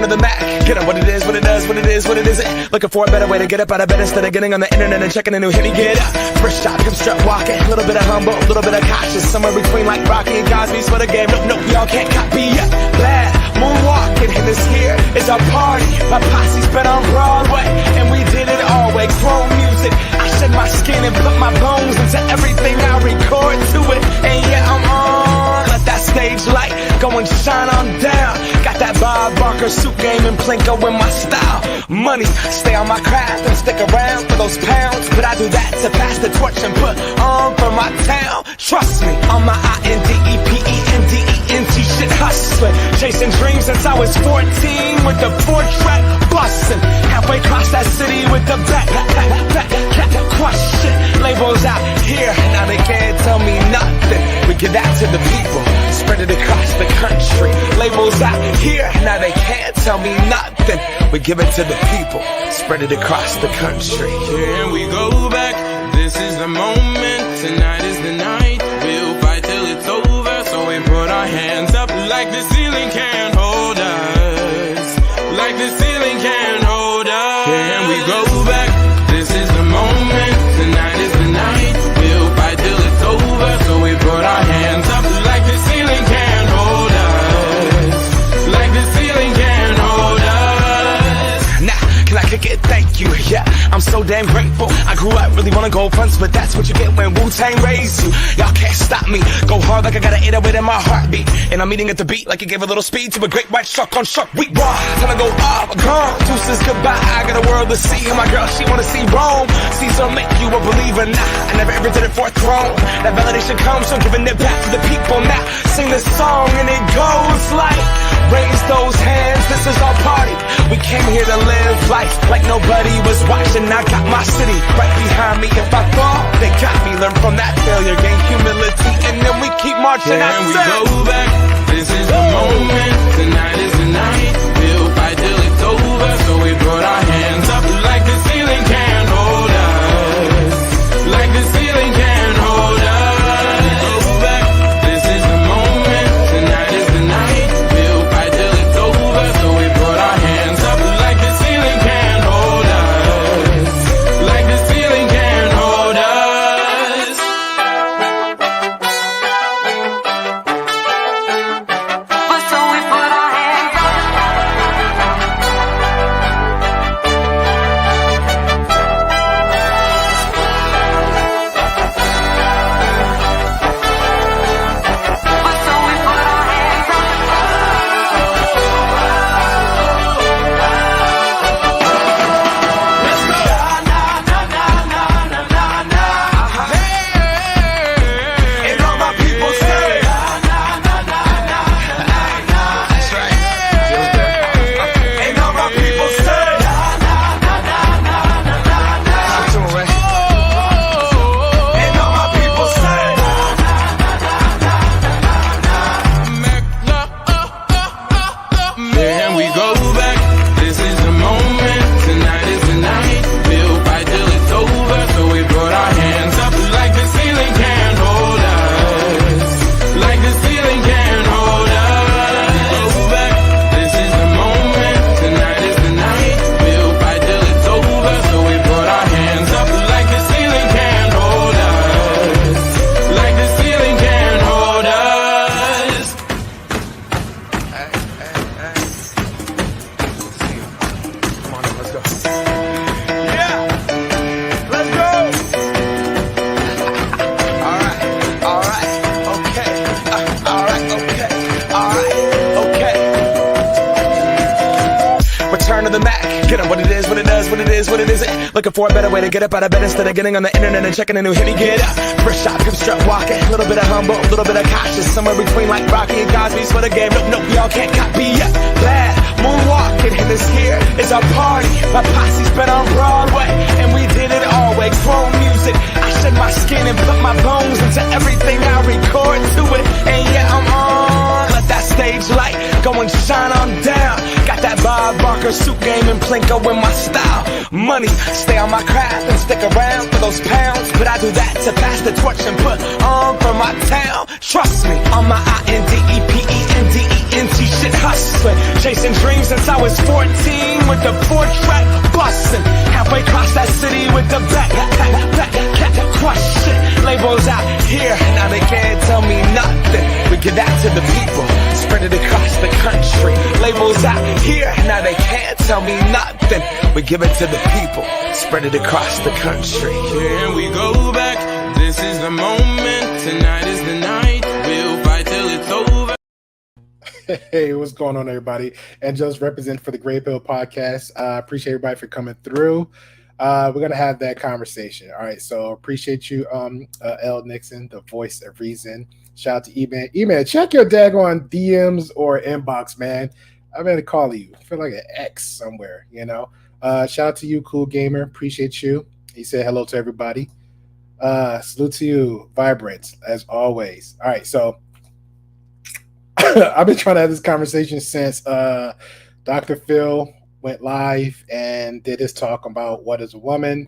to the Mac, get up what it is, what it does, what it is, what it isn't. Looking for a better way to get up out of bed instead of getting on the internet and checking a new hit. Me get up, first shot, come strut walking. A little bit of humble, a little bit of cautious. Somewhere between like Rocky and Cosby's for the game. Nope, y'all can't copy yet. Bad moonwalking, and this here is our party. My posse's been on Broadway, and we did it always. Grown music, I shed my skin and put my bones into everything I record to it. And yeah, I'm on. Let that stage light go and shine on down. Got that Bob Barker suit game and Plinko in my style. Money, stay on my craft and stick around for those pounds. But I do that to pass the torch and put on for my town. Trust me, on my INDEPENDENT shit hustling. Chasing dreams since I was 14 with the 4-track bustin'. Halfway across that city with the back question. Labels out here, now they can't tell me nothing. We give that to the people, spread it across the country. Labels out here, now they can't tell me nothing. We give it to the people, spread it across the country. Here we go back, this is the moment, tonight is the night. We'll fight till it's over, so we put our hands up like the ceiling can't hold us. Like the ceiling can't hold us. Here we go back, this is the moment, tonight is the night. We'll fight till it's over, so we put our hands up like the ceiling can't hold us. Like the ceiling can't hold us. Now, can I kick it? Thank you, yeah, I'm so damn grateful. I grew up really wanna go fronts, but that's what you get when Wu-Tang raised you. Y'all can't stop me, go hard like I got an 808 in my heartbeat. And I'm eating at the beat like it gave a little speed to a great white shark on Shark Week. Raw, time to go off, gone, deuces goodbye. I got a world to see, and my girl, she wanna see Rome. Caesar make you a believer, nah, I never ever did it for a throne. That validation comes from giving it back to the people. Now, sing this song and it goes like, raise those hands, this is our party. We came here to live life like nobody was watching. I got my city right behind me. If I fall, they got me. Learn from that failure, gain humility, and then we keep marching. And we go back, this is the moment, tonight is the night. We'll fight till it's over, so we put our hands up like the ceiling can't hold us. Like the ceiling can't hold us. Go back, this is the moment, tonight is the night. We'll fight till it's over, so we put our hands up like the ceiling can't hold us. Like the ceiling can't hold us. But so we put our hands up. But so we put our hands up. And all my people say, that's right. And all my people say, talk to 'em, man. And all my people say, And we go back, this is the moment, tonight is the night. We'll fight till it's over, so we put our hands up like the ceiling can't hold us. Like the ceiling can't hold us. Go back, this is the moment, tonight is the night. We'll fight till it's over, so we put our hands up like the ceiling can't hold us. Like the ceiling can't hold us. come on, let's go. Yeah, let's go. All right, okay. All right, okay. Return to the Mac, get up what it is, what it does, what it is, what it isn't. Looking for a better way to get up out of bed instead of getting on the internet and checking a new hit. Me get up, first shot, come strut walking. A little bit of humble, a little bit of cautious. Somewhere between like Rocky and Cosby's for the game. Nope, y'all can't copy yet. Bad moonwalking, and this here is our party. My posse's been on Broadway, and we did it always. Grown music, I shed my skin and put my bones into everything I record to it. And yeah, I'm on. Let that stage light go and shine on down. Got that Bob Barker suit game and Plinko in my style. Money, stay on my craft and stick around for those pounds. But I do that to pass the torch and put on for my town. Trust me, on my INDEPENDENT NT shit hustling. Chasing dreams since I was 14 with the 4-track bustin'. Halfway across that city with the back crush shit. Labels out here, now they can't tell me nothing. We give that to the people, spread it across the country. Labels out here, now they can't tell me nothing. We give it to the people, spread it across the country. Here we go back. This is the moment. Tonight is the night. We'll fight till it's over. Hey, what's going on, everybody? And just represent for the Grey Pill Podcast. Appreciate everybody for coming through. We're gonna have that conversation. All right, so appreciate you, L. Nixon, the voice of reason. Shout out to E-Man. E-Man, check your daggone DMs or inbox, man. I'm gonna call you. I feel like an X somewhere, you know. Shout out to you, Cool Gamer. Appreciate you. He said hello to everybody. Salute to you, Vibrant, as always. All right, so I've been trying to have this conversation since Dr. Phil went live and did his talk about what is a woman.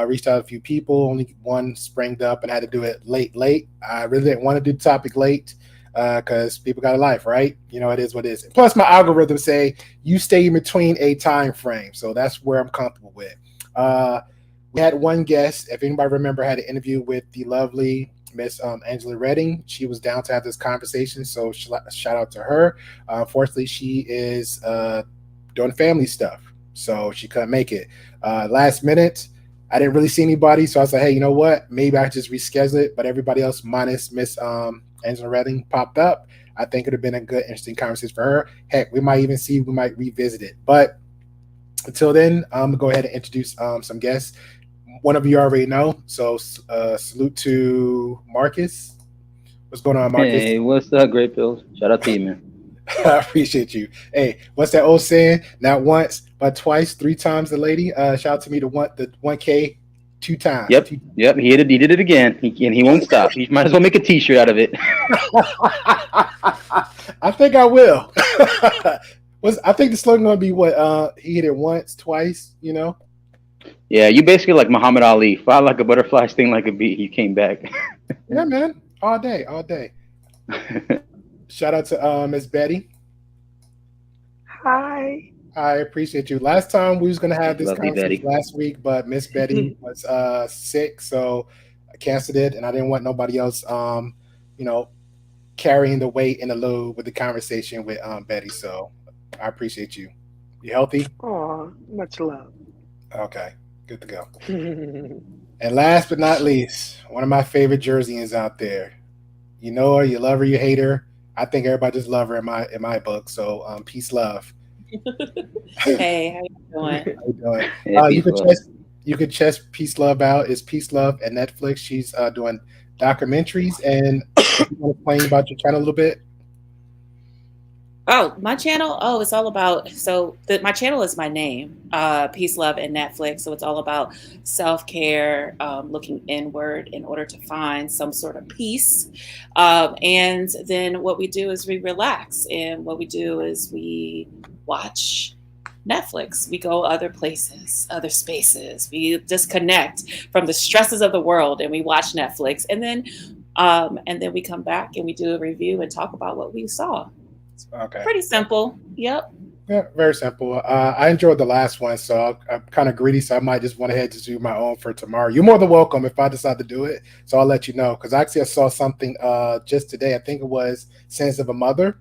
Reached out to a few people, only one sprang up and had to do it late. I really didn't want to do the topic late because people got a life, right? You know, it is what it is. Plus, my algorithm say you stay in between a time frame, so that's where I'm comfortable with. We had one guest, if anybody remember, had an interview with the lovely Miss Angela Redding. She was down to have this conversation, so shout out to her. Unfortunately, she is doing family stuff, so she couldn't make it. Last minute, I didn't really see anybody, so I was like, hey, you know what? Maybe I just reschedule it, but everybody else minus Miss Angela Redding popped up. I think it would have been a good, interesting conversation for her. Heck, we might revisit it. But until then, I'm going to go ahead and introduce some guests. One of you already know, so salute to Marcus. What's going on, Marcus? Hey, what's up, Great Pills? Shout out to you, man. I appreciate you. Hey, what's that old saying? Not once, but twice, 3 times the lady. Shout out to me the 1K 2 times. Yep. He did it again. He won't stop. He might as well make a T-shirt out of it. I think I will. I think the slogan gonna be what? He hit it once, twice. You know. Yeah, you basically like Muhammad Ali. Fly like a butterfly, sting like a bee. He came back. Yeah, man. All day. Shout out to Miss Betty. Hi. I appreciate you. Last time we was gonna have this Lovely conversation Betty. last week, but Miss Betty was sick, so I canceled it, and I didn't want nobody else, carrying the weight and the load with the conversation with Betty. So I appreciate you. You healthy? Oh, much love. Okay, good to go. And last but not least, one of my favorite Jerseyans out there. You know her, you love her, you hate her. I think everybody just love her in my book. So peace, love. Hey, how you doing? How you doing? Yeah, You could check Peace Love out. It's Peace Love at Netflix. She's doing documentaries. And you want to explain about your channel a little bit? Oh, my channel. Oh, it's all about. My channel is my name, Peace, Love, and Netflix. So it's all about self-care, looking inward in order to find some sort of peace. And then what we do is we relax, and what we do is we watch Netflix. We go other places, other spaces. We disconnect from the stresses of the world, and we watch Netflix, and then we come back and we do a review and talk about what we saw. Okay. Pretty simple. Yep. Yeah, very simple. I enjoyed the last one, so I'm kind of greedy, so I might just went ahead to do my own for tomorrow. You're more than welcome if I decide to do it, so I'll let you know. Because actually, I saw something just today. I think it was Sins of a Mother.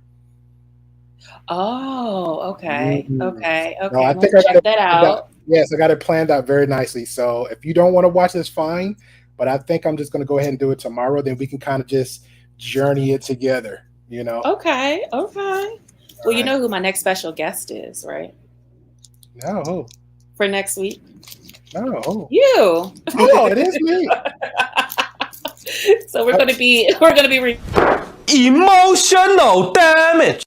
Oh, okay. Mhm. Okay. No, I We'll think I got check it that planned out. Yes, I got it planned out very nicely. So if you don't want to watch this, fine. But I think I'm just going to go ahead and do it tomorrow. Then we can kind of just journey it together, you know? Okay. Well, you Right. know who my next special guest is, right? No. For next week? No. You. Oh, it is me. So we're gonna be Emotional damage.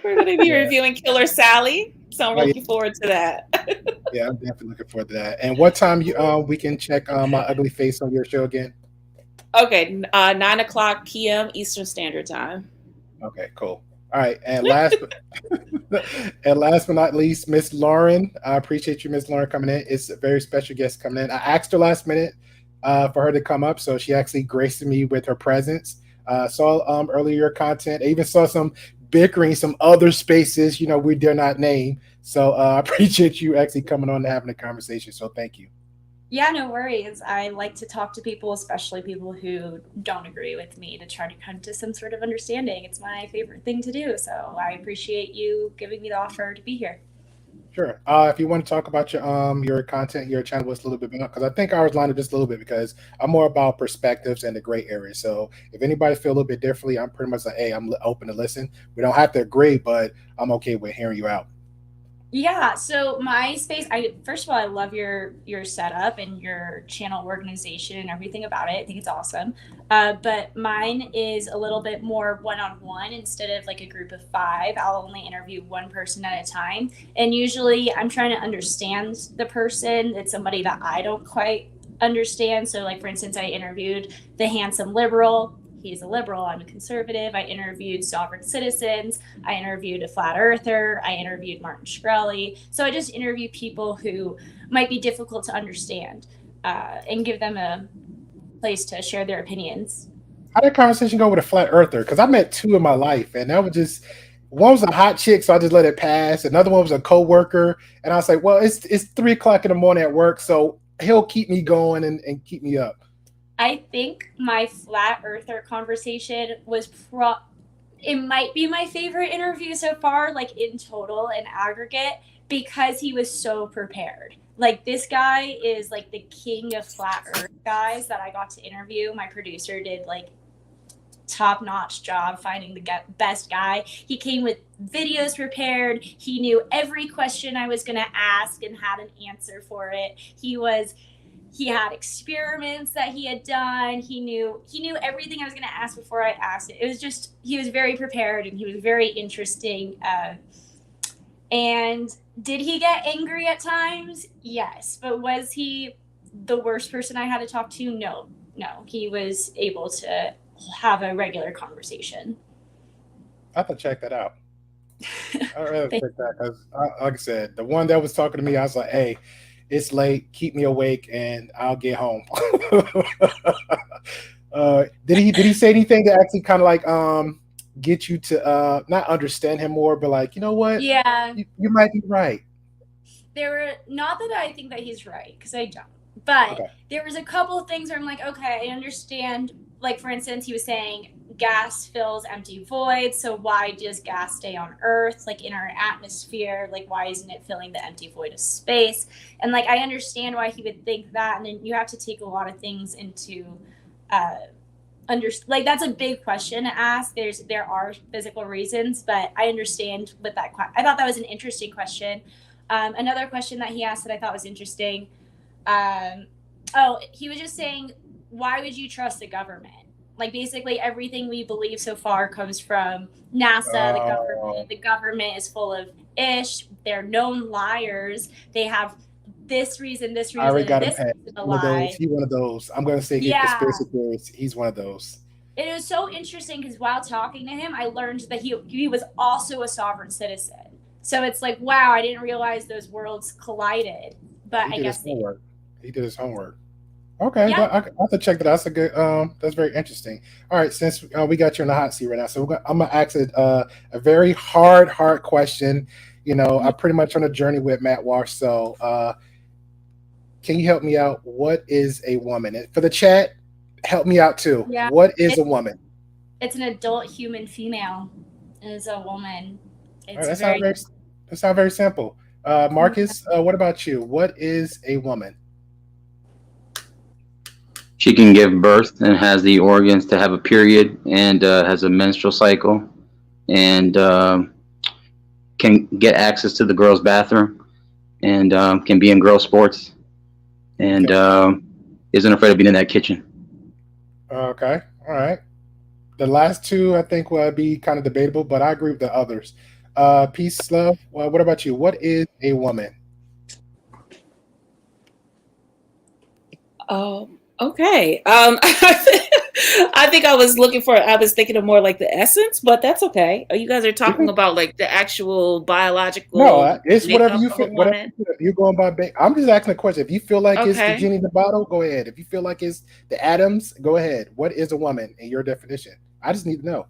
reviewing Killer Sally. So I'm Oh, yeah. looking forward to that. Yeah, I'm definitely looking forward to that. And what time we can check my ugly face on your show again? Okay, 9:00 p.m. Eastern Standard Time. Okay, cool. All right, and last but not least, Miss Lauren. I appreciate you, Miss Lauren, coming in. It's a very special guest coming in. I asked her last minute for her to come up, so she actually graced me with her presence. Saw earlier your content. I even saw some bickering, some other spaces, we dare not name. So I appreciate you actually coming on and having a conversation. So thank you. Yeah, no worries. I like to talk to people, especially people who don't agree with me, to try to come to some sort of understanding. It's my favorite thing to do. So I appreciate you giving me the offer to be here. Sure. If you want to talk about your content, your channel was a little bit about, because I think ours lined up just a little bit because I'm more about perspectives and the gray area. So if anybody feel a little bit differently, I'm pretty much like, hey, I'm open to listen. We don't have to agree, but I'm okay with hearing you out. Yeah, so my space, first of all, I love your setup and your channel organization and everything about it. I think it's awesome. But mine is a little bit more one-on-one instead of like a group of 5. I'll only interview one person at a time. And usually I'm trying to understand the person. It's somebody that I don't quite understand. So like, for instance, I interviewed the handsome liberal. He's a liberal, I'm a conservative. I interviewed sovereign citizens. I interviewed a flat earther. I interviewed Martin Shkreli. So I just interview people who might be difficult to understand and give them a place to share their opinions. How did conversation go with a flat earther? Because I met 2 in my life, and that was just, one was a hot chick, so I just let it pass. Another one was a coworker, and I was like, well, it's 3:00 in the morning at work, so he'll keep me going and keep me up. I think my flat earther conversation was it might be my favorite interview so far, like in total and aggregate, because he was so prepared. Like, this guy is like the king of flat earth guys that I got to interview. My producer did like top-notch job finding the best guy. He came with videos prepared. He knew every question I was going to ask and had an answer for it. He had experiments that he had done. He knew everything I was going to ask before I asked it. It was just, he was very prepared and he was very interesting. And did he get angry at times? Yes. But was he the worst person I had to talk to? No. He was able to have a regular conversation. I have to check that out. I'd rather check that because, like I said, the one that was talking to me, I was like, hey, it's late, keep me awake, and I'll get home. Did he say anything that actually kind of like get you to not understand him more, but like, you know what? Yeah. You might be right. Not that I think that he's right, because I don't. But Okay. There was a couple of things where I'm like, okay, I understand. Like, for instance, he was saying gas fills empty voids. So why does gas stay on Earth, like in our atmosphere? Like, why isn't it filling the empty void of space? And like, I understand why he would think that. And then you have to take a lot of things into like, that's a big question to ask. There are physical reasons, but I understand with that. I thought that was an interesting question. Another question that he asked that I thought was interesting. He was just saying, why would you trust the government? Like, basically everything we believe so far comes from NASA, the government. The government is full of ish. They're known liars. They have this reason, I already got him this pegged. reason to One of lie. those. He's one of those. I'm going to say conspiracy theories. He's one of those. It was so interesting because while talking to him, I learned that he was also a sovereign citizen. So it's like, wow, I didn't realize those worlds collided. But I guess he did his homework. Okay, Yeah. well, I have to check that out. That's a good. That's very interesting. All right, since we got you in the hot seat right now, so I'm gonna ask a very hard question. I'm pretty much on a journey with Matt Walsh. So, can you help me out? What is a woman? And for the chat, help me out too. Yeah. What is a woman? It's an adult human female. It is a woman. All right, that sounds very simple. Marcus, what about you? What is a woman? She can give birth and has the organs to have a period and has a menstrual cycle and can get access to the girls' bathroom and can be in girl sports and isn't afraid of being in that kitchen. Okay, all right. The last 2, I think, will be kind of debatable, but I agree with the others. Peace, love. Well, what about you? What is a woman? Okay. I think I was thinking of more like the essence, but that's okay. You guys are talking about like the actual biological. No, it's whatever you makeup of feel. a Whatever woman. you feel. If you're going by, I'm just asking a question. If you feel like it's the Okay. genie in the bottle, go ahead. If you feel like it's the atoms, go ahead. What is a woman in your definition? I just need to know.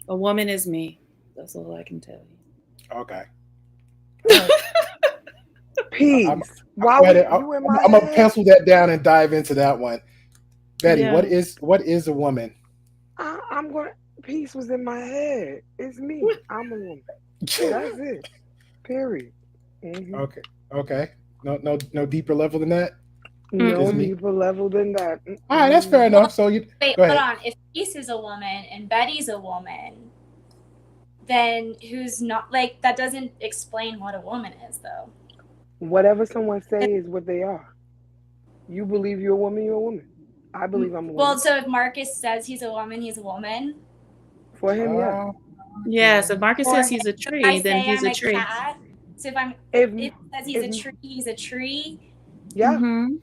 A woman is me. That's all I can tell you. Okay. Peace. Why I'm would you in my gonna head? pencil that down and dive into that one. Betty, Yeah. what is a woman? I'm going. Peace was in my head. It's me. I'm a woman. That's it. Period. Mhm. Okay. No deeper level than that. No It's me. deeper level than that. All right, that's fair enough. So you Wait, go hold ahead. on. If Peace is a woman and Betty's a woman, then who's not? Like, that doesn't explain what a woman is, though. Whatever someone say is what they are. You believe you're a woman, you're a woman. I believe I'm a woman. Well, so if Marcus says he's a woman. For him, yeah. Yeah, so Marcus Or says he's a if I tree, then say he's I'm a tree. cat. So if If it says he's a tree. yeah, Mhm.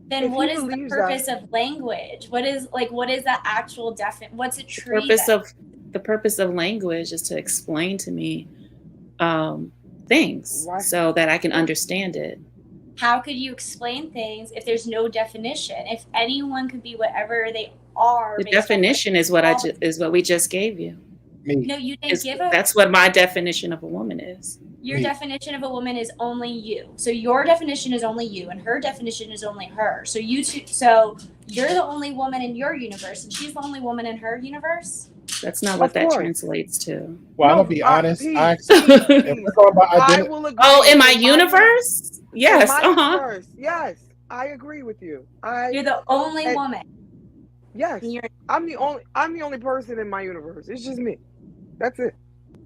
Then If what he is the believes purpose of language? What is the actual what's a tree? The purpose of language is to explain to me things Why? so that I can understand it. How could you explain things if there's no definition? If anyone could be whatever they are. The based on definition is what we just gave you. Me. No, you didn't give a. That's what my definition of a woman is. Your Me. definition of a woman is only you. So your definition is only you, and her definition is only her. So so you're the only woman in your universe, and she's the only woman in her universe. That's not what Of that course. translates to. Well, I'm No, gonna be honest. Peace, if we're talking about I identity, will agree. Oh, in my In universe? Yes. In my universe, yes, I agree with you. You're the only woman. Yes, I'm the only person in my universe. It's just me. That's it.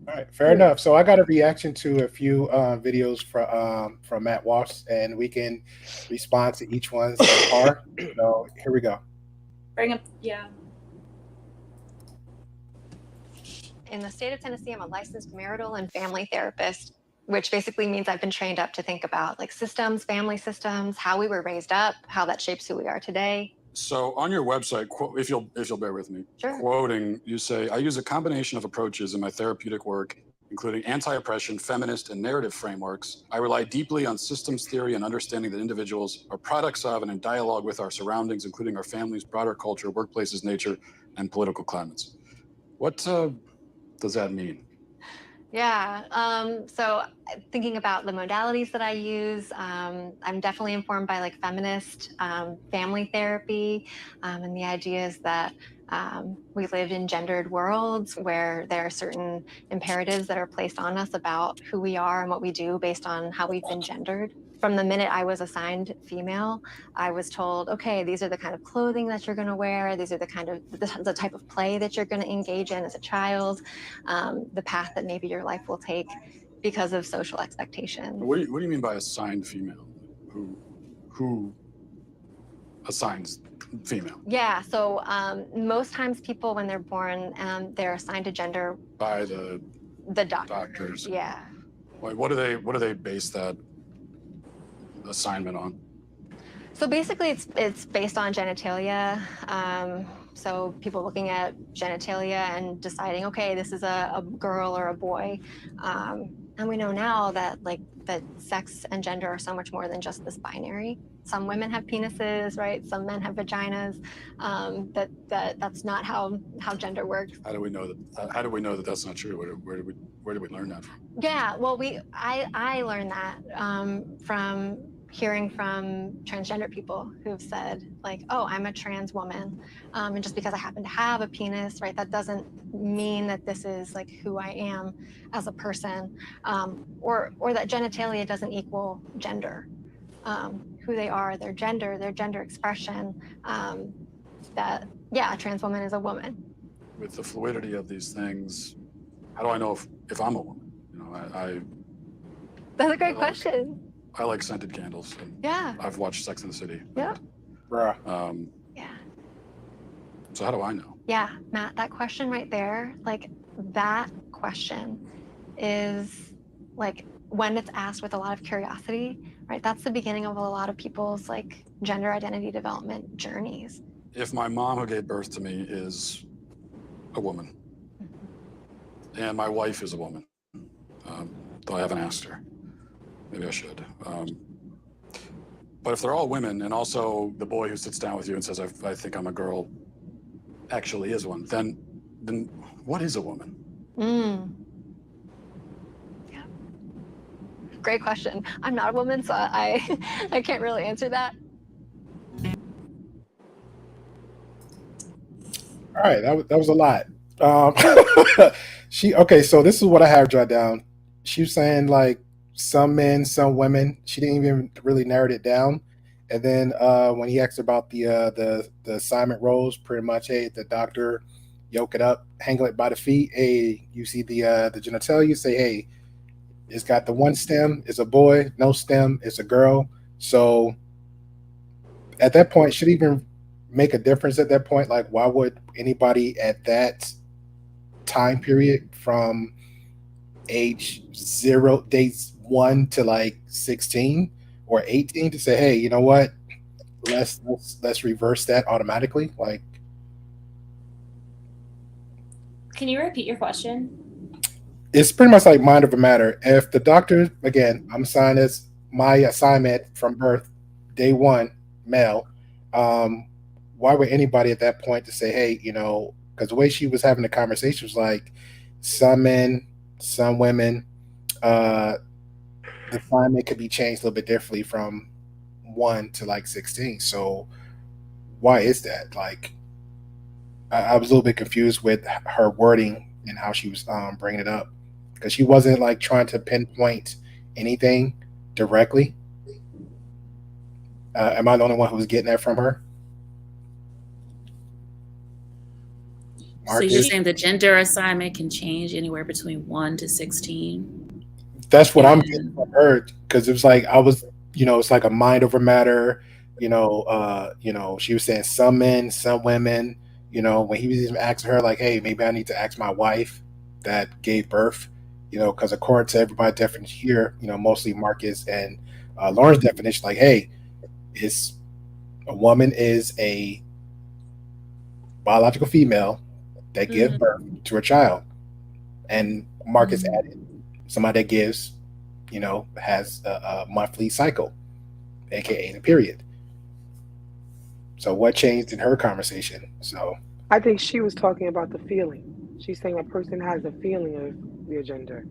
all right, fair enough. So I got a reaction to a few videos from Matt Walsh, and we can respond to each one's part. So here we go. Bring up, yeah. In the state of Tennessee, I'm a licensed marital and family therapist, which basically means I've been trained up to think about like systems, family systems, how we were raised up, how that shapes who we are today. So on your website, if you'll bear with me, Sure. Quoting, you say, I use a combination of approaches in my therapeutic work, including anti-oppression, feminist, and narrative frameworks. I rely deeply on systems theory and understanding that individuals are products of and in dialogue with our surroundings, including our families, broader culture, workplaces, nature, and political climates. What does that mean? Yeah. So thinking about the modalities that I use, I'm definitely informed by like feminist family therapy, and the idea is that we live in gendered worlds where there are certain imperatives that are placed on us about who we are and what we do based on how we've been gendered. From the minute I was assigned female, I was told, okay, these are the kind of clothing that you're going to wear. These are the kind of the type of play that you're going to engage in as a child, the path that maybe your life will take because of social expectations. What do you mean by assigned female? Who assigns female? Yeah, so most times people when they're born, they're assigned a gender By the doctors. Yeah. Like, what do they base that assignment on? So basically it's based on genitalia. So people looking at genitalia and deciding, okay, this is a girl or a boy. And we know now that that sex and gender are so much more than just this binary. Some women have penises, right? Some men have vaginas. That's not how gender works. How do we know that that's not true? Where did we learn that from? Yeah, well, I learned that from hearing from transgender people who've said like, oh, I'm a trans woman, and just because I happen to have a penis, right, that doesn't mean that this is like who I am as a person, or that genitalia doesn't equal gender. Who they are, their gender expression. That a trans woman is a woman. With the fluidity of these things, how do I know if I'm a woman? You know, That's a great question. I like scented candles. And Yeah. I've watched Sex and the City. Yeah. bruh. Yeah. So how do I know? Yeah, Matt, that question right there, like that question is like when it's asked with a lot of curiosity, right? That's the beginning of a lot of people's like gender identity development journeys. If my mom who gave birth to me is a woman, and my wife is a woman, though I haven't asked her, maybe I should. But if they're all women, and also the boy who sits down with you and says, I think I'm a girl, actually is one, then what is a woman? Yeah, great question. I'm not a woman, so I I can't really answer that. All right, that was a lot. Um, okay, so this is what I have jotted down. She was saying like some men, some women. She didn't even really narrow it down. And then when he asked about the assignment roles, pretty much, hey, the doctor, yoke it up, hang it by the feet. Hey, you see the genitalia, say, hey, it's got the one stem, it's a boy, no stem, it's a girl. So at that point, should it even make a difference at that point? Like, why would anybody at that time period from age zero, days 1 to like 16 or 18 to say, hey, you know what? Let's reverse that automatically. Like, Can you repeat your question? it's pretty much like mind over matter. If the doctor, again, I'm assigned as my assignment from birth, day one, male, um, why would anybody at that point to say, hey, because the way she was having the conversation was like, some men, some women, uh, the assignment could be changed a little bit differently from 1 to like 16. So why is that? Like, I was a little bit confused with her wording and how she was bringing it up because she wasn't like trying to pinpoint anything directly. Am I the only one who was getting that from her? So you're Marcus? saying the gender assignment can change anywhere between 1 to 16? That's what I'm getting And from her because it was like I was, it's like a mind over matter. She was saying some men, some women. When he was even asking her, like, hey, maybe I need to ask my wife that gave birth. Because according to everybody's definition here, mostly Marcus and Lauren's definition, like, hey, it's a woman is a biological female that gives birth to a child, and Marcus added somebody that gives, has a monthly cycle, aka the period. So what changed in her conversation? So I think she was talking about the feeling. She's saying a person has a feeling of their gender.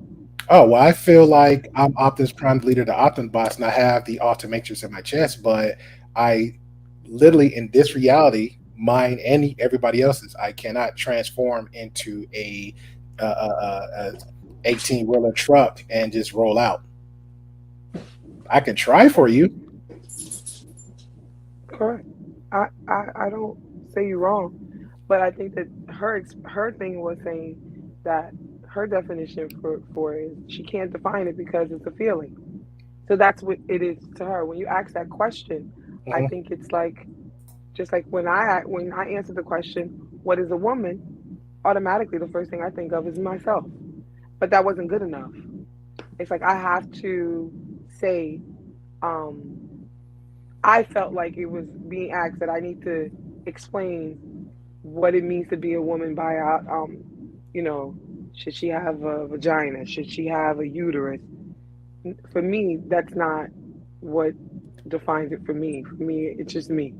oh well, I feel like I'm Optimus Prime, leader of the Optimus boss, and I have the Optimatrix in my chest, but I literally in this reality, mine and everybody else's, I cannot transform into a 18 wheeler truck and just roll out. I can try for you. Correct. I don't say you're wrong, but I think that her thing was saying that her definition for it is she can't define it because it's a feeling. So that's what it is to her. When you ask that question, I Mhm. think it's like just like when I answer the question, "What is a woman?" automatically the first thing I think of is myself. But that wasn't good enough. It's like I have to say, um, I felt like it was being asked that I need to explain what it means to be a woman by you know, should she have a vagina? Should she have a uterus? For me, that's not what defines it for me. For me, it's just me.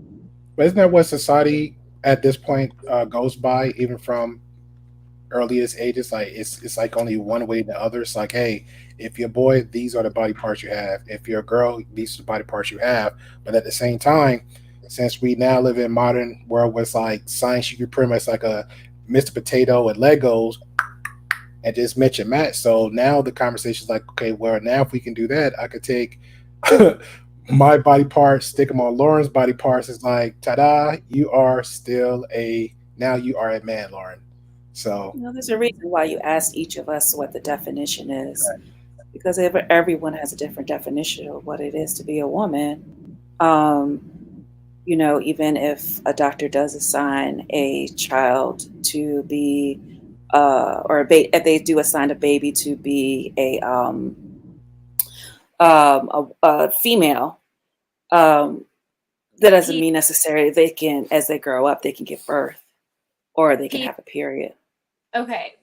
But isn't that what society at this point goes by, even from earliest ages? Like it's like only one way than the other. It's like, hey, if you're a boy, these are the body parts you have. If you're a girl, these are the body parts you have. But at the same time, since we now live in modern world where it's like science, you could pretty much like a Mr. Potato and Legos and just match and match. So now the conversation is like, okay, well now if we can do that, I could take my body parts, stick them on Lauren's body parts. It's like, ta-da! You are still now you are a man, Lauren. So there's a reason why you asked each of us what the definition is, because everyone has a different definition of what it is to be a woman. Even if a doctor does assign a child to be, if they do assign a baby to be a female, that doesn't Pete, mean necessarily they can, as they grow up, they can give birth or they can Pete, have a period. okay.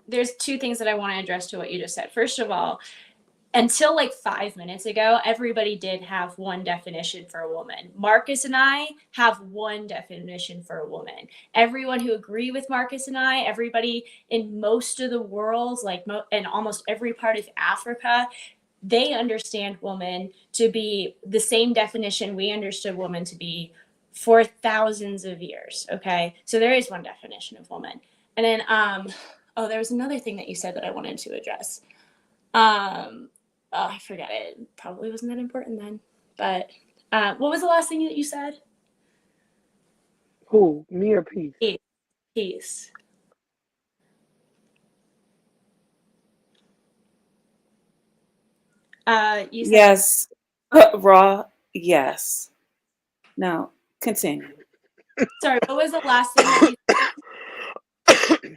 There's two things that I want to address to what you just said. First of all, until like 5 minutes ago, everybody did have one definition for a woman. Marcus and I have one definition for a woman. Everyone who agree with Marcus and I, everybody in most of the world, like and almost every part of Africa, they understand woman to be the same definition we understood woman to be for thousands of years. Okay, so there is one definition of woman. And then there was another thing that you said that I wanted to address. I forget it. Probably wasn't that important then. But what was the last thing that you said? Who? Me or Peace? Peace. You said Yes. Raw. Yes. Now continue. Sorry, what was the last thing that you said?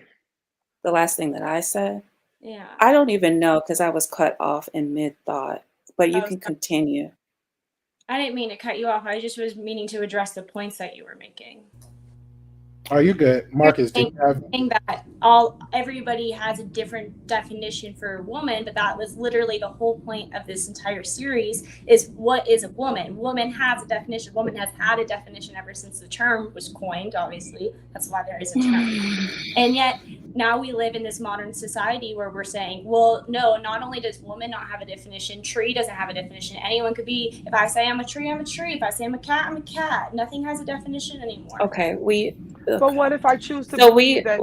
The last thing that I said? Yeah. I don't even know because I was cut off in mid-thought, but you can continue. I didn't mean to cut you off. I just was meaning to address the points that you were making. Are you good, Marcus? Did you have? Saying that everybody has a different definition for a woman, but that was literally the whole point of this entire series: is what is a woman? Woman has a definition. Woman has had a definition ever since the term was coined. Obviously, that's why there is a term. And yet now we live in this modern society where we're saying, well, no, not only does woman not have a definition, tree doesn't have a definition. Anyone could be. If I say I'm a tree, I'm a tree. If I say I'm a cat, I'm a cat. Nothing has a definition anymore. Okay, But what if I choose to believe that?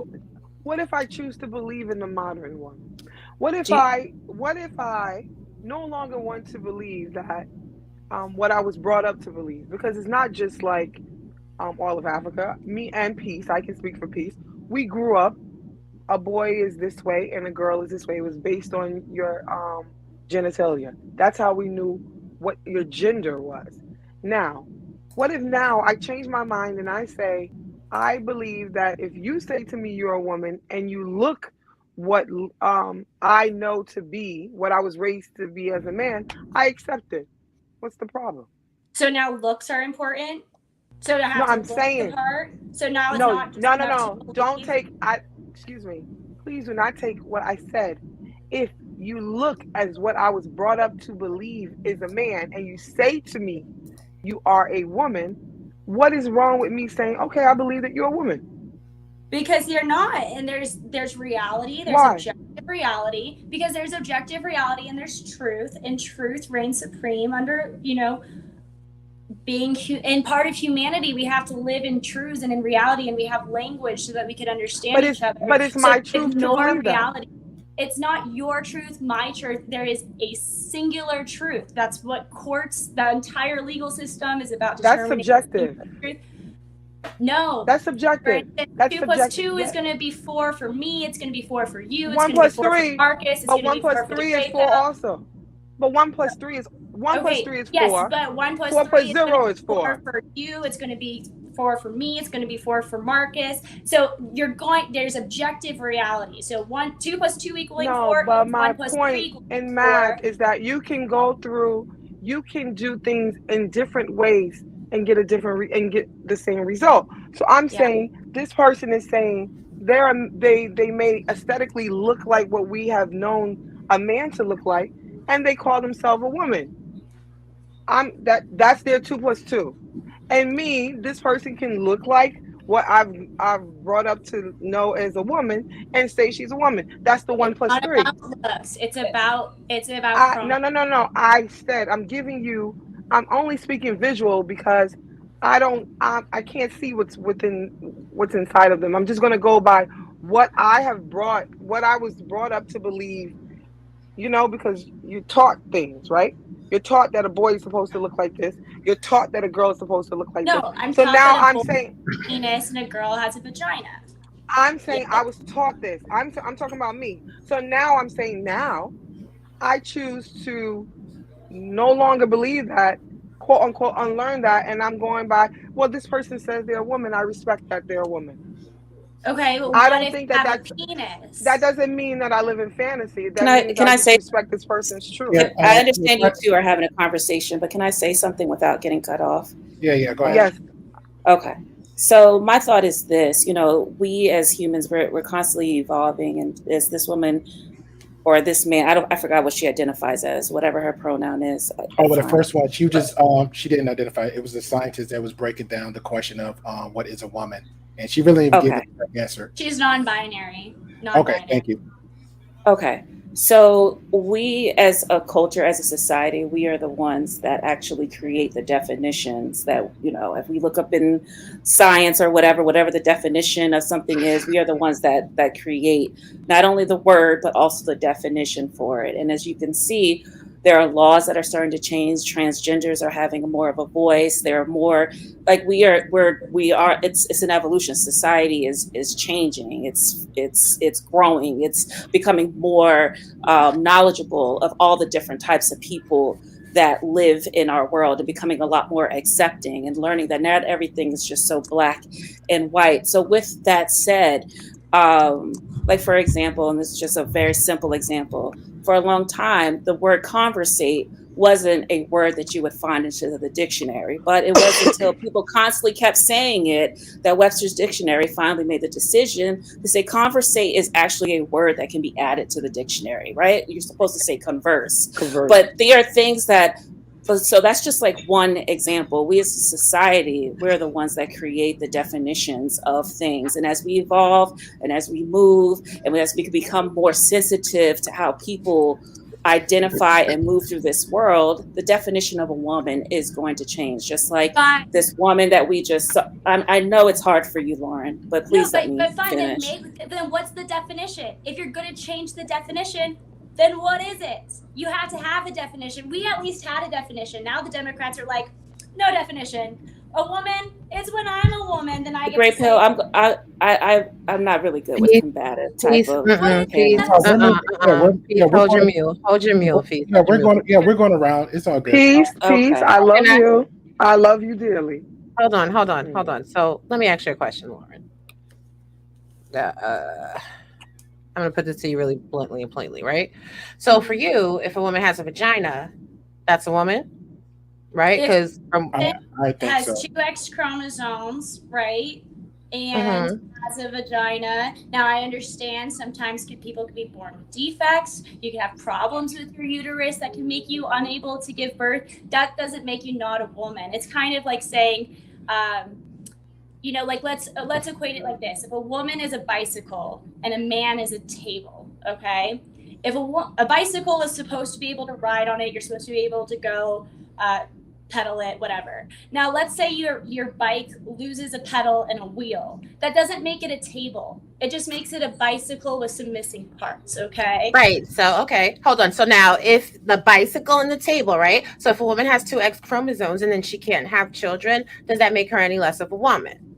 What if I choose to believe in the modern one? What if I no longer want to believe that what I was brought up to believe? Because it's not just like all of Africa. Me and Peace, I can speak for Peace. We grew up. A boy is this way and a girl is this way. It was based on your genitalia. That's how we knew what your gender was. Now, what if now I change my mind and I say, I believe that if you say to me you're a woman and you look what I know to be, what I was raised to be as a man, I accept it. What's the problem? So now looks are important? So to have I'm to saying, look the part? So now it's no, not just no. Don't take, excuse me. Please do not take what I said. If you look as what I was brought up to believe is a man and you say to me you are a woman, what is wrong with me saying, okay, I believe that you're a woman? Because you're not. And there's reality. There's Why? objective reality. Because there's objective reality and there's truth. And truth reigns supreme under, being in part of humanity. We have to live in truths and in reality, and we have language so that we can understand each other. But it's my truth to believe reality. It's not your truth, my truth. There is a singular truth. That's what courts, the entire legal system is about. That's subjective. Truth. No. That's subjective. That's 2 plus 2 is going to be 4 for me. It's going to be 4 for you. It's 1 going to plus be 4 3. for Marcus. It's but going to be 1 4 plus for 3 the is 4 also. But 1 plus 3 is 1 plus 3 is 4. Yes, but 1 plus 4 3 plus is 0 is 4 for you. It's going to be 4 for me. It's going to be 4 for Marcus. So there's objective reality. So 2 plus 2 equaling 4. But my 1 plus point 3 in math is that you can do things in different ways and get and get the same result. So I'm saying this person is saying they may aesthetically look like what we have known a man to look like, and they call themselves a woman. That's their 2 plus 2. And me, this person can look like what I've brought up to know as a woman and say she's a woman. That's the 1 plus 3. It's about No. I said I'm only speaking visual because I can't see what's inside of them. I'm just gonna go by what I was brought up to believe, because you're taught things, right? You're taught that a boy is supposed to look like this. You're taught that a girl is supposed to look like this. I'm so taught now that I'm saying penis and a girl has a vagina. I'm saying I was taught this. I'm talking about me. So now I'm saying now I choose to no longer believe that, quote unquote, unlearn that, and I'm going by, well, this person says they're a woman. I respect that they're a woman. Okay, but I don't think that's a penis? That doesn't mean that I live in fantasy. That means can I say respect this person's truth. Yeah, I understand you two are having a conversation, but can I say something without getting cut off? Yeah, go ahead. Yes. Okay. So my thought is this, we as humans, we're constantly evolving, and as this woman or this man. I forgot what she identifies as. Whatever her pronoun is. Oh, well, the first one, she didn't identify. It was a scientist that was breaking down the question of what is a woman, and she really didn't give Okay. the correct answer. She's non-binary. Okay, thank you. Okay. So we as a culture, as a society, we are the ones that actually create the definitions that, if we look up in science or whatever the definition of something is, we are the ones that create not only the word, but also the definition for it. And as you can see, there are laws that are starting to change. Transgenders are having more of a voice. There are more, like we are. It's an evolution. Society is changing. It's growing. It's becoming more knowledgeable of all the different types of people that live in our world, and becoming a lot more accepting and learning that not everything is just so black and white. So with that said, like for example, and this is just a very simple example, for a long time, the word conversate wasn't a word that you would find into the dictionary, but it wasn't until people constantly kept saying it that Webster's Dictionary finally made the decision to say conversate is actually a word that can be added to the dictionary, right? You're supposed to say converse. But there are things that, so that's just like one example. We as a society, we're the ones that create the definitions of things. And as we evolve and as we move and as we can become more sensitive to how people identify and move through this world, the definition of a woman is going to change. Just like this woman that we just saw. I know it's hard for you, Lauren, but please let me finish. Then what's the definition? If you're going to change the definition, then what is it? You have to have a definition. We at least had a definition. Now the Democrats are like, no definition. A woman is when I'm a woman, then I get Gray to pill. say, I'm not really good with combative type Peace, of. peace, hold your mule. Hold your mule, peace. Yeah, we're going around. It's all good. Peace. Okay. I love you. I love you dearly. Hold on. So let me ask you a question, Lauren. I'm going to put this to you really bluntly and plainly, right? So for you, if a woman has a vagina, that's a woman, right? Because it has two X chromosomes, right? And has a vagina. Now, I understand sometimes people can be born with defects. You can have problems with your uterus that can make you unable to give birth. That doesn't make you not a woman. It's kind of like saying, like let's equate it like this. If a woman is a bicycle and a man is a table, okay? If a bicycle is supposed to be able to ride on it, you're supposed to be able to go pedal it, whatever. Now, let's say your bike loses a pedal and a wheel. That doesn't make it a table. It just makes it a bicycle with some missing parts, okay? Right. So, okay, hold on. So now if the bicycle and the table, right? So if a woman has two X chromosomes and then she can't have children, does that make her any less of a woman?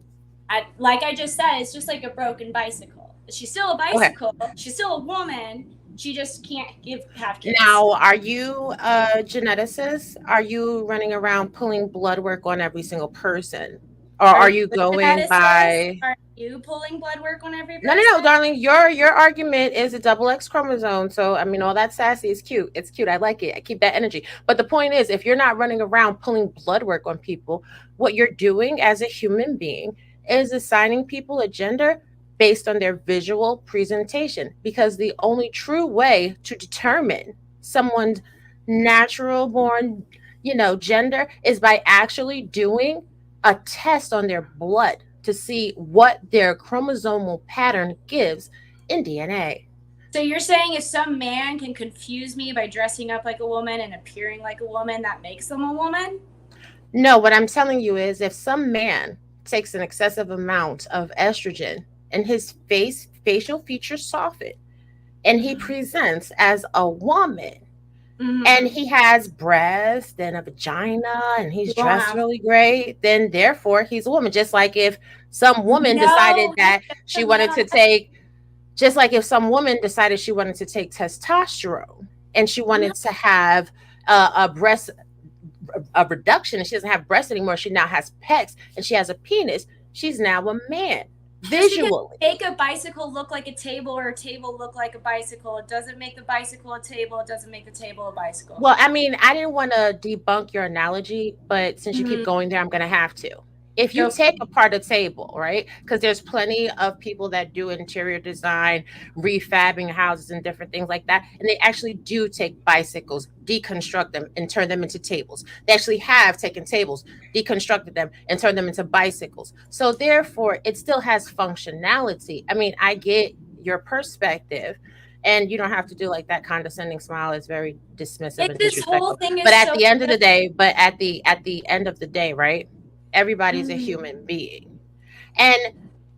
Like I just said, it's just like a broken bicycle. She's still a bicycle. Okay. She's still a woman. She just can't have kids. Now, are you a geneticist? Are you running around pulling blood work on every single person? Or are you going by... Are you pulling blood work on every person? No, darling. Your argument is a double X chromosome. So, I mean, all that sassy is cute. It's cute. I like it. I keep that energy. But the point is, if you're not running around pulling blood work on people, what you're doing as a human being is assigning people a gender based on their visual presentation, because the only true way to determine someone's natural born, gender is by actually doing a test on their blood to see what their chromosomal pattern gives in DNA. So you're saying if some man can confuse me by dressing up like a woman and appearing like a woman, that makes them a woman? No, what I'm telling you is if some man takes an excessive amount of estrogen and his facial features soften and he presents as a woman, and he has breasts and a vagina and he's dressed really great, then therefore he's a woman. Just like if some woman decided that she wanted to take, testosterone and she wanted to have a reduction and she doesn't have breasts anymore, she now has pecs and she has a penis, she's now a man. Visually, make a bicycle look like a table or a table look like a bicycle. It doesn't make the bicycle a table. It doesn't make the table a bicycle. Well, I mean, I didn't want to debunk your analogy, but since you keep going there, I'm going to have to. If you Go. take apart a table, right? Because there's plenty of people that do interior design, refabbing houses and different things like that. And they actually do take bicycles, deconstruct them, and turn them into tables. They actually have taken tables, deconstructed them, and turned them into bicycles. So therefore, it still has functionality. I mean, I get your perspective. And you don't have to do like that condescending smile. It's very dismissive Like and this whole disrespectful. thing is But at so the end of the day, at the end of the day, right? Everybody's a Mhm. human being. And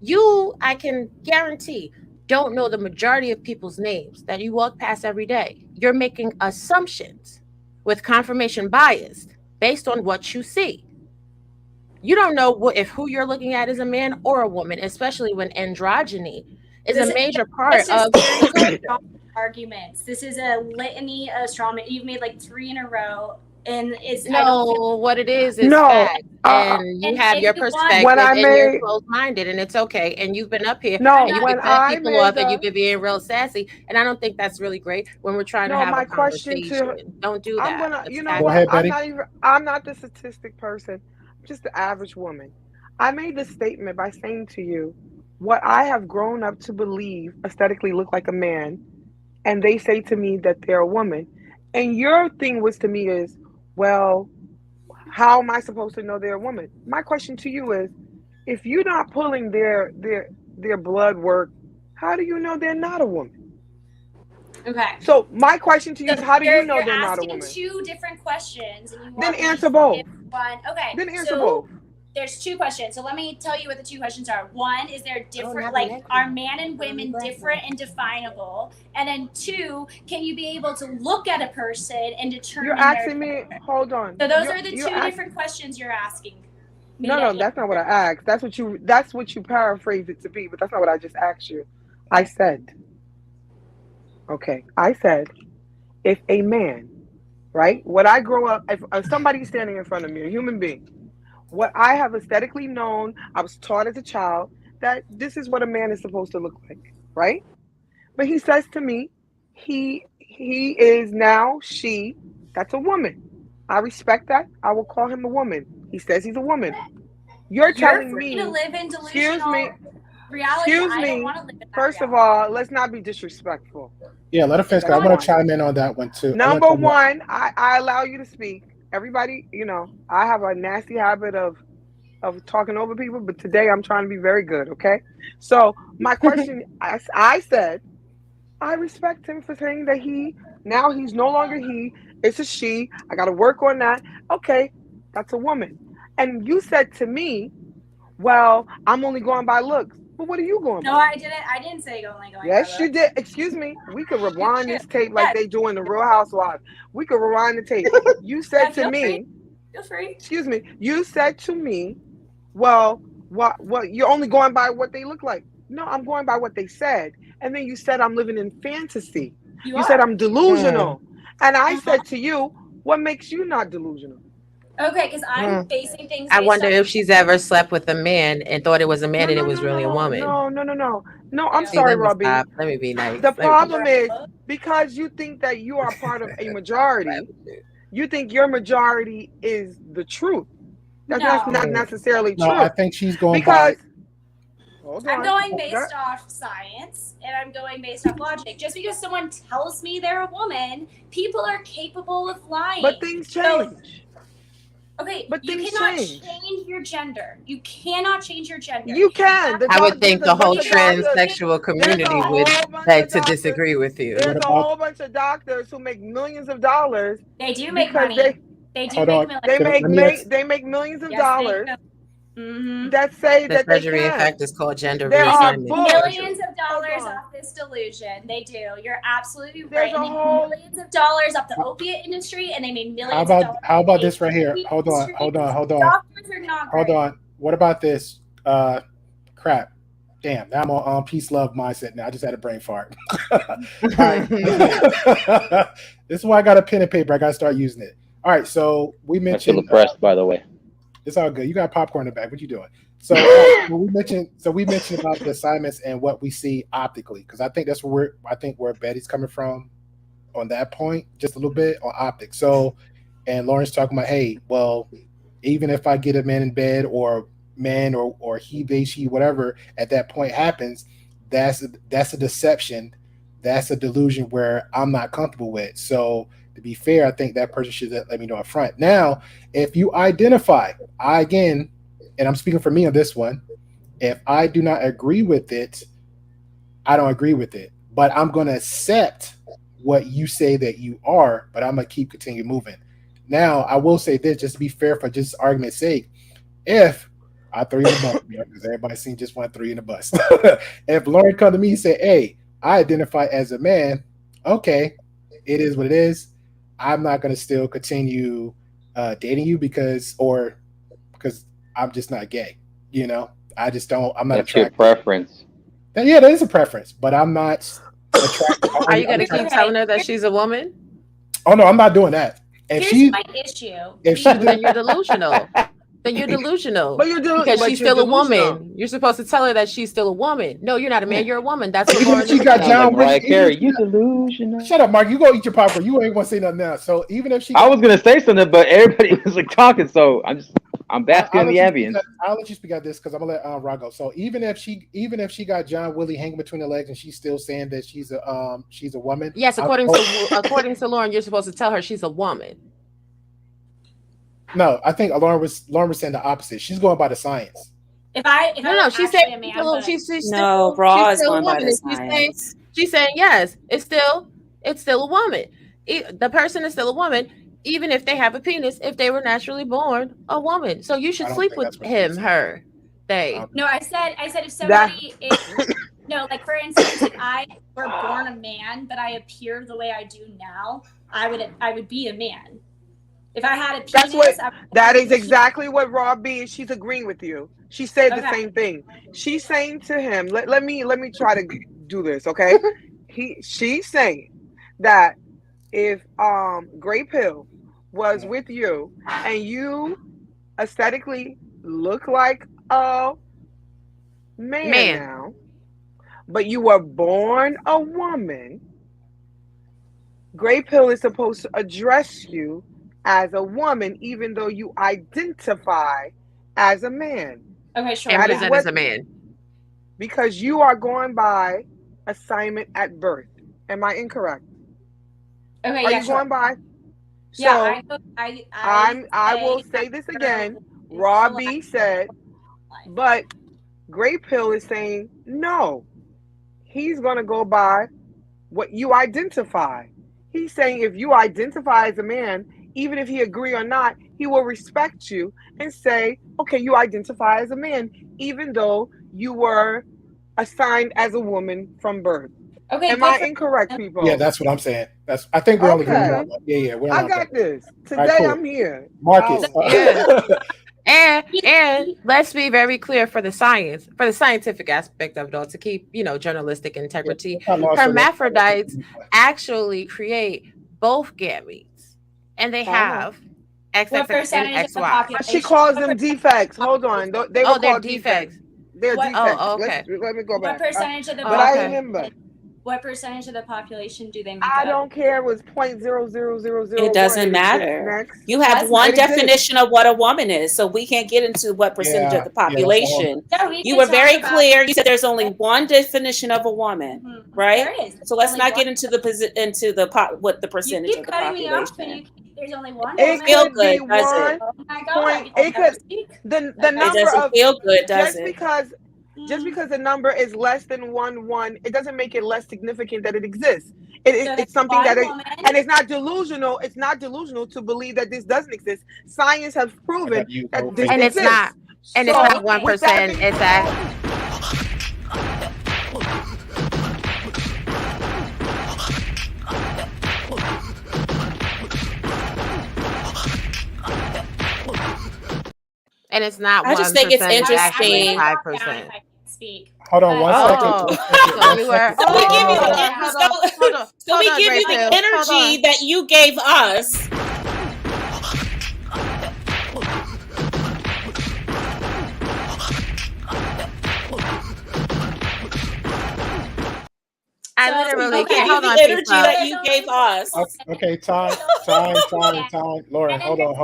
you, I can guarantee, don't know the majority of people's names that you walk past every day. You're making assumptions with confirmation bias based on what you see. You don't know what if who you're looking at is a man or a woman, especially when androgyny is a major part This is of series of culture. arguments. This is a litany of straw man. You've made like 3 in a row, and it's I don't feel No, what it is No, fact. And you and have if your you want when perspective I and you're made closed-minded, and it's okay. And you've been up here no, and you've when been cutting I people made off and you've the been being real sassy. And I don't think that's really great when we're trying to no, have a my question to conversation. Don't do I'm that. gonna, That's you know Go what? tactful. ahead, Betty. I'm not the statistic person. I'm just the average woman. I made the statement by saying to you what I have grown up to believe aesthetically look like a man, and they say to me that they're a woman. And your thing was to me is, well, how am I supposed to know they're a woman? My question to you is, if you're not pulling their blood work, how do you know they're not a woman? Okay. So my question to you is, how do you know You're they're not a asking woman? 2 different questions, and you Then want me answer to both. give one. Okay. Then answer So both. there's 2 questions. So let me tell you what the 2 questions are. One, is there different, not like, an are man and women different and definable? And then 2, can you be able to look at a person and determine You're their asking me. Hold on. So those are the You're 2 different questions you're asking me No, to no, that's not what I asked. That's what you paraphrased it to be, but that's not what I just asked you. I said, okay, I said, if a man, right? What I grow up, if somebody's standing in front of me, a human being, what I have aesthetically known, I was taught as a child that this is what a man is supposed to look like, right? But he says to me, he is now she. That's a woman. I respect that. I will call him a woman. He says he's a woman. You're telling free me, to live in excuse delusional me, reality. excuse I don't me. want to live in that First of reality. all, let's not be disrespectful. Yeah, let her finish. 'Cause I Number want to one. chime in on that one too. Number one, I allow you to speak. Everybody, I have a nasty habit of talking over people, but today I'm trying to be very good. Okay, so my question, I said, I respect him for saying that he's no longer he. It's a she. I got to work on that. Okay, that's a woman. And you said to me, well, I'm only going by looks. But what are you going No, by? I didn't say only going Yes, by you did. Excuse me. We could rewind this tape like Yes. they do in the Real Housewives. We could rewind the tape. You said to feel me, free. Feel free. excuse me. You said to me, well, what you're only going by what they look like. No, I'm going by what they said. And then you said I'm living in fantasy. You said I'm delusional. And I said to you, what makes you not delusional? Okay, because I'm basing things. I based wonder on- if she's ever slept with a man and thought it was a man and it was really a woman. No, I'm See, sorry, let me Robbie. stop. Let me be nice. The problem is because you think that you are part of a majority, you think your majority is the truth. That's not necessarily true. No, I think she's going because I'm going based off science and I'm going based off logic. Just because someone tells me they're a woman, people are capable of lying. But things change. Okay, but you things cannot change. change your gender. You cannot change your gender. You can. I would think the whole transsexual community would beg to disagree with you. There's a whole bunch of doctors who make millions of dollars. They do make because money. They do make millions. They make millions of Yes, dollars. Mm-hmm. That say the that they surgery can. effect is called gender There are reassignment. Millions of dollars off this delusion. They do. You're absolutely right. There's And they made millions of dollars off the opiate industry, and they made millions of dollars. How about this right here? Hold on. Doctors are not Hold great. on. What about this? Crap. Damn. Now I'm on peace love mindset. Now I just had a brain fart. All right. This is why I got a pen and paper. I got to start using it. All right. So we I mentioned. feel oppressed, by the way. It's all good. You got popcorn in the back. What you doing? So we mentioned about the assignments and what we see optically, because I think that's where Betty's coming from on that point, just a little bit on optics. So, and Lauren's talking about, hey, well, even if I get a man in bed or men or he, they, she, whatever at that point happens, that's a deception. That's a delusion where I'm not comfortable with. So to be fair, I think that person should let me know up front. Now, if you identify, and I'm speaking for me on this one, if I do not agree with it, I don't agree with it. But I'm going to accept what you say that you are, but I'm going to continue moving. Now, I will say this, just to be fair, for just argument's sake, if I throw you in the bus, because everybody seems just want to throw you in the bus. If Lauren come to me and say, hey, I identify as a man, okay, it is what it is. I'm not going to still continue dating you because I'm just not gay. I just don't, I'm not That's attracted. your preference. Yeah, that is a preference, but I'm not attracted. Are you going to keep telling her that she's a woman? Oh, no, I'm not doing that. Here's my issue. Then you're delusional. Because she's still a woman. You're supposed to tell her that she's still a woman. No, you're not a man. You're a woman. That's what Lauren she got John Mariah Carey. You delusional. Shut up, Mark. You go eat your popcorn. You ain't gonna say nothing now. So even if she, I was gonna say something, but everybody was like talking, so I'm basking in the ambience. I'll let you speak out this because I'm gonna let Rod go. So even if she got John Willie hanging between the legs and she's still saying that she's a woman. Yes, according to Lauren, you're supposed to tell her she's a woman. No, I think Lauren was saying the opposite. She's going by the science. She said no. Raw is going by the science. She's saying yes. It's still a woman. The person is still a woman, even if they have a penis. If they were naturally born a woman, so you should sleep with him, her, they. No, I said if somebody no, like for instance, if I were born a man, but I appear the way I do now, I would be a man. If I had a penis, that is exactly what Rob B is. She's agreeing with you. She said the same thing. She's saying to him, let me try to do this, okay? She's saying that if Grey Pill was with you and you aesthetically look like a man now, but you were born a woman, Grey Pill is supposed to address you as a woman, even though you identify as a man. Okay, sure. And present as a man. Because you are going by assignment at birth. Am I incorrect? Okay, are you going by? So yeah, I will say this again. Robbie said, but Grey Pill is saying no. He's going to go by what you identify. He's saying if you identify as a man, even if he agree or not, he will respect you and say, okay, you identify as a man, even though you were assigned as a woman from birth. Okay, am I incorrect, people? Yeah, that's what I'm saying. I think we're only agreeing. Yeah. I got this. Today right, cool. I'm here. Marcus. And let's be very clear for the scientific aspect of it all, to keep, journalistic integrity. Hermaphrodites actually create both gametes. And they have XX and XY. She calls them defects. Hold on. They're defects. They're defects. Oh, okay. Let me go back. What percentage of the I remember. What percentage of the population do they make I up? don't care. It was 0.00001. It doesn't matter. You have one definition of what a woman is, so we can't get into what percentage of the population. You were very clear. You said there's only one definition of a woman, right? There is. So let's not get into what the percentage of the population. There's only one. It feel good, does it? Oh my God! It could. The number it doesn't feel good, does it? Just because the number is less than 1, it doesn't make it less significant that it exists. It's something that and it's not delusional. It's not delusional to believe that this doesn't exist. Science has proven that this and exists. It's not. And it's not 1%. It's that. And it's not. I just think it's interesting. 5%. Hold on 1 second. So we give you the energy that you gave us. I literally can't. Hold on, the energy that you gave us. Okay, time. Lauren, hold on.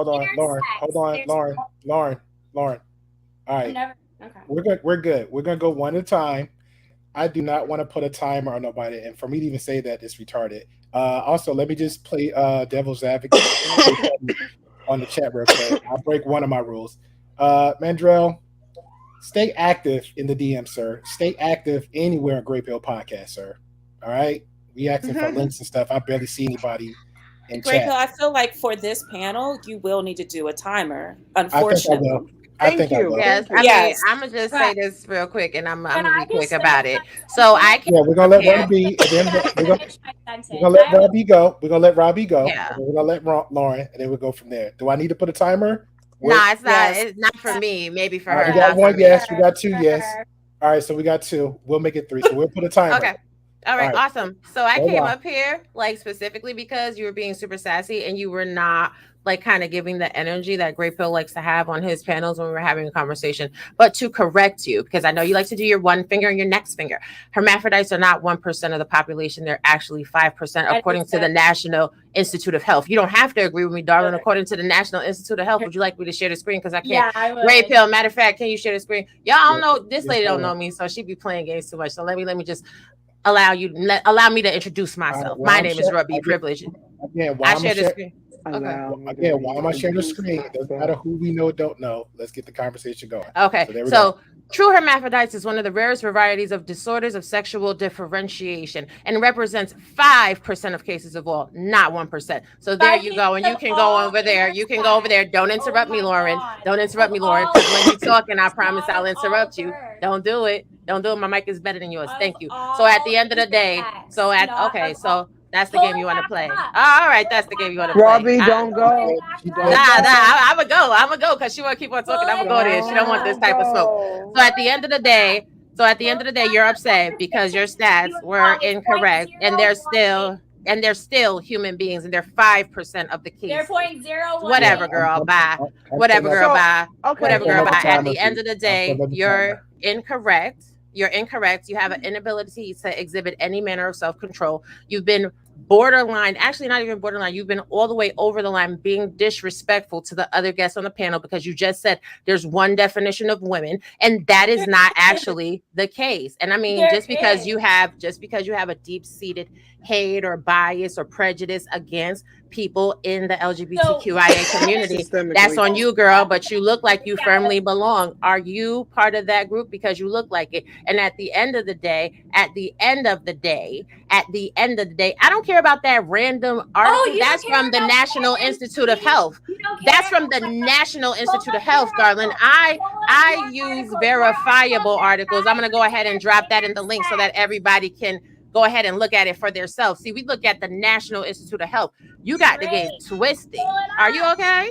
Lauren. All right. Never. Okay. We're good. We're gonna go one at a time. I do not want to put a timer on nobody, and for me to even say that is retarded. Also, let me just play devil's advocate on the chat real quick. I'll break one of my rules. Mandrell, stay active in the DM, sir. Stay active anywhere on Great Pill Podcast, sir. All right. We asking for links and stuff. I barely see anybody in Great Pill, chat. I feel like for this panel, you will need to do a timer, I think I unfortunately. will. I think I will. Yes, I mean, Yes. I'm gonna just say this real quick, and I'm Can gonna I be quick just say about it. something? So I can. Yeah, we're gonna let prepare. Robbie, and then Can I we're finish my sentence? gonna let I have- Robbie go. We're gonna let Robbie go. Yeah. And then we're gonna let Lauren, and then we'll go from there. Do I need to put a timer? Nah, it's not. Yes. It's not for me. Maybe for All right, her. we got Not for one me. yes. We got two For yes. her. All right, so we got two. We'll make it three. So we'll put a timer. Okay. All right, All right. awesome. So I Hold came on. up here like specifically because you were being super sassy and you were not like kind of giving the energy that Great Pill likes to have on his panels when we were having a conversation, but to correct you, because I know you like to do your one finger and your next finger. Hermaphrodites are not 1% of the population. They're actually 5% according to the National Institute of Health. You don't have to agree with me, darling. According to the National Institute of Health, would you like me to share the screen? Because I can't. Yeah, I would. Great Pill. Matter of fact, can you share the screen? Y'all don't Yeah. know. This Yes, lady I don't will. know me, so she be playing games too much. So let me just allow me to introduce myself. well, My I'm name is sure- Ruby Privilege. Again, why I am I share the share? screen. Again, why am I sharing the screen? It doesn't matter who we know, don't know. Let's get the conversation going. Okay, So there we so go. true hermaphrodites is one of the rarest varieties of disorders of sexual differentiation and represents 5% of cases of all, not 1%. So there you go, and you can go over there. You can go over there. Don't interrupt me, Lauren. Don't interrupt me, Lauren, because when you're talking, I promise I'll interrupt you. Don't do it. Don't do it. My mic is better than yours. Thank you. So at the end of the day, so that's the game you want to play. All right, that's the game you want to play. Robbie, don't go. I'm gonna go because she want to keep on talking. I'm gonna go there. She don't want this type of smoke. So at the end of the day, you're upset because your stats were incorrect, and they're still human beings, and they're 5% of the They're cases. 0.01. Whatever, girl. Bye. Whatever, girl. Bye. Whatever, girl. Bye. At the end of the day, you're incorrect. You're incorrect. You have an inability to exhibit any manner of self-control. You've been borderline, actually not even borderline, you've been all the way over the line being disrespectful to the other guests on the panel because you just said there's one definition of women, and that is not actually the case. And I mean, just because you have a deep-seated hate or bias or prejudice against people in the LGBTQIA community, that's on you, girl, but you look like you firmly belong. Are you part of that group? Because you look like it. And at the end of the day, I don't care about that random article. That's from the National Institute of Health. That's from the National Institute of Health, darling. I use verifiable articles. I'm going to go ahead and drop that in the link so that everybody can go ahead and look at it for themselves. See, we look at the National Institute of Health. You got the game twisted. Are you okay?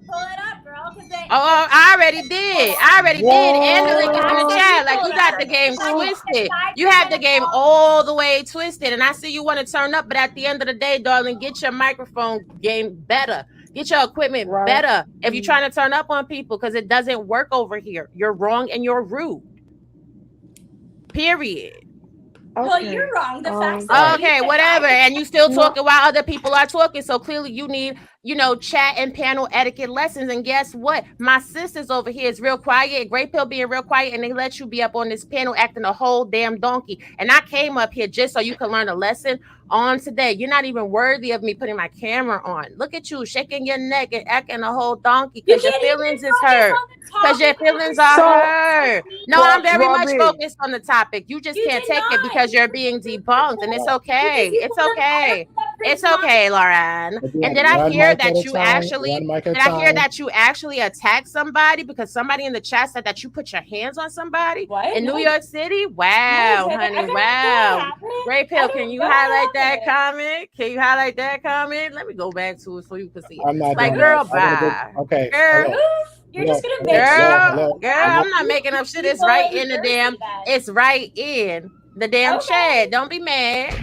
Pull it up, girl. Oh, I already did. And the link is in the chat. Like, you got the game twisted. You have the game all the way twisted. And I see you want to turn up, but at the end of the day, darling, get your microphone game better. Get your equipment better if you're trying to turn up on people, because it doesn't work over here. You're wrong and you're rude. Period. Well, you're wrong. The facts. Okay, whatever. And you still talking while other people are talking. So clearly you need, chat and panel etiquette lessons. And guess what? My sisters over here is real quiet. Great Pill being real quiet. And they let you be up on this panel acting a whole damn donkey. And I came up here just so you can learn a lesson on today. You're not even worthy of me putting my camera on. Look at you shaking your neck and acting a whole donkey because your feelings is hurt. Because your feelings are hurt. No, I'm very much focused on the topic. You just can't take it because you're being debunked, and it's okay. It's okay. It's okay, Lauren. And did I hear that you actually attacked somebody because somebody in the chat said that you put your hands on somebody in New York City? Wow, honey. Wow. Great Pill, can you highlight that comment? Let me go back to it so you can see it. I'm not like, girl, bye. Okay. Girl. You're just gonna girl, I'm not making up shit. It's right in the damn. It's right in the damn chat. Don't be mad.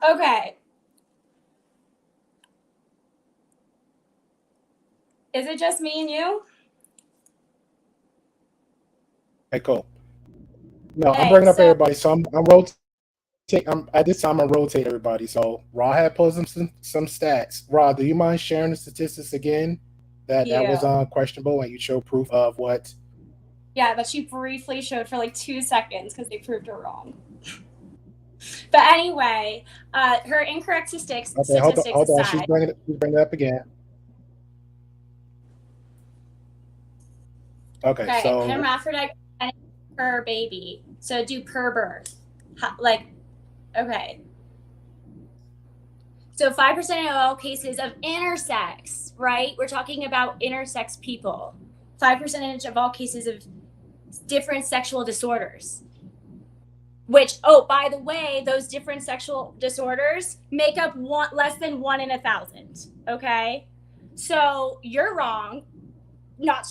Okay. Is it just me and you? Okay, cool. No, I'm Okay, bringing up so everybody. So I'm rotating. At this time, I'm rotate everybody. So Raw had posted some stats. Raw, do you mind sharing the statistics again? That was yeah. questionable, and you show proof of what? Yeah, that she briefly showed for like 2 seconds because they proved her wrong. But anyway, her incorrect statistics Okay, hold on. She's aside. bringing it up again. Okay, Okay, so hermaphrodite per baby. So do per birth. Like, okay. So 5% of all cases of intersex, right? We're talking about intersex people. 5% of all cases of different sexual disorders. Which, oh, by the way, those different sexual disorders make up less than 1 in 1,000. Okay, so you're wrong. Not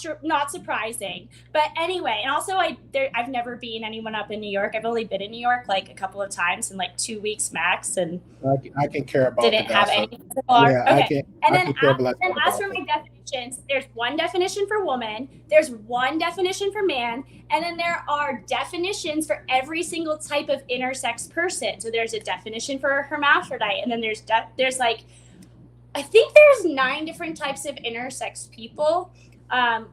surprising, but anyway. And also, I've never beaten anyone up in New York. I've only been in New York like a couple of times in like 2 weeks max, and I can care about didn't the have gossip. any physical harm. Yeah, Okay, and I then can care less about the as for gossip. my definitions, there's one definition for woman, there's one definition for man, and then there are definitions for every single type of intersex person. So there's a definition for a hermaphrodite, and then there's like, I think there's 9 different types of intersex people.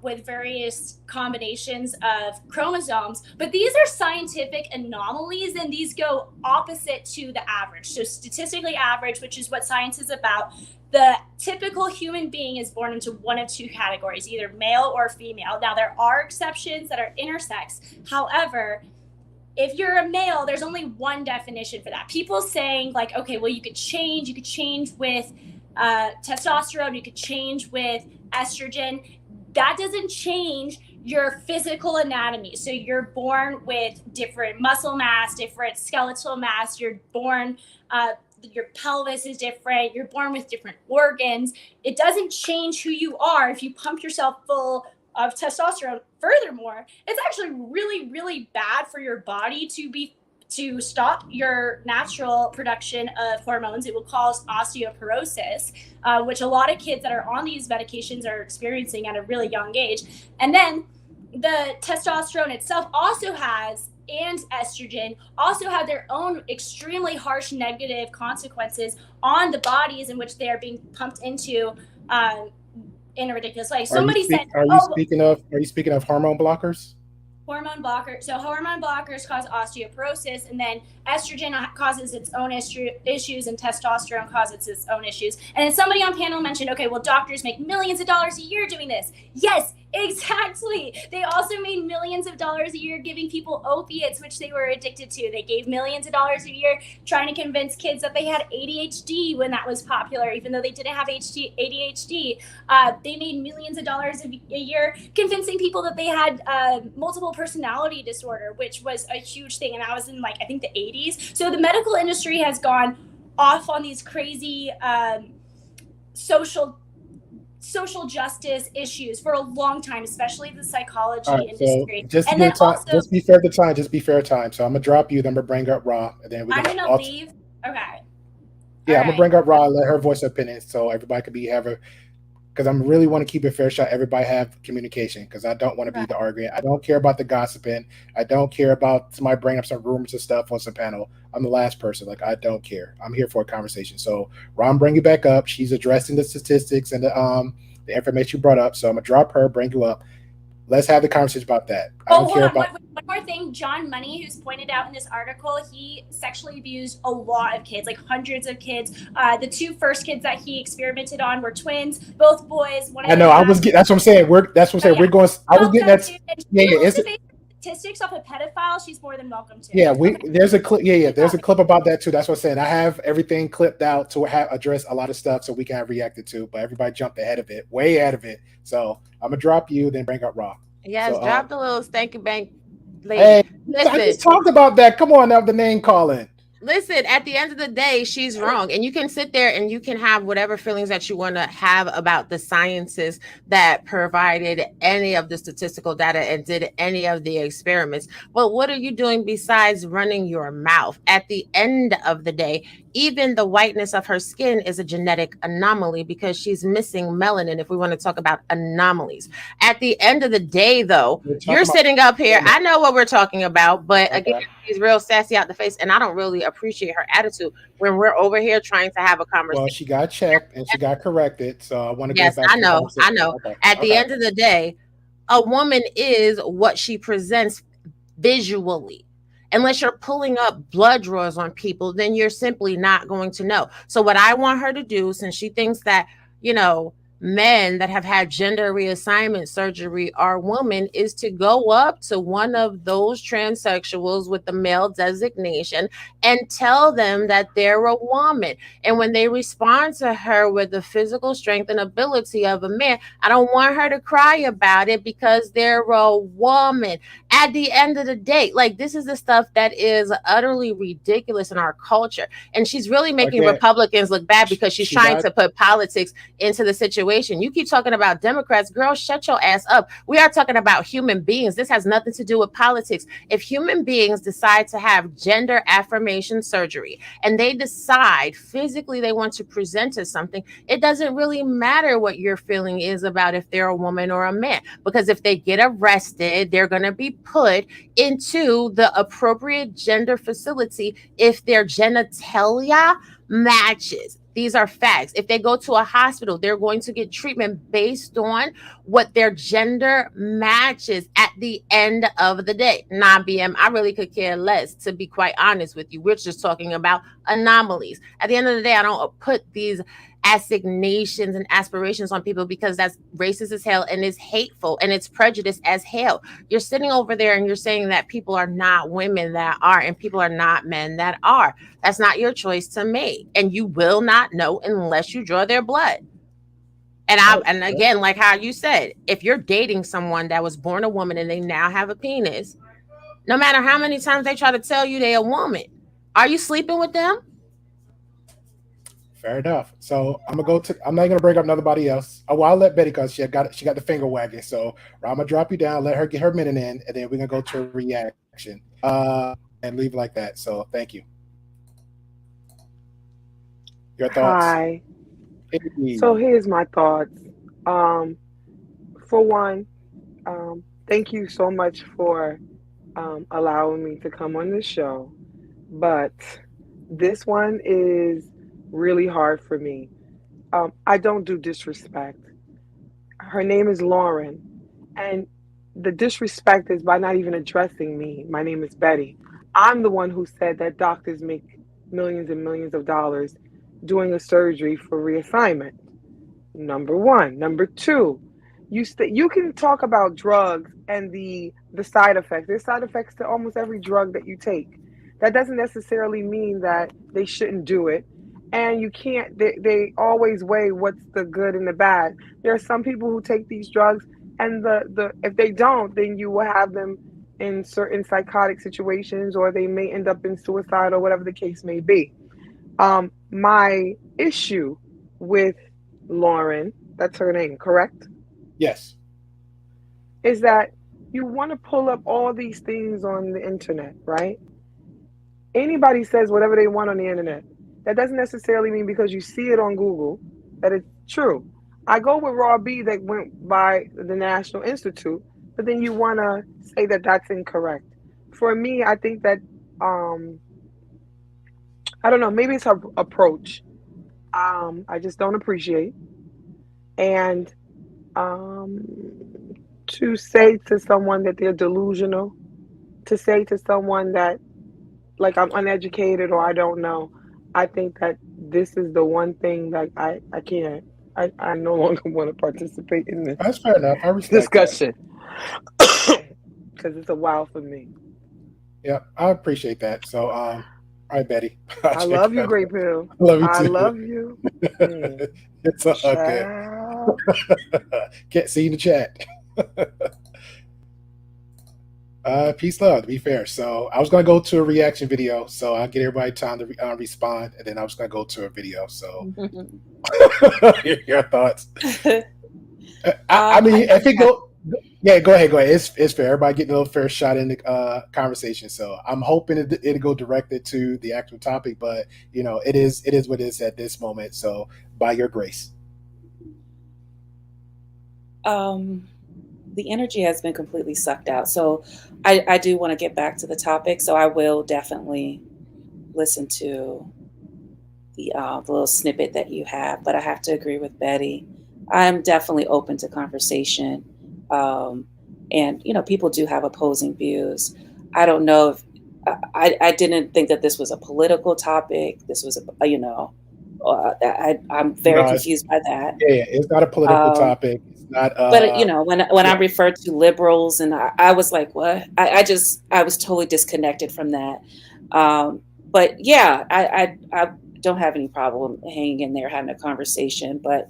With various combinations of chromosomes, but these are scientific anomalies, and these go opposite to the average. So statistically average, which is what science is about, the typical human being is born into one of 2 categories, either male or female. Now, there are exceptions that are intersex. However, if you're a male, there's only one definition for that. People saying like, okay, well, you could change with testosterone, you could change with estrogen. That doesn't change your physical anatomy. So you're born with different muscle mass, different skeletal mass. You're born, your pelvis is different. You're born with different organs. It doesn't change who you are if you pump yourself full of testosterone. Furthermore, it's actually really, really bad for your body to stop your natural production of hormones. It will cause osteoporosis, which a lot of kids that are on these medications are experiencing at a really young age. And then the testosterone itself also has, and estrogen also have their own extremely harsh negative consequences on the bodies in which they are being pumped into in a ridiculous way. Somebody said, Are you speaking of hormone blockers? Hormone blockers. So hormone blockers cause osteoporosis, and then estrogen causes its own issues, and testosterone causes its own issues. And then somebody on panel mentioned, okay, well, doctors make millions of dollars a year doing this. Yes, exactly. They also made millions of dollars a year giving people opiates, which they were addicted to. They gave millions of dollars a year trying to convince kids that they had ADHD when that was popular, even though they didn't have ADHD. They made millions of dollars a year convincing people that they had multiple personality disorder, which was a huge thing. And that was in like, I think the 80s. So the medical industry has gone off on these crazy social justice issues for a long time, especially the psychology industry. So just be fair to time. So I'm gonna drop you, then I'm gonna bring up Raw, and then I'm gonna leave. Okay. Yeah, I'm gonna bring up Raw and let her voice her opinion, so everybody could because I really want to keep it fair shot. Everybody have communication, because I don't want to be the argument. I don't care about the gossiping. I don't care about somebody bringing up some rumors and stuff on some panel. I'm the last person. Like, I don't care. I'm here for a conversation. So Ron, bring you back up. She's addressing the statistics and the information you brought up. So I'm gonna drop her, bring you up. Let's have the conversation about that. I don't care about. One more thing. John Money, who's pointed out in this article, he sexually abused a lot of kids, like hundreds of kids. The 2 first kids that he experimented on were twins, both boys. I know. That's what I'm saying. We're going. I was getting that. It's statistics off a pedophile. She's more than welcome to. Yeah, there's a clip. Yeah, there's a clip about that too. That's what I'm saying. I have everything clipped out to address a lot of stuff, so we can have reacted to. But everybody jumped way ahead of it. So I'm gonna drop you, then bring up Raw. Yes, so, drop the little stanky bank lady. Hey, listen, I just talked about that. Come on, now the name calling. Listen, at the end of the day, she's wrong. And you can sit there and you can have whatever feelings that you want to have about the sciences that provided any of the statistical data and did any of the experiments. But what are you doing besides running your mouth? At the end of the day, even the whiteness of her skin is a genetic anomaly because she's missing melanin, if we want to talk about anomalies. At the end of the day, though, you're sitting up here. I know what we're talking about, but again, she's real sassy out the face, and I don't really appreciate her attitude when we're over here trying to have a conversation. Well, she got checked and she got corrected, so I want to yes, go back. I know. Okay. At the end of the day, a woman is what she presents visually. Unless you're pulling up blood draws on people, then you're simply not going to know. So what I want her to do, since she thinks that, men that have had gender reassignment surgery are women, is to go up to one of those transsexuals with the male designation and tell them that they're a woman. And when they respond to her with the physical strength and ability of a man, I don't want her to cry about it because they're a woman. At the end of the day, like, this is the stuff that is utterly ridiculous in our culture. And she's really making Republicans look bad because she's trying to put politics into the situation. You keep talking about Democrats. Girl, shut your ass up. We are talking about human beings. This has nothing to do with politics. If human beings decide to have gender affirmation surgery and they decide physically they want to present as something, it doesn't really matter what your feeling is about if they're a woman or a man, because if they get arrested, they're going to be put into the appropriate gender facility if their genitalia matches. These are facts. If they go to a hospital, they're going to get treatment based on what their gender matches at the end of the day. BM, I really could care less, to be quite honest with you. We're just talking about anomalies. At the end of the day, I don't put these assignations and aspirations on people because that's racist as hell and is hateful and it's prejudice as hell. You're sitting over there and you're saying that people are not women that are and people are not men that are. That's not your choice to make, and you will not know unless you draw their blood. And again, like how you said, if you're dating someone that was born a woman and they now have a penis, no matter how many times they try to tell you they're a woman, are you sleeping with them? Fair enough. So I'm not gonna bring up nobody else. I'll let Betty, because she got the finger wagging. So I'm gonna drop you down, let her get her minute in, and then we're gonna go to a reaction and leave like that. So thank you. Your thoughts? Hi. So here's my thoughts. For one, thank you so much for allowing me to come on the show. But this one is really hard for me. I don't do disrespect. Her name is Lauren, and the disrespect is by not even addressing me. My name is Betty. I'm the one who said that doctors make millions and millions of dollars doing a surgery for reassignment. Number one. Number two, you can talk about drugs and the side effects. There's side effects to almost every drug that you take. That doesn't necessarily mean that they shouldn't do it. And you can't, they always weigh what's the good and the bad. There are some people who take these drugs and if they don't, then you will have them in certain psychotic situations, or they may end up in suicide, or whatever the case may be. My issue with Lauren, that's her name, correct? Yes. Is that you want to pull up all these things on the internet, right? Anybody says whatever they want on the internet. That doesn't necessarily mean because you see it on Google that it's true. I go with Raw B that went by the National Institute, but then you want to say that that's incorrect. For me, I think that, I don't know, maybe it's her approach. I just don't appreciate. And to say to someone that they're delusional, to say to someone that, like, I'm uneducated or I don't know, I think that this is the one thing that I can't. I no longer want to participate in this. That's fair enough. I respect discussion because it's a wow for me. Yeah, I appreciate that. So, all right, Betty. I love you, Grey Pill. I love you. It's all good. Can't see in the chat. Peace, love, to be fair. So I was going to go to a reaction video, so I'll get everybody time to respond, and then I was going to go to a video. So your thoughts. I mean, if it go, Yeah, go ahead. It's fair. Everybody getting a little fair shot in the conversation. So I'm hoping it'll go directed to the actual topic, but it is what it is at this moment. So by your grace. The energy has been completely sucked out. So I do want to get back to the topic. So I will definitely listen to the little snippet that you have, but I have to agree with Betty. I'm definitely open to conversation. And, people do have opposing views. I don't know if I didn't think that this was a political topic. This was, I'm very No, confused by that. yeah, it's not a political Um, topic. It's not. but when I Yeah, referred to liberals, and I was like, what? I was totally disconnected from that. But yeah, I don't have any problem hanging in there having a conversation. But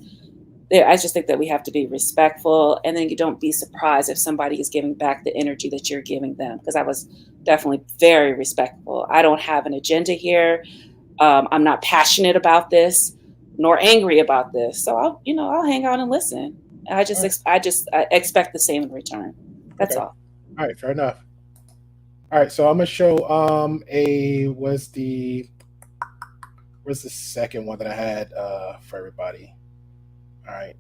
I just think that we have to be respectful, and then you don't be surprised if somebody is giving back the energy that you're giving them. Because I was definitely very respectful. I don't have an agenda here. I'm not passionate about this, nor angry about this. So I'll hang out and listen. I expect the same in return. That's okay. all. All right, fair enough. All right, so I'm gonna show where's the second one that I had for everybody. All right.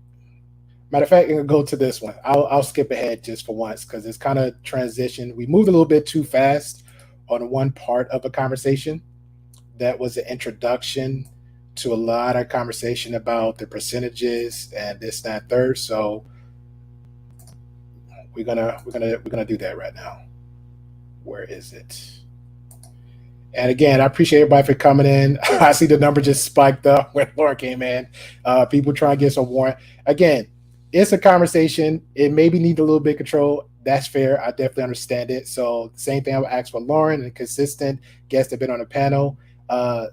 Matter of fact, I'm gonna go to this one. I'll skip ahead just for once because it's kind of transitioned. We moved a little bit too fast on one part of a conversation. That was an introduction to a lot of conversation about the percentages and this, that, third. So we're gonna do that right now. Where is it? And again, I appreciate everybody for coming in. I see the number just spiked up when Laura came in. People trying to get some warrant. Again, it's a conversation. It maybe need a little bit of control. That's fair. I definitely understand it. So same thing I would ask for Lauren and consistent guests that have been on the panel. I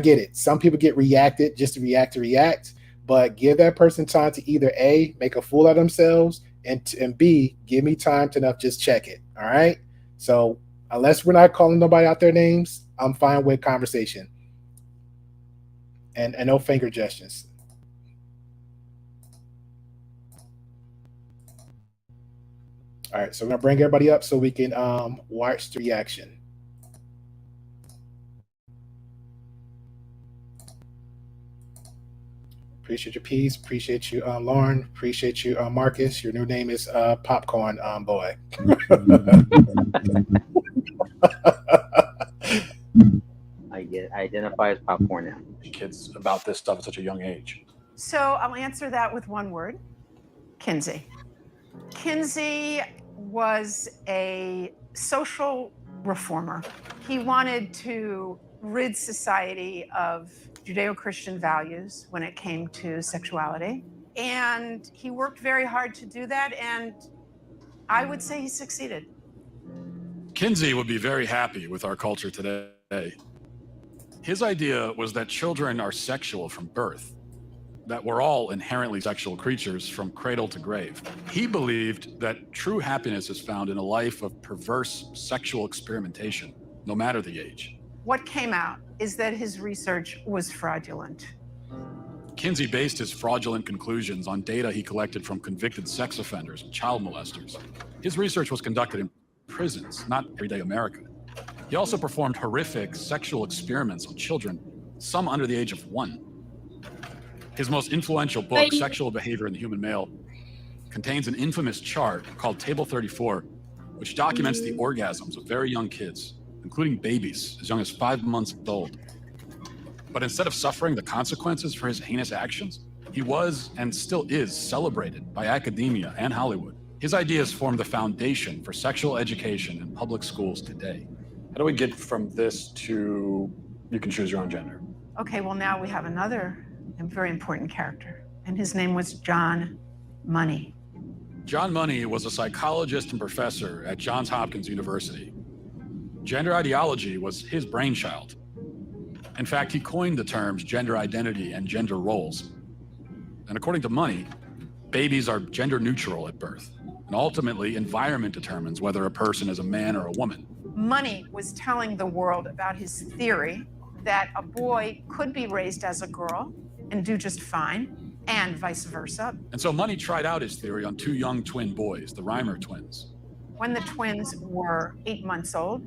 get it. Some people get reacted just to react, but give that person time to either A, make a fool out of themselves, and B, give me time to enough just check it. All right. So unless we're not calling nobody out their names, I'm fine with conversation and no finger gestures. All right, so we're gonna bring everybody up so we can watch the reaction. Appreciate your piece. Appreciate you, Lauren. Appreciate you, Marcus. Your new name is Popcorn Boy. I identify as popcorn now. Kids about this stuff at such a young age. So I'll answer that with one word: Kinsey. Kinsey was a social reformer. He wanted to rid society of Judeo-Christian values when it came to sexuality. And he worked very hard to do that, and I would say he succeeded. Kinsey would be very happy with our culture today. His idea was that children are sexual from birth, that we're all inherently sexual creatures from cradle to grave. He believed that true happiness is found in a life of perverse sexual experimentation, no matter the age. What came out is that his research was fraudulent. Kinsey based his fraudulent conclusions on data he collected from convicted sex offenders and child molesters. His research was conducted in prisons, not everyday America. He also performed horrific sexual experiments on children, some under the age of 1. His most influential book, Sexual Behavior in the Human Male, contains an infamous chart called Table 34, which documents the orgasms of very young kids, including babies as young as 5 months old. But instead of suffering the consequences for his heinous actions, he was and still is celebrated by academia and Hollywood. His ideas form the foundation for sexual education in public schools today. How do we get from this to you can choose your own gender? Okay, well, now we have another very important character, and his name was John Money. John Money was a psychologist and professor at Johns Hopkins University. Gender ideology was his brainchild. In fact, he coined the terms gender identity and gender roles. And according to Money, babies are gender neutral at birth, and ultimately environment determines whether a person is a man or a woman. Money was telling the world about his theory that a boy could be raised as a girl and do just fine, and vice versa. And so Money tried out his theory on 2 young twin boys, the Reimer twins. When the twins were 8 months old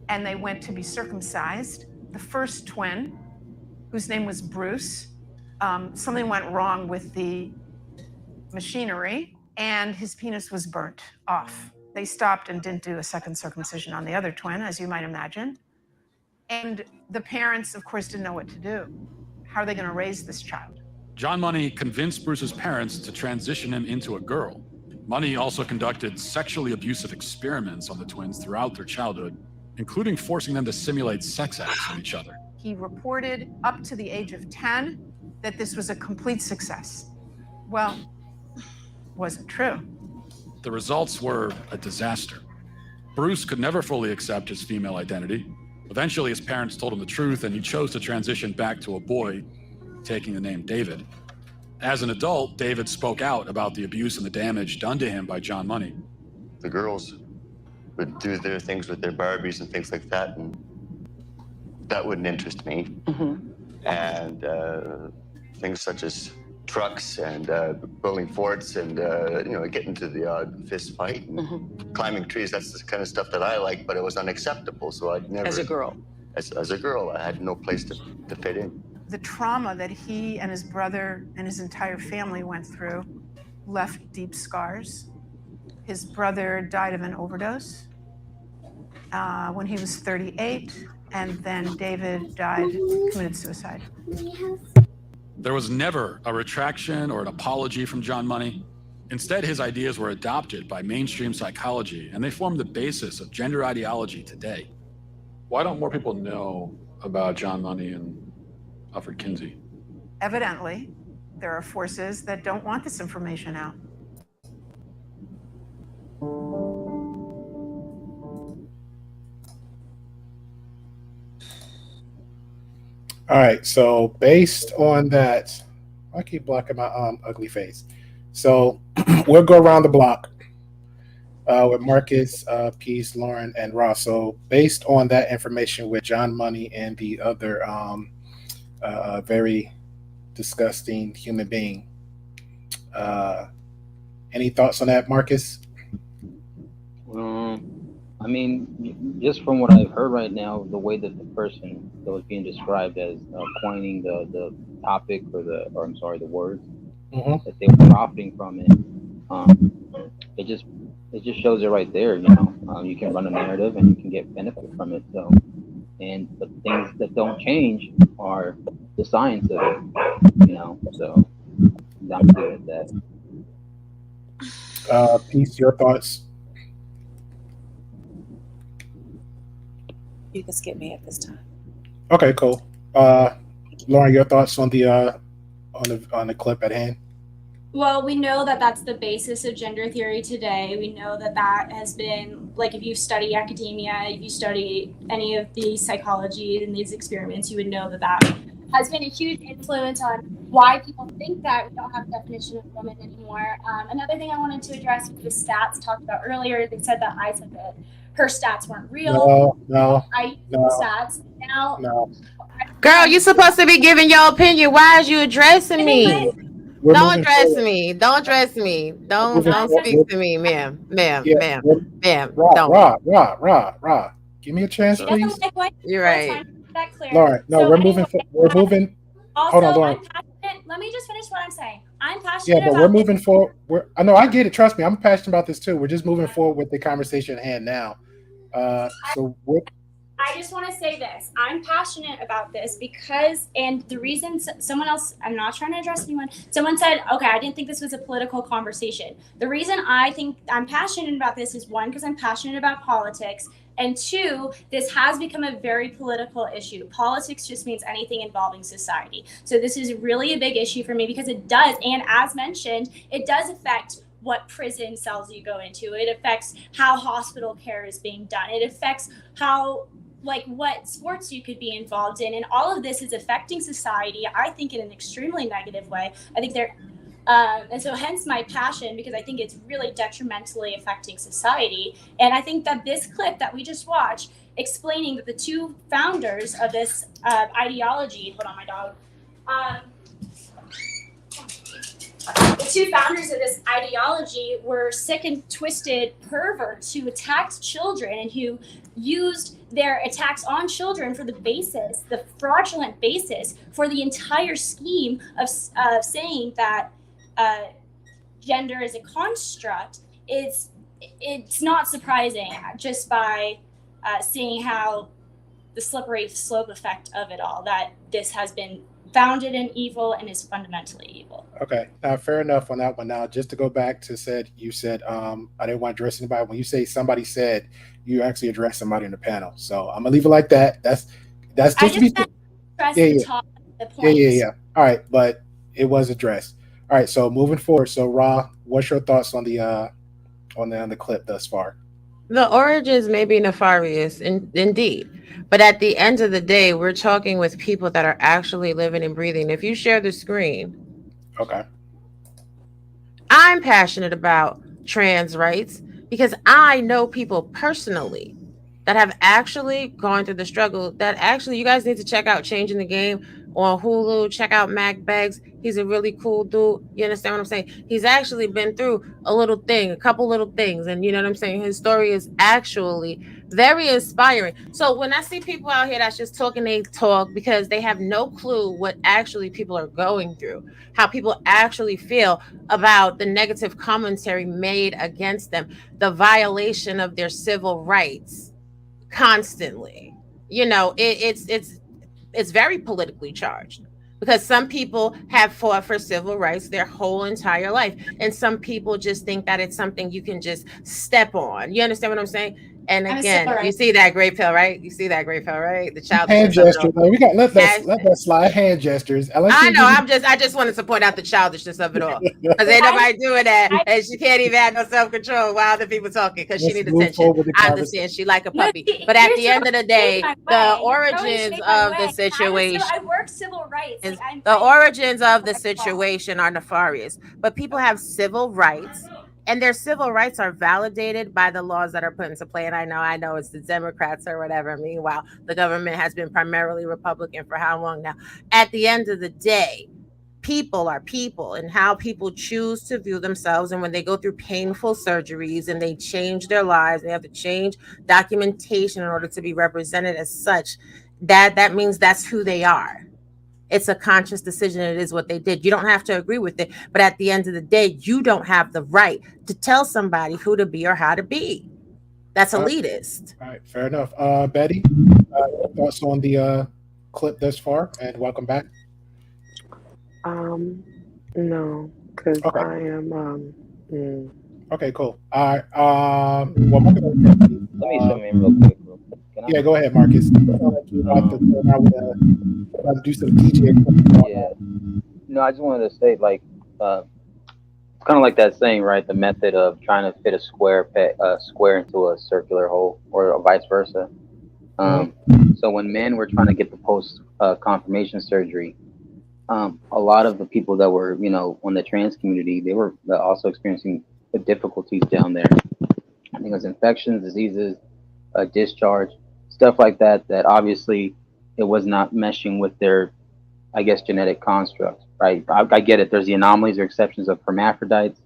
and they went to be circumcised, the first twin, whose name was Bruce, something went wrong with the machinery and his penis was burnt off. They stopped and didn't do a second circumcision on the other twin, as you might imagine. And the parents, of course, didn't know what to do. How are they going to raise this child? John Money convinced Bruce's parents to transition him into a girl. Money also conducted sexually abusive experiments on the twins throughout their childhood, including forcing them to simulate sex acts on each other. He reported up to the age of 10 that this was a complete success. Well, wasn't true. The results were a disaster. Bruce could never fully accept his female identity. Eventually, his parents told him the truth, and he chose to transition back to a boy, taking the name David. As an adult, David spoke out about the abuse and the damage done to him by John Money. The girls would do their things with their Barbies and things like that, and that wouldn't interest me. And things such as trucks and building forts and getting into the odd fist fight and climbing trees. That's the kind of stuff that I like, but it was unacceptable. So I'd never. As a girl. As a girl, I had no place to fit in. The trauma that he and his brother and his entire family went through left deep scars. His brother died of an overdose when he was 38, and then David committed suicide. There was never a retraction or an apology from John Money. Instead, his ideas were adopted by mainstream psychology, and they form the basis of gender ideology today. Why don't more people know about John Money and Alfred Kinsey? Evidently, there are forces that don't want this information out. All right, so based on that, I keep blocking my ugly face. So we'll go around the block with Marcus, Peace, Lauren, and Ross. So based on that information with John Money and the other very disgusting human being, any thoughts on that, Marcus? I mean, just from what I've heard right now, the way that the person that was being described as coining the topic or the words that they were profiting from it, it just shows it right there. You can run a narrative and you can get benefit from it. So, and the things that don't change are the science of it. So I'm good at that. Peace, your thoughts? You can skip me at this time. Okay, cool. Lauren, your thoughts on the clip at hand? Well, we know that that's the basis of gender theory today. We know that that has been, like, if you study academia, if you study any of the psychology in these experiments, you would know that that has been a huge influence on why people think that we don't have a definition of woman anymore. Another thing I wanted to address was the stats talked about earlier. They said that I said that her stats weren't real. No. I stats. Now, Girl, you're supposed to be giving your opinion. Why is you addressing me? Don't address me. Don't address me. Don't speak to me, ma'am. Ma'am. Raw. Give me a chance, please. You're right. That clear. Lauren, no, we're moving. We're moving. Also, Hold on, Lauren. I'm passionate. Let me just finish what I'm saying. I'm passionate Yeah, but we're moving forward. I know, I get it. Trust me, I'm passionate about this too. We're just moving forward with the conversation at hand now. I just want to say this. I'm passionate about this because, and the reason someone else, I'm not trying to address anyone. Someone said, okay, I didn't think this was a political conversation. The reason I think I'm passionate about this is, one, because I'm passionate about politics. And two, this has become a very political issue. Politics just means anything involving society. So this is really a big issue for me because it does, and as mentioned, it does affect what prison cells you go into. It affects how hospital care is being done. It affects how, like, what sports you could be involved in. And all of this is affecting society, I think, in an extremely negative way. I think and so hence my passion, because I think it's really detrimentally affecting society. And I think that this clip that we just watched, explaining that the two founders of this ideology, hold on, my dog, the two founders of this ideology were sick and twisted perverts who attacked children and who used their attacks on children for the fraudulent basis for the entire scheme of saying that gender is a construct. It's not surprising just by seeing how the slippery slope effect of it all, that this has been founded in evil and is fundamentally evil. Okay, now fair enough on that one. Now, just to go back to you said I didn't want to address anybody. When you say somebody said, you actually address somebody in the panel. So I'm gonna leave it like that. That's just I just meant to stress the top, the point. Yeah. All right, but it was addressed. All right, so moving forward. So Ra, what's your thoughts on the clip thus far? The origins may be nefarious, indeed. But at the end of the day, we're talking with people that are actually living and breathing. If you share the screen. Okay. I'm passionate about trans rights because I know people personally that have actually gone through the struggle. That actually, you guys need to check out Changing the Game on Hulu. Check out Mac Beggs. He's a really cool dude. You understand what I'm saying? He's actually been through a couple little things. And you know what I'm saying? His story is actually very inspiring. So when I see people out here that's just talking, they talk because they have no clue what actually people are going through, how people actually feel about the negative commentary made against them, the violation of their civil rights constantly. You know, it's very politically charged because some people have fought for civil rights their whole entire life, and some people just think that it's something you can just step on. You understand what I'm saying? And again, you see that gray pill, right? You see that gray pill, right? The child hand gesture. We got let that slide. Hand gestures. I know. I just wanted to point out the childishness of it all because ain't nobody doing that, and she can't even have no self control while other people talking because she need attention. I understand she like a puppy, but at the end of the day, the origins of the situation. I work civil rights. The origins of the situation are nefarious, but people have civil rights. And their civil rights are validated by the laws that are put into play. And I know it's the Democrats or whatever. Meanwhile, the government has been primarily Republican for how long now? At the end of the day, people are people, and how people choose to view themselves. And when they go through painful surgeries and they change their lives, they have to change documentation in order to be represented as such, that means that's who they are. It's a conscious decision. It is what they did. You don't have to agree with it. But at the end of the day, you don't have the right to tell somebody who to be or how to be. That's elitist. All right, fair enough. Betty, thoughts on the clip thus far, and welcome back. No, because I am. Okay, cool. All right. Well, let me zoom in real quick. Yeah, go ahead, Marcus. About to do some DJ. Yeah. No, I just wanted to say, like, it's kind of like that saying, right? The method of trying to fit a square into a circular hole, or vice versa. So when men were trying to get the post confirmation surgery, a lot of the people that were, on the trans community, they were also experiencing the difficulties down there. I think it was infections, diseases, discharge, stuff like that, that obviously it was not meshing with their, I guess, genetic constructs, right? I get it. There's the anomalies or exceptions of hermaphrodites.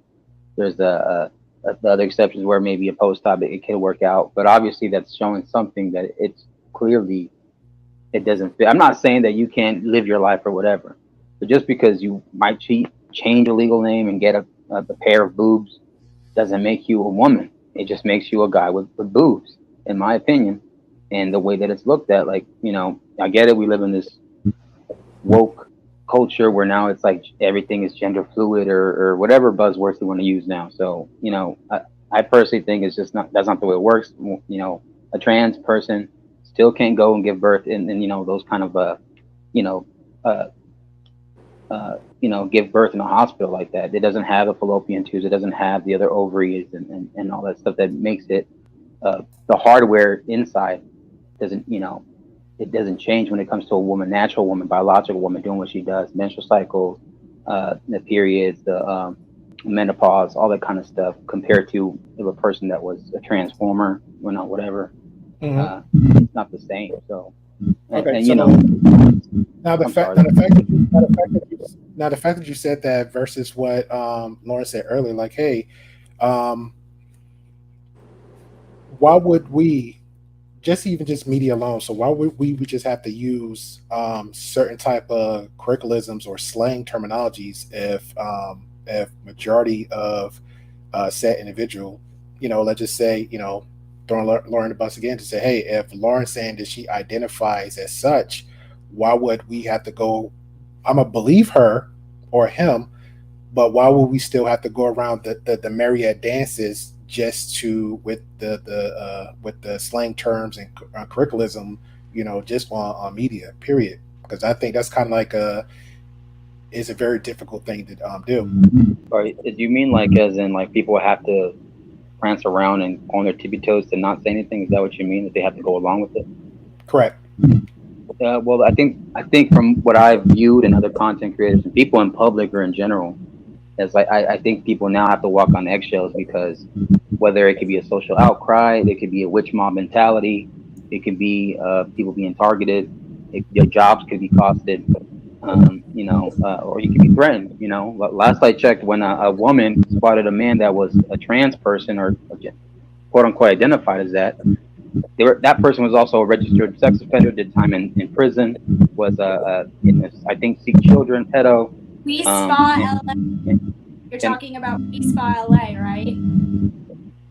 There's the other exceptions where maybe a post-op it can work out, but obviously that's showing something that it's clearly, it doesn't fit. I'm not saying that you can't live your life or whatever, but just because you might change a legal name and get a pair of boobs doesn't make you a woman. It just makes you a guy with boobs, in my opinion. And the way that it's looked at, like, I get it. We live in this woke culture where now it's like everything is gender fluid or whatever buzzwords they want to use now. So, I personally think it's just that's not the way it works. A trans person still can't go and give birth and those kind of, give birth in a hospital like that. It doesn't have the fallopian tubes. It doesn't have the other ovaries and all that stuff that makes it, the hardware inside doesn't, it doesn't change when it comes to a woman, natural woman, biological woman doing what she does, menstrual cycles, the periods, the menopause, all that kind of stuff, compared to a person that was a transformer, whatever. It's not the same. So, okay, and so now the fact that Now, the fact that you said that versus what Lauren said earlier, like, hey, um, why would we just even just media alone? So why would we just have to use certain type of curriculums or slang terminologies if majority of said individual, let's just say, throwing Lauren the bus again to say, hey, if Lauren's saying that she identifies as such, why would we have to go? I'm gonna believe her or him, but why would we still have to go around the myriad dances just to with the slang terms and curriculum, just on media, period? Because I think that's kind of like is a very difficult thing to do. Or do you mean like as in like people have to prance around and on their tippy toes to not say anything? Is that what you mean? That they have to go along with it? Correct. Well, I think from what I've viewed in other content creators and people in public or in general, is like I think people now have to walk on eggshells because whether it could be a social outcry, it could be a witch mob mentality, it could be people being targeted, your jobs could be costed, or you could be threatened. Last I checked, when a woman spotted a man that was a trans person or quote unquote identified as that, that person was also a registered sex offender, did time in prison, was in this, I think, seek children, pedo. We Spa LA. You're talking about We Spa LA, right?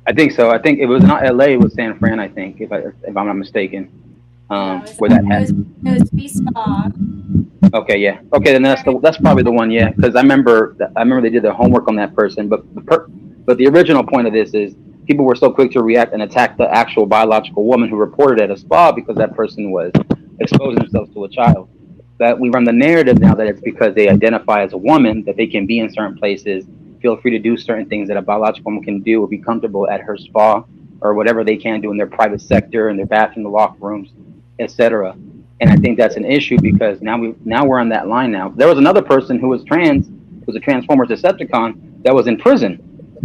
I think so. I think it was not LA, it was San Fran, I think, if I'm not mistaken. Where that happened. It was We Spa. Okay, yeah. Okay, then that's probably the one, yeah. Because I remember they did their homework on that person, but the original point of this is people were so quick to react and attack the actual biological woman who reported at a spa because that person was exposing themselves to a child. That we run the narrative now that it's because they identify as a woman that they can be in certain places, feel free to do certain things that a biological woman can do or be comfortable at her spa or whatever they can do in their private sector, in their bathroom, the locker rooms, etc. And I think that's an issue because now we're on that line now. There was another person who was trans, who was a Transformers Decepticon that was in prison,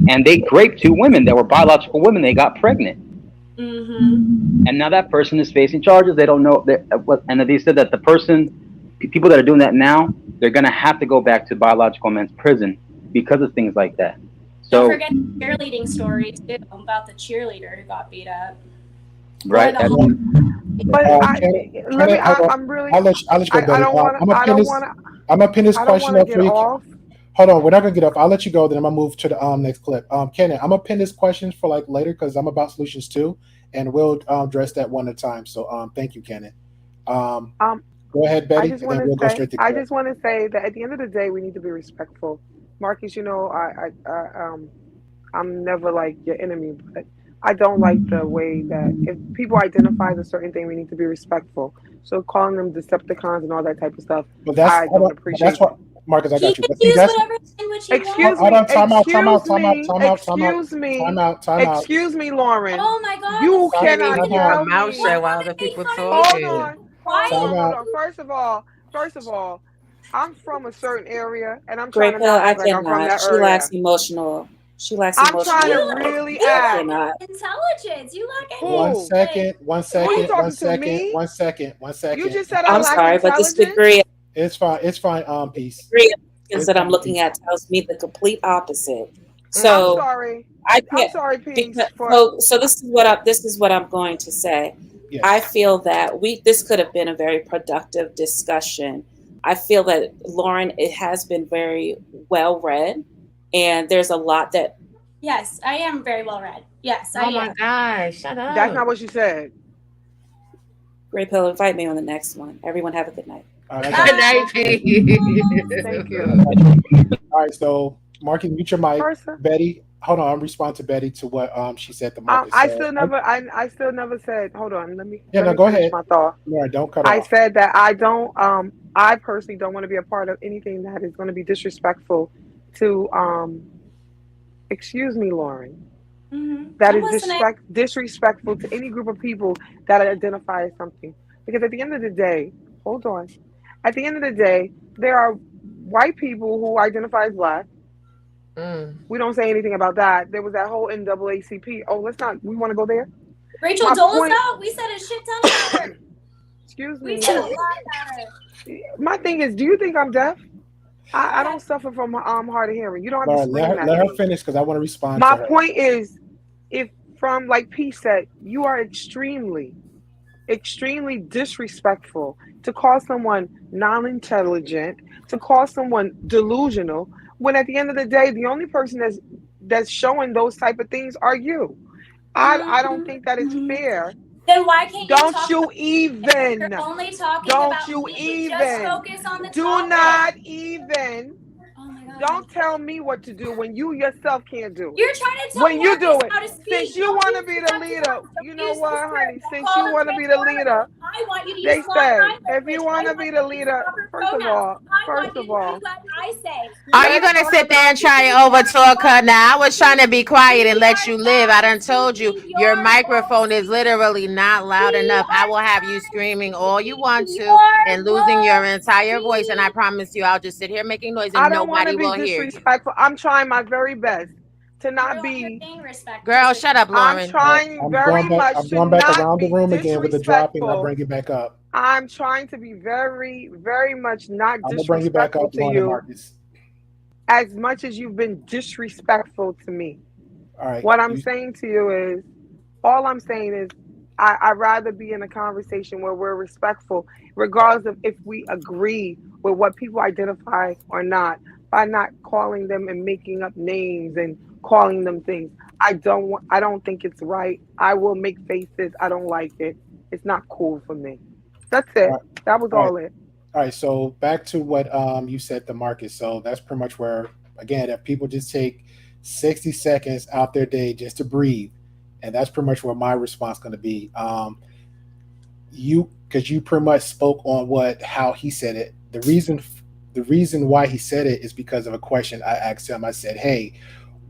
and they raped 2 women that were biological women. They got pregnant. Mm-hmm. And now that person is facing charges. They don't know and they said that people that are doing that now, they're going to have to go back to biological men's prison because of things like that. So, don't forget the cheerleading story too about the cheerleader who got beat up. Right. But I'm really. I'll let you go, Betty. I don't want to. I'm gonna pin this question up for you. Off. Hold on, we're not gonna get off. I'll let you go, then I'm gonna move to the next clip. Kenan, I'm gonna pin this question for like later because I'm about solutions too, and we'll address that one at a time. So thank you, Kenan. Go ahead, Betty, and then we'll go straight to clip. I just want to say that at the end of the day, we need to be respectful. Marcus, I'm never like your enemy, but I don't like the way that if people identify as a certain thing, we need to be respectful. So calling them Decepticons and all that type of stuff, I don't appreciate. That's what, Marcus, I got you. Use whatever language he wants. Excuse me, Lauren. Oh my God! You cannot tell me. Mouth shut while other people talking. Hold on. First of all, I'm from a certain area, and I'm trying to act like I'm from that area. She lacks emotional. I'm trying to really act. Intelligence. You lack any. One second. You just said I'm sorry, but this degree. It's fine. Peace. Is that I'm looking at tells me the complete opposite. So I'm sorry. I'm sorry, Peace. So this is what I'm going to say. Yes. I feel that this could have been a very productive discussion. I feel that Lauren, it has been very well read, and there's a lot that. Yes, I am very well read. Yes, I am. Oh my gosh, shut up. That's not what she said. Grey Pill, invite me on the next one. Everyone have a good night. Good night, Thank you. All right, so Marcus, mute your mic. Betty, hold on. I'm responding to Betty to what she said. I still never said. Hold on, let me. Yeah, let no, me go finish ahead. My thought. No, don't cut off. I said that I don't. I personally don't want to be a part of anything that is going to be disrespectful to. Excuse me, Lauren. Mm-hmm. That is disrespectful to any group of people that identify as something. Because at the end of the day, hold on. At the end of the day, there are white people who identify as black. We don't say anything about that. There was that whole NAACP. Oh, we want to go there? Rachel Dolezal, we said a shit ton about her. Excuse me. We said a lot about her. My thing is, do you think I'm deaf? I don't suffer from hard of hearing. You don't have to Laura, scream at let her me. finish because I want to respond to My her. point is, if from like P said, you are extremely disrespectful to call someone non-intelligent, to call someone delusional, when at the end of the day, the only person that's showing those type of things are you. I don't think that it's fair. Then why can't you Don't talk about you even. You're only talking Don't about you me. Just even. focus on the Do topic. not even. Oh my god. Don't tell me what to do when you yourself can't do it. You're trying to tell When you Marcus do it, how to speak. since you Don't want to use be the deceptive leader, words. you Don't know use those what, terms. honey? Don't Since call you them want to be the leader, transformers. I want you to use they law say and if language. you I want to want be you the to use leader, proper first of pronouns. all, I want first you of to do all, what I say. Are you let's gonna talk sit there about. and try and overtalk her? Now I was trying to be quiet and let you live. I done told you your microphone is literally not loud enough. I will have you screaming all you want to and losing your entire voice. And I promise you, I'll just sit here making noise I and don't want to nobody be will hear you. disrespectful. I'm trying my very best to not You're be. being respectful. Girl, shut up, I'm Lauren. All right, trying very much I'm to going back not around the be room again with the dropping. I'll disrespectful. bring it back up. I'm trying to be very, very much not I'm gonna bring you back disrespectful up, to Lauren and you Marcus. as much as you've been disrespectful to me. All right. What I'm saying to you is, all I'm saying is, I'd rather be in a conversation where we're respectful, regardless of if we agree with what people identify or not, by not calling them and making up names and calling them things. I don't think it's right. I will make faces. I don't like it. It's not cool for me. That's All it. right. That was All right. all it. All right. So back to what you said to Marcus. So that's pretty much where, again, if people just take 60 seconds out their day just to breathe, and that's pretty much what my response going to be. Because you pretty much spoke on how he said it. The reason why he said it is because of a question I asked him. I said, "Hey,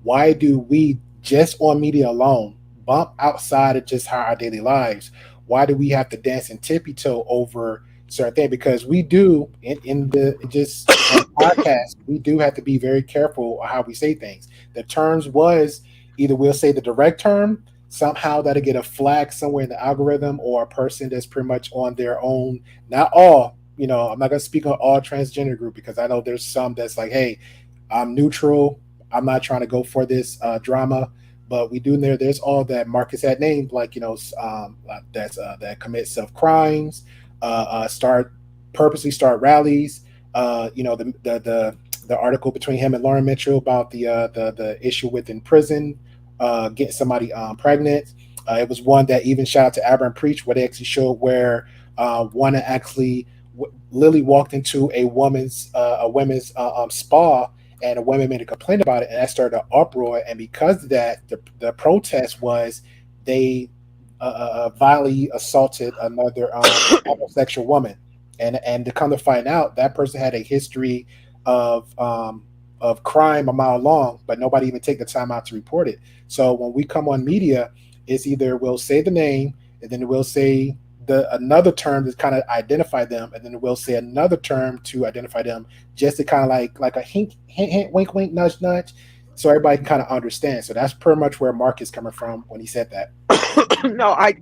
why do we just on media alone bump outside of just our daily lives? Why do we have to dance and tippy toe over certain things? Because we do in the just on podcast, we do have to be very careful how we say things. The terms was either we'll say the direct term, somehow that'll get a flag somewhere in the algorithm, or a person that's pretty much on their own. Not all, I'm not gonna speak on all transgender group because I know there's some that's like, hey, I'm neutral. I'm not trying to go for this drama, but we do know there's all that Marcus had named, like that commit self crimes, start purposely start rallies. The article between him and Lauren Mitchell about the issue within prison, getting somebody pregnant. It was one that even shout out to Aberrant Preach, where they actually showed where one actually Lily walked into a women's spa, and a woman made a complaint about it, and that started an uproar. And because of that, the protest was they violently assaulted another homosexual woman, and to come to find out, that person had a history of crime a mile long, but nobody even take the time out to report it. So when we come on media, it's either we'll say the name, and then we'll say another term to kind of identify them, and then we'll say another term to identify them, just to kind of like a hint, hint, hint, wink, wink, nudge, nudge, so everybody can kind of understand. So that's pretty much where Mark is coming from when he said that. No, I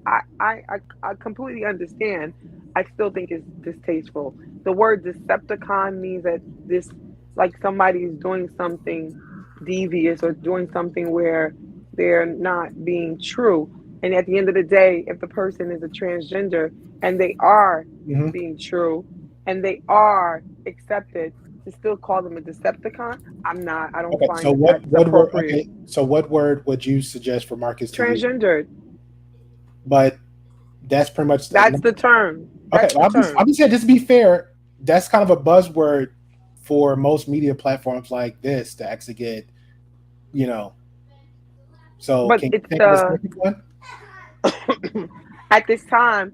completely understand. I still think it's distasteful. The word Decepticon means that this, like somebody is doing something devious or doing something where they're not being true. And at the end of the day, if the person is a transgender and they are Mhm. being true and they are accepted, to still call them a Decepticon, I'm not. I don't Okay, find so that what that's what word? appropriate. Okay, so what word would you suggest for Marcus to use? Transgendered. But that's pretty much That's the term. okay. That's the I'll term. be saying, just to be fair, that's kind of a buzzword for most media platforms like this to actually get, you know. So But can you it's think of a specific one? at this time,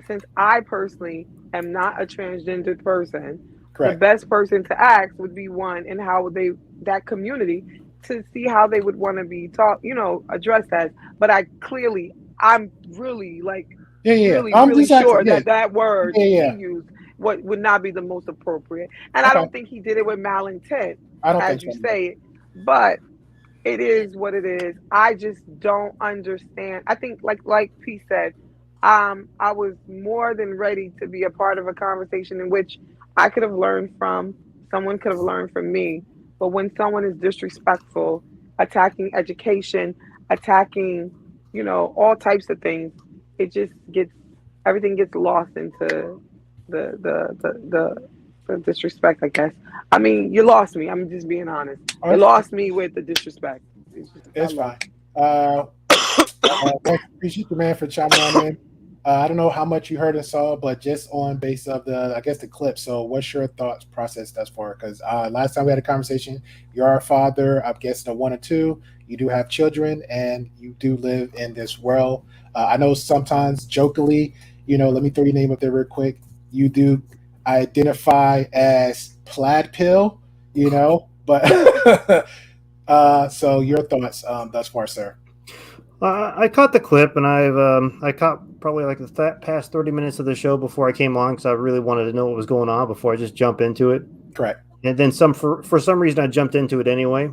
since I personally am not a transgendered person, the Correct. best person to ask would be one in how they that community to see how they would want to be taught, addressed as. But I'm really Yeah, yeah. I'm really just asking. sure Yeah, that that word yeah, he yeah. used what would not be the most appropriate. And I Okay. don't think he did it with malintent, I don't think as you so. Either. say it. But it is what it is. I just don't understand. I think like P said, I was more than ready to be a part of a conversation in which I could have learned from someone could have learned from me. But when someone is disrespectful, attacking education, attacking, all types of things, it just gets everything gets lost into the disrespect, I guess. I mean, you lost me. I'm just being honest. You lost me with the disrespect. It's fine. Appreciate the man for chiming on in. I don't know how much you heard and saw, but just on base of the clip. So, what's your thoughts process thus far? Because last time we had a conversation, you're a father. I'm guessing a 1 or 2. You do have children, and you do live in this world. I know sometimes jokingly, let me throw your name up there real quick. You do identify as plaid pill, but so your thoughts thus far, sir. I caught the clip, and I caught probably like the past 30 minutes of the show before I came on because I really wanted to know what was going on before I just jump into it. Correct. And then for some reason I jumped into it anyway.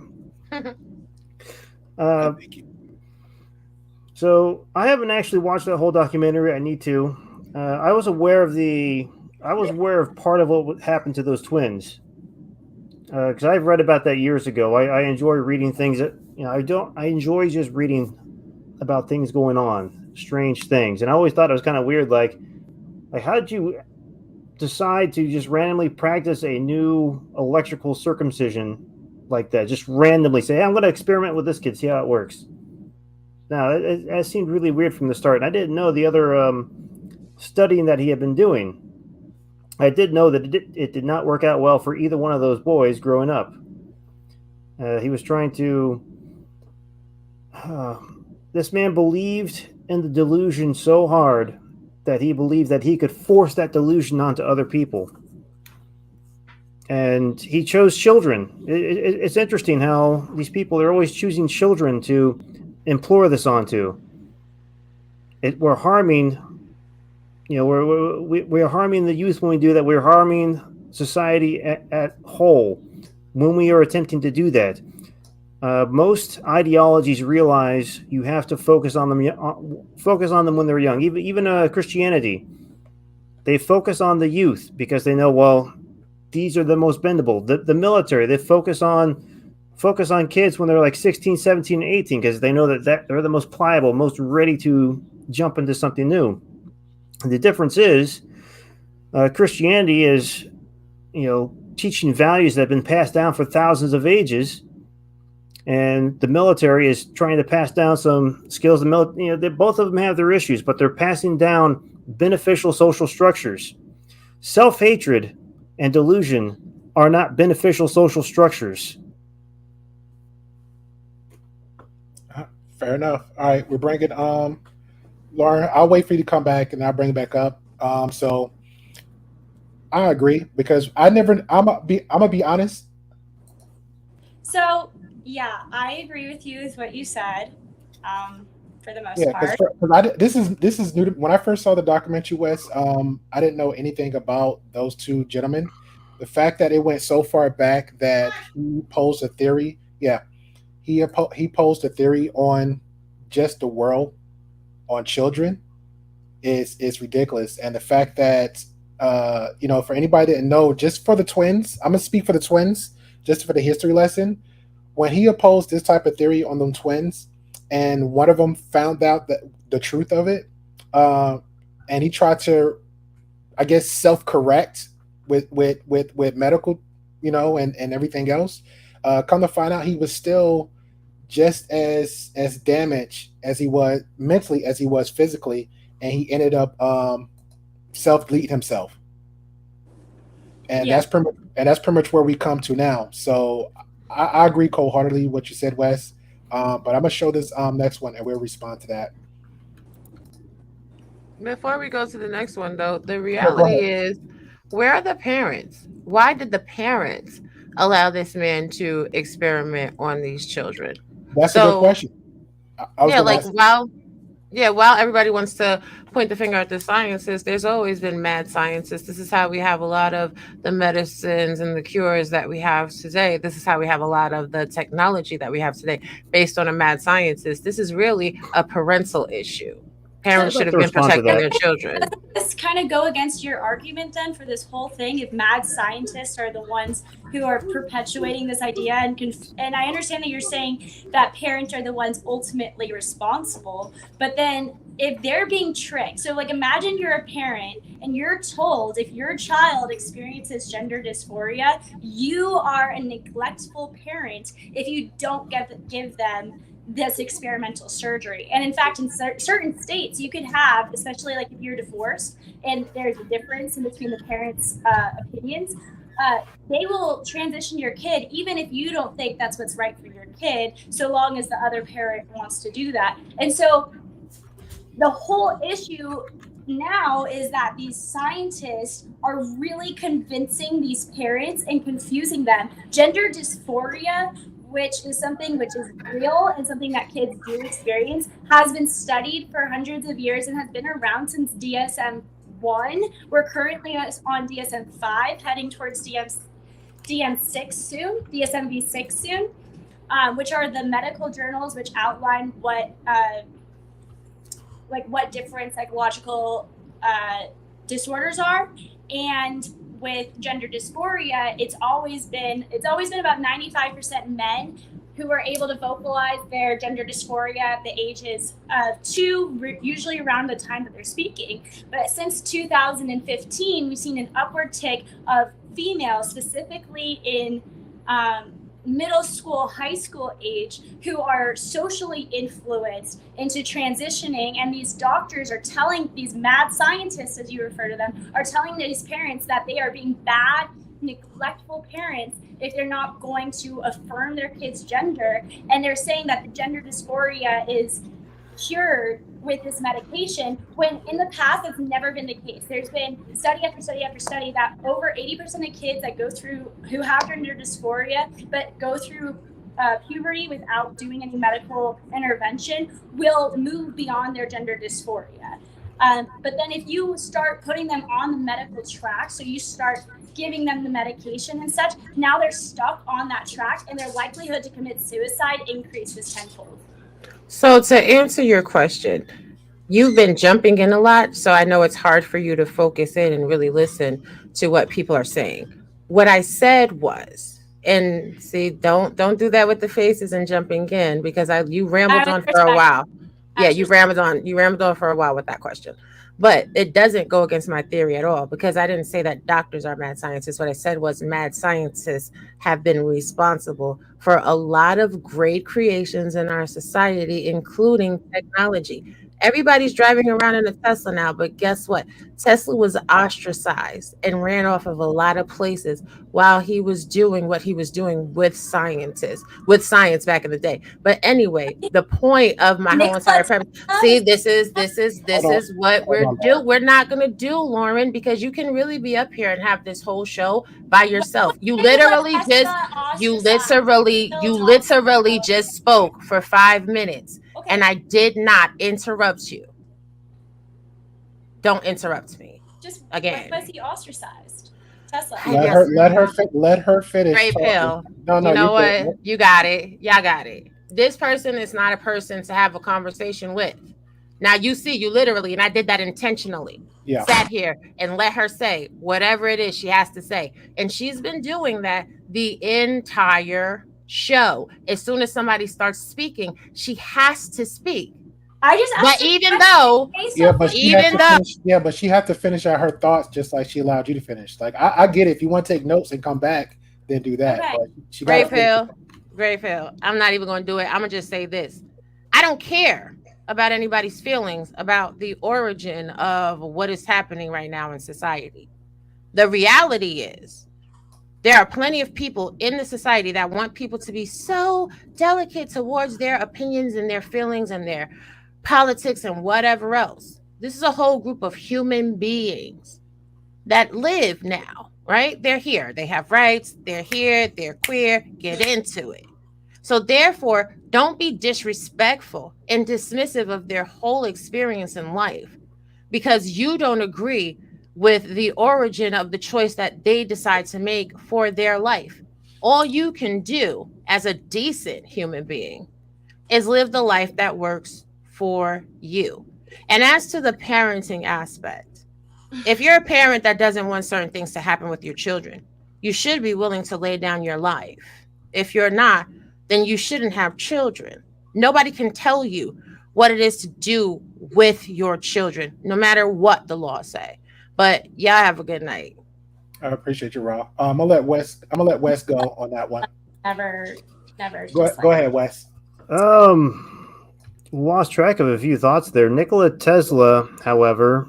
So I haven't actually watched that whole documentary. I need to. I was aware of part of what happened to those twins because I've read about that years ago. I enjoy reading things that I enjoy just reading about things going on, strange things. And I always thought it was kind of weird. Like how did you decide to just randomly practice a new electrical circumcision like that? Just randomly say, hey, I'm going to experiment with this kid, see how it works. Now, it seemed really weird from the start. And I didn't know the other studying that he had been doing. I did know that it did not work out well for either one of those boys growing up. He was trying to... this man believed in the delusion so hard that he believed that he could force that delusion onto other people. And he chose children. It's interesting how these people are always choosing children to implore this onto. We're harming, we're harming the youth when we do that. We're harming society at whole when we are attempting to do that. Most ideologies realize you have to focus on them when they're young. Even Christianity, they focus on the youth because they know, well, these are the most bendable. The military, they focus on kids when they're like 16, 17, and 18 because they know that they're the most pliable, most ready to jump into something new. And the difference is Christianity is, teaching values that have been passed down for thousands of ages. And the military is trying to pass down some skills. Both of them have their issues, but they're passing down beneficial social structures. Self-hatred and delusion are not beneficial social structures. Fair enough. All right, we're bringing Lauren. I'll wait for you to come back, and I'll bring it back up. So I agree because I'm gonna be honest. So yeah, I agree with you with what you said. For the most part. Because this is new to, when I first saw the documentary, Wes. I didn't know anything about those two gentlemen. The fact that it went so far back that he posed a theory. Yeah, he posed a theory on just the world, on children, is ridiculous. And the fact that for anybody that didn't know, just for the twins, I'm gonna speak for the twins, just for the history lesson. When he opposed this type of theory on them twins, and one of them found out that the truth of it, and he tried to, I guess, self-correct with medical, and everything else. Come to find out, he was still just as damaged as he was mentally as he was physically, and he ended up self-deleting himself. And that's pretty much where we come to now. So I agree wholeheartedly with what you said, Wes. But I'm gonna show this next one, and we'll respond to that. Before we go to the next one, though, the reality is, where are the parents? Why did the parents allow this man to experiment on these children? That's a good question. While everybody wants to point the finger at the scientists, there's always been mad scientists. This is how we have a lot of the medicines and the cures that we have today. This is how we have a lot of the technology that we have today based on a mad scientist. This is really a parental issue. Parents So- should have To been respond to protecting that. their children. This kind of go against your argument then for this whole thing if mad scientists are the ones who are perpetuating this idea and I understand that you're saying that parents are the ones ultimately responsible, but then if they're being tricked, so like imagine you're a parent and you're told if your child experiences gender dysphoria, you are a neglectful parent if you don't give them this experimental surgery. And in fact, in certain states, you could have, especially like if you're divorced and there's a difference in between the parents' opinions, they will transition your kid even if you don't think that's what's right for your kid, so long as the other parent wants to do that. And so the whole issue now is that these scientists are really convincing these parents and confusing them. Gender dysphoria, which is something which is real and something that kids do experience, has been studied for hundreds of years and has been around since DSM-1. We're currently on DSM-5, heading towards DSM-6 soon, DSM-V6 soon, which are the medical journals which outline what different psychological disorders are. And with gender dysphoria, it's always been about 95% men who are able to vocalize their gender dysphoria at the ages of 2, usually around the time that they're speaking. But since 2015, we've seen an upward tick of females, specifically in middle school, high school age, who are socially influenced into transitioning. And these doctors are telling, these mad scientists, as you refer to them, are telling these parents that they are being bad, neglectful parents if they're not going to affirm their kid's gender. And they're saying that the gender dysphoria is cured with this medication, when in the past it's never been the case. There's been study after study after study that over 80% of kids that go through, who have gender dysphoria but go through puberty without doing any medical intervention, will move beyond their gender dysphoria. But then if you start putting them on the medical track, so you start giving them the medication and such, now they're stuck on that track and their likelihood to commit suicide increases tenfold. So to answer your question, you've been jumping in a lot, so I know it's hard for you to focus in and really listen to what people are saying. What I said was, and see, don't do that with the faces and jumping in, because you rambled on for a while. Yeah, you rambled on for a while with that question. But it doesn't go against my theory at all, because I didn't say that doctors are mad scientists. What I said was mad scientists have been responsible for a lot of great creations in our society, including technology. Everybody's driving around in a Tesla now, but guess what? Tesla was ostracized and ran off of a lot of places while he was doing what he was doing with science back in the day. But anyway, the point of my whole entire premise, see, this is what we're doing. We're not going to do, Lauren, because you can really be up here and have this whole show by yourself. You literally just spoke for 5 minutes. Okay. And I did not interrupt you. Don't interrupt me. Just again. Was he ostracized? Tesla. Let her finish. Great pill. No, you know what? You got it. Y'all got it. This person is not a person to have a conversation with. Now you see, you literally, and I did that intentionally. Yeah. Sat here and let her say whatever it is she has to say, and she's been doing that the entire show. As soon as somebody starts speaking, she has to speak. But she had to finish out her thoughts, just like she allowed you to finish. Like I get it. If you want to take notes and come back, then do that. Okay. But she Great pill. I'm not even going to do it. I'm gonna just say this: I don't care about anybody's feelings about the origin of what is happening right now in society. The reality is, there are plenty of people in the society that want people to be so delicate towards their opinions and their feelings and their politics and whatever else. This is a whole group of human beings that live now, right? They're here. They have rights. They're here. They're queer. Get into it. So therefore, don't be disrespectful and dismissive of their whole experience in life because you don't agree with the origin of the choice that they decide to make for their life. All you can do as a decent human being is live the life that works for you. And as to the parenting aspect, if you're a parent that doesn't want certain things to happen with your children, you should be willing to lay down your life. If you're not, then you shouldn't have children. Nobody can tell you what it is to do with your children, no matter what the laws say. But y'all have a good night. I appreciate you, Raw. I'm gonna let Wes. I'm gonna let Wes go on that one. Never, Go, just go like ahead, Wes. Lost track of a few thoughts there. Nikola Tesla, however,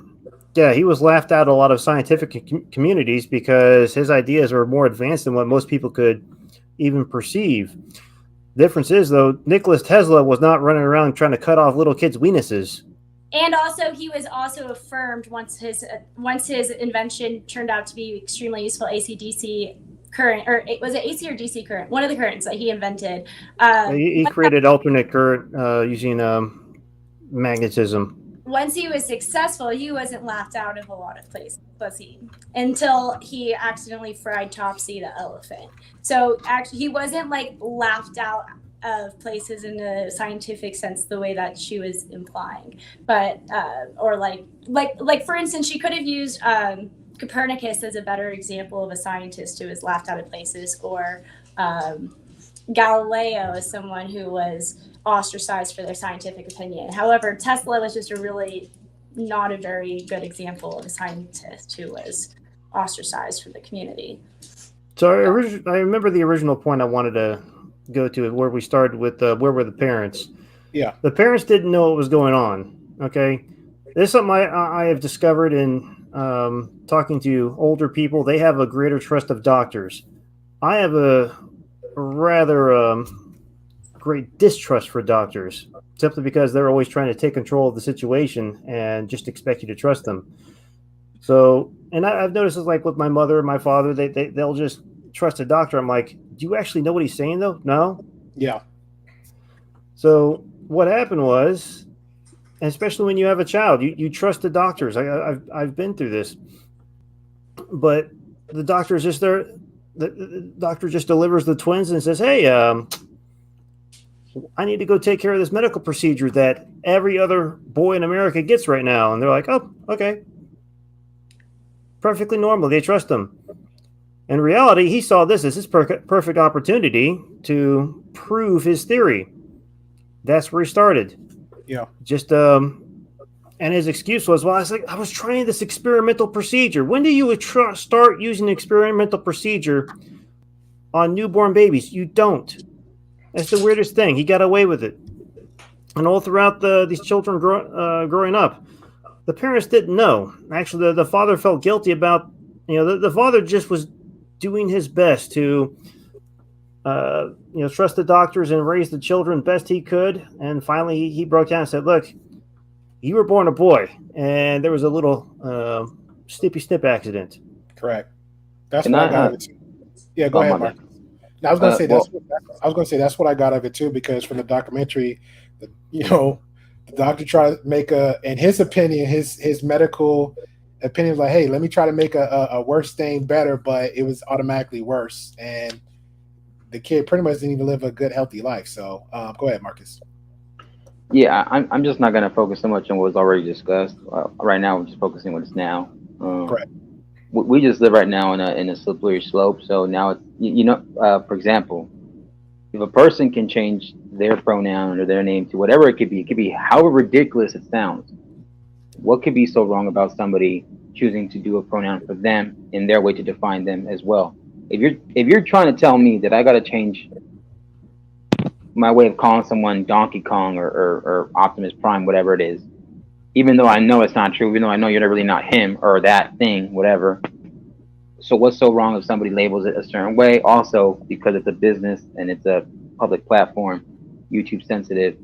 yeah, he was laughed out of a lot of scientific communities because his ideas were more advanced than what most people could even perceive. Difference is, though, Nikola Tesla was not running around trying to cut off little kids' weenuses. And also, he was also affirmed once his invention turned out to be extremely useful. AC/DC current, or was it AC or DC current? One of the currents that he invented. He created alternate current using magnetism. Once he was successful, he wasn't laughed out of a lot of places, was he? Until he accidentally fried Topsy the elephant. So actually, he wasn't like laughed out of places in a scientific sense the way that she was implying, but or like for instance, she could have used Copernicus as a better example of a scientist who was laughed out of places, or Galileo as someone who was ostracized for their scientific opinion. However, Tesla was just a really not a very good example of a scientist who was ostracized from the community. So I remember the original point I wanted to go to, where we started with where were the parents? Yeah. The parents didn't know what was going on. Okay. This is something I have discovered in talking to older people. They have a greater trust of doctors. I have a rather great distrust for doctors, simply because they're always trying to take control of the situation and just expect you to trust them. So, and I've noticed this, like with my mother and my father, they'll just trust a doctor. I'm like, do you actually know what he's saying though? No. Yeah. So what happened was, especially when you have a child, you trust the doctors. I've been through this, but the doctor is just there. The doctor just delivers the twins and says, "Hey, I need to go take care of this medical procedure that every other boy in America gets right now." And they're like, "Oh, okay." Perfectly normal. They trust him. In reality, he saw this as his perfect opportunity to prove his theory. That's where he started. Yeah. Just and his excuse was, "Well, I was trying this experimental procedure." When do you start using experimental procedure on newborn babies? You don't. That's the weirdest thing. He got away with it, and all throughout these children growing up, the parents didn't know. Actually, the father felt guilty about, the father just was doing his best to trust the doctors and raise the children best he could. And finally, he broke down and said, "Look, you were born a boy, and there was a little snippy snip accident." Correct. That's what I got of it too. Yeah, go ahead, Mark. I was going to say that's what I got of it too, because from the documentary, the doctor tried to make in his opinion, his medical opinion was like, "Hey, let me try to make a worse thing better," but it was automatically worse, and the kid pretty much didn't even live a good, healthy life. So, go ahead, Marcus. Yeah, I'm just not going to focus so much on what was already discussed. Right now, we're just focusing on what's now. Correct. We just live right now in a slippery slope. So now it's, for example, if a person can change their pronoun or their name to whatever it could be however ridiculous it sounds. What could be so wrong about somebody choosing to do a pronoun for them in their way to define them as well? If you're trying to tell me that I got to change my way of calling someone Donkey Kong or Optimus Prime, whatever it is, even though I know it's not true, even though I know you're really not him or that thing, whatever. So what's so wrong if somebody labels it a certain way? Also, because it's a business and it's a public platform, YouTube sensitive,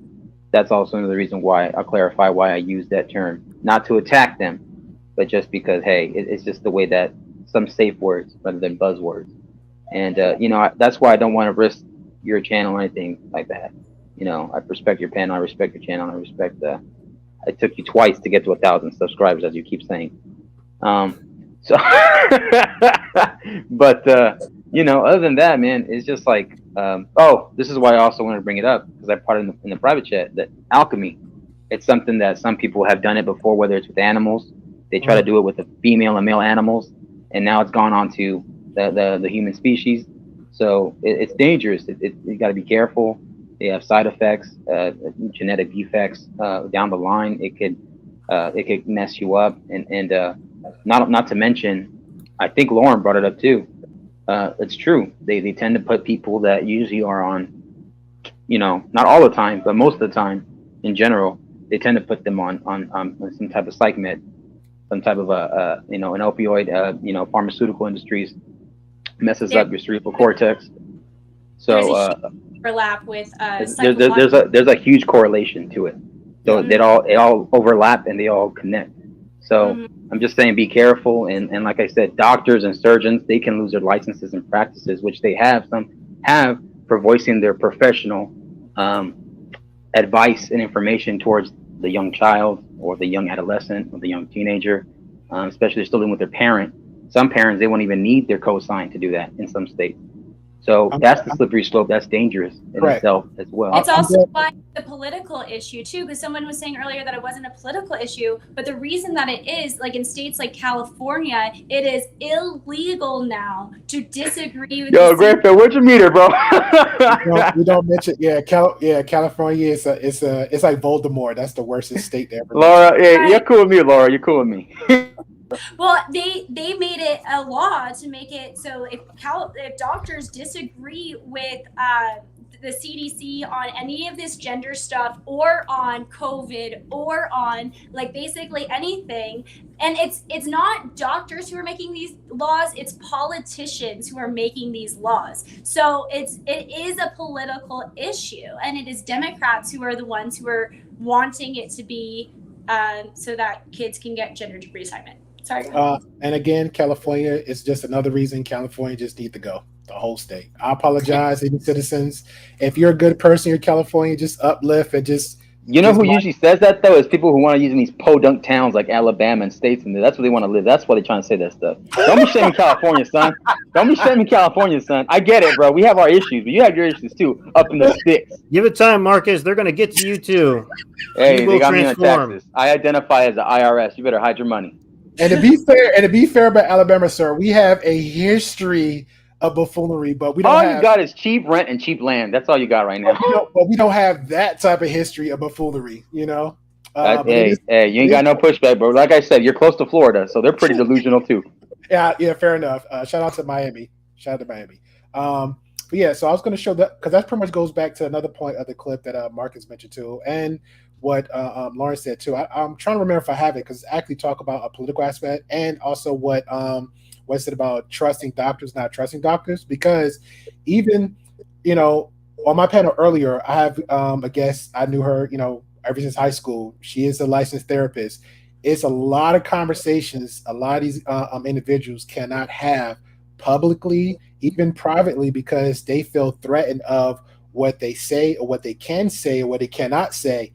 that's also another reason why I'll clarify why I use that term. Not to attack them, but just because, hey, it's just the way that some safe words rather than buzzwords. And, that's why I don't want to risk your channel or anything like that. I respect your panel, I respect your channel, I respect it took you twice to get to 1,000 subscribers, as you keep saying. So, but, other than that, man, it's just like, this is why I also wanted to bring it up, because I put it in the private chat, that alchemy, It's something that some people have done it before, whether it's with animals. They try to do it with the female and male animals, and now it's gone on to the human species. So it's dangerous. You got to be careful. They have side effects, genetic defects down the line. It could mess you up, and not to mention, I think Lauren brought it up too. It's true. They tend to put people that usually are on, not all the time, but most of the time in general, they tend to put them on some type of psych med, some type of an opioid, pharmaceutical industries messes up your cerebral cortex. So overlap with there's a huge correlation to it. So it all overlap and they all connect. So I'm just saying, be careful. And like I said, doctors and surgeons, they can lose their licenses and practices, which some have for voicing their professional advice and information towards the young child or the young adolescent or the young teenager, especially if they're still living with their parent. Some parents, they won't even need their cosign to do that in some states. So that's the slippery slope. That's dangerous in itself as well. It's also why the political issue too, because someone was saying earlier that it wasn't a political issue, but the reason that it is, like in states like California, it is illegal now to disagree with. Yo, GreyPill, where'd you meet her, bro? we don't mention, California is it's like Voldemort. That's the worstest state to ever. Laura, you're cool with me, Laura. You're cool with me. Well, they made it a law to make it so if doctors disagree with the CDC on any of this gender stuff or on COVID or on like basically anything, and it's not doctors who are making these laws, it's politicians who are making these laws. So it is a political issue, and it is Democrats who are the ones who are wanting it to be so that kids can get gender reassignment. Sorry. And again, California is just another reason California just need to go. The whole state. I apologize, any citizens. If you're a good person, you're California, just uplift and just. You know who usually says that though is people who want to use in these podunk towns like Alabama and states, and that's where they want to live. That's why they're trying to say that stuff. Don't be shaming California, son. Don't be shaming California, son. I get it, bro. We have our issues, but you have your issues too up in the sticks. Give it time, Marcus. They're gonna get to you too. Hey, they got me on taxes. I identify as the IRS. You better hide your money. And to be fair about Alabama, sir, we have a history of buffoonery, but we don't. All you got is cheap rent and cheap land. That's all you got right now. But we don't have that type of history of buffoonery, you ain't got no pushback, bro. Like I said, you're close to Florida, so they're pretty delusional too. Yeah, fair enough. Shout out to Miami. But yeah, so I was going to show that because that pretty much goes back to another point of the clip that Marcus mentioned too, and what Lauren said too. I'm trying to remember if I have it because actually talk about a political aspect and also what's it about trusting doctors, not trusting doctors, because even on my panel earlier, I have a guest. I knew her, ever since high school. She is a licensed therapist. It's a lot of conversations a lot of these individuals cannot have publicly, even privately, because they feel threatened of what they say or what they can say or what they cannot say,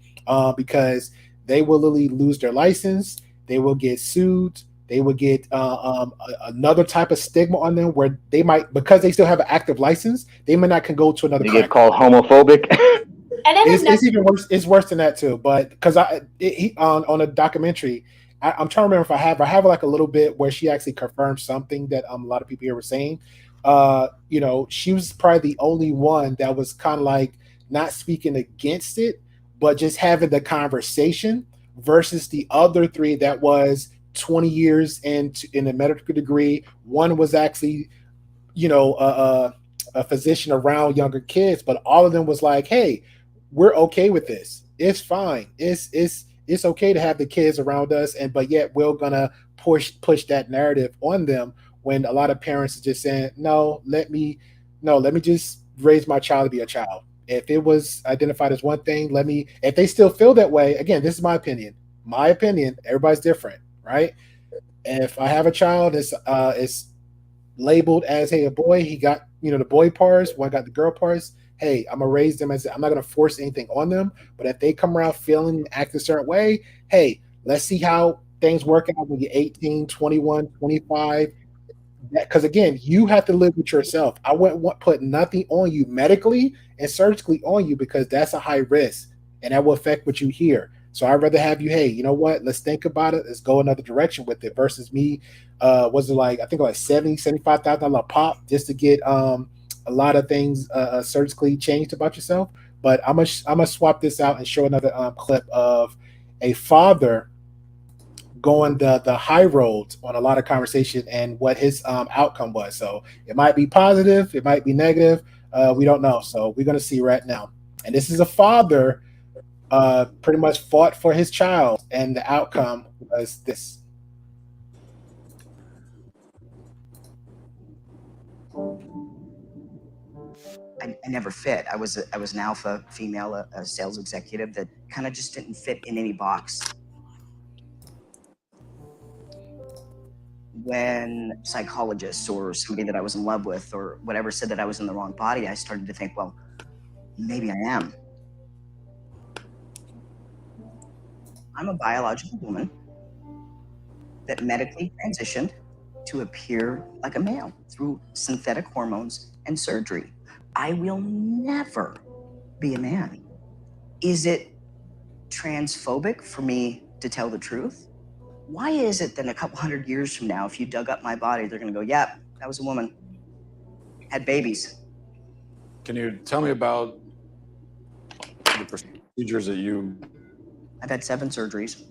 because they will literally lose their license. They will get sued. They will get another type of stigma on them where they might, because they still have an active license, they may not can go to another. They get called homophobic. It's even worse. It's worse than that too. But because on a documentary, I'm trying to remember if I have like a little bit where she actually confirmed something that a lot of people here were saying. She was probably the only one that was kind of like not speaking against it, but just having the conversation versus the other three that was 20 years in a medical degree. One was actually, a physician around younger kids, but all of them was like, hey, we're okay with this. It's fine. It's okay to have the kids around us, but yet we're gonna push that narrative on them when a lot of parents are just saying, no, let me just raise my child to be a child. If it was identified as one thing, if they still feel that way, again, this is my opinion, everybody's different, right? If I have a child, it's labeled as, hey, a boy, he got, the boy parts, one got the girl parts. Hey, I'm gonna raise them I'm not gonna force anything on them. But if they come around feeling and act a certain way, hey, let's see how things work out when you're 18, 21, 25. Because again, you have to live with yourself. I wouldn't put nothing on you medically and surgically on you because that's a high risk and that will affect what you hear. So I'd rather have you, hey, you know what? Let's think about it. Let's go another direction with it versus me. Was it like, I think like 70, $75,000 pop just to get a lot of things surgically changed about yourself. But I'm gonna swap this out and show another clip of a father going the high road on a lot of conversation and what his outcome was. So it might be positive, it might be negative. We don't know. So we're gonna see right now. And this is a father pretty much fought for his child, and the outcome was this. I never fit. I was an alpha female, a sales executive that kind of just didn't fit in any box. When psychologists or somebody that I was in love with or whatever said that I was in the wrong body, I started to think, well, maybe I am. I'm a biological woman that medically transitioned to appear like a male through synthetic hormones and surgery. I will never be a man. Is it transphobic for me to tell the truth? Why is it that a couple hundred years from now, if you dug up my body, they're gonna go, yeah, that was a woman, had babies. Can you tell me about the procedures that you... I've had 7 surgeries.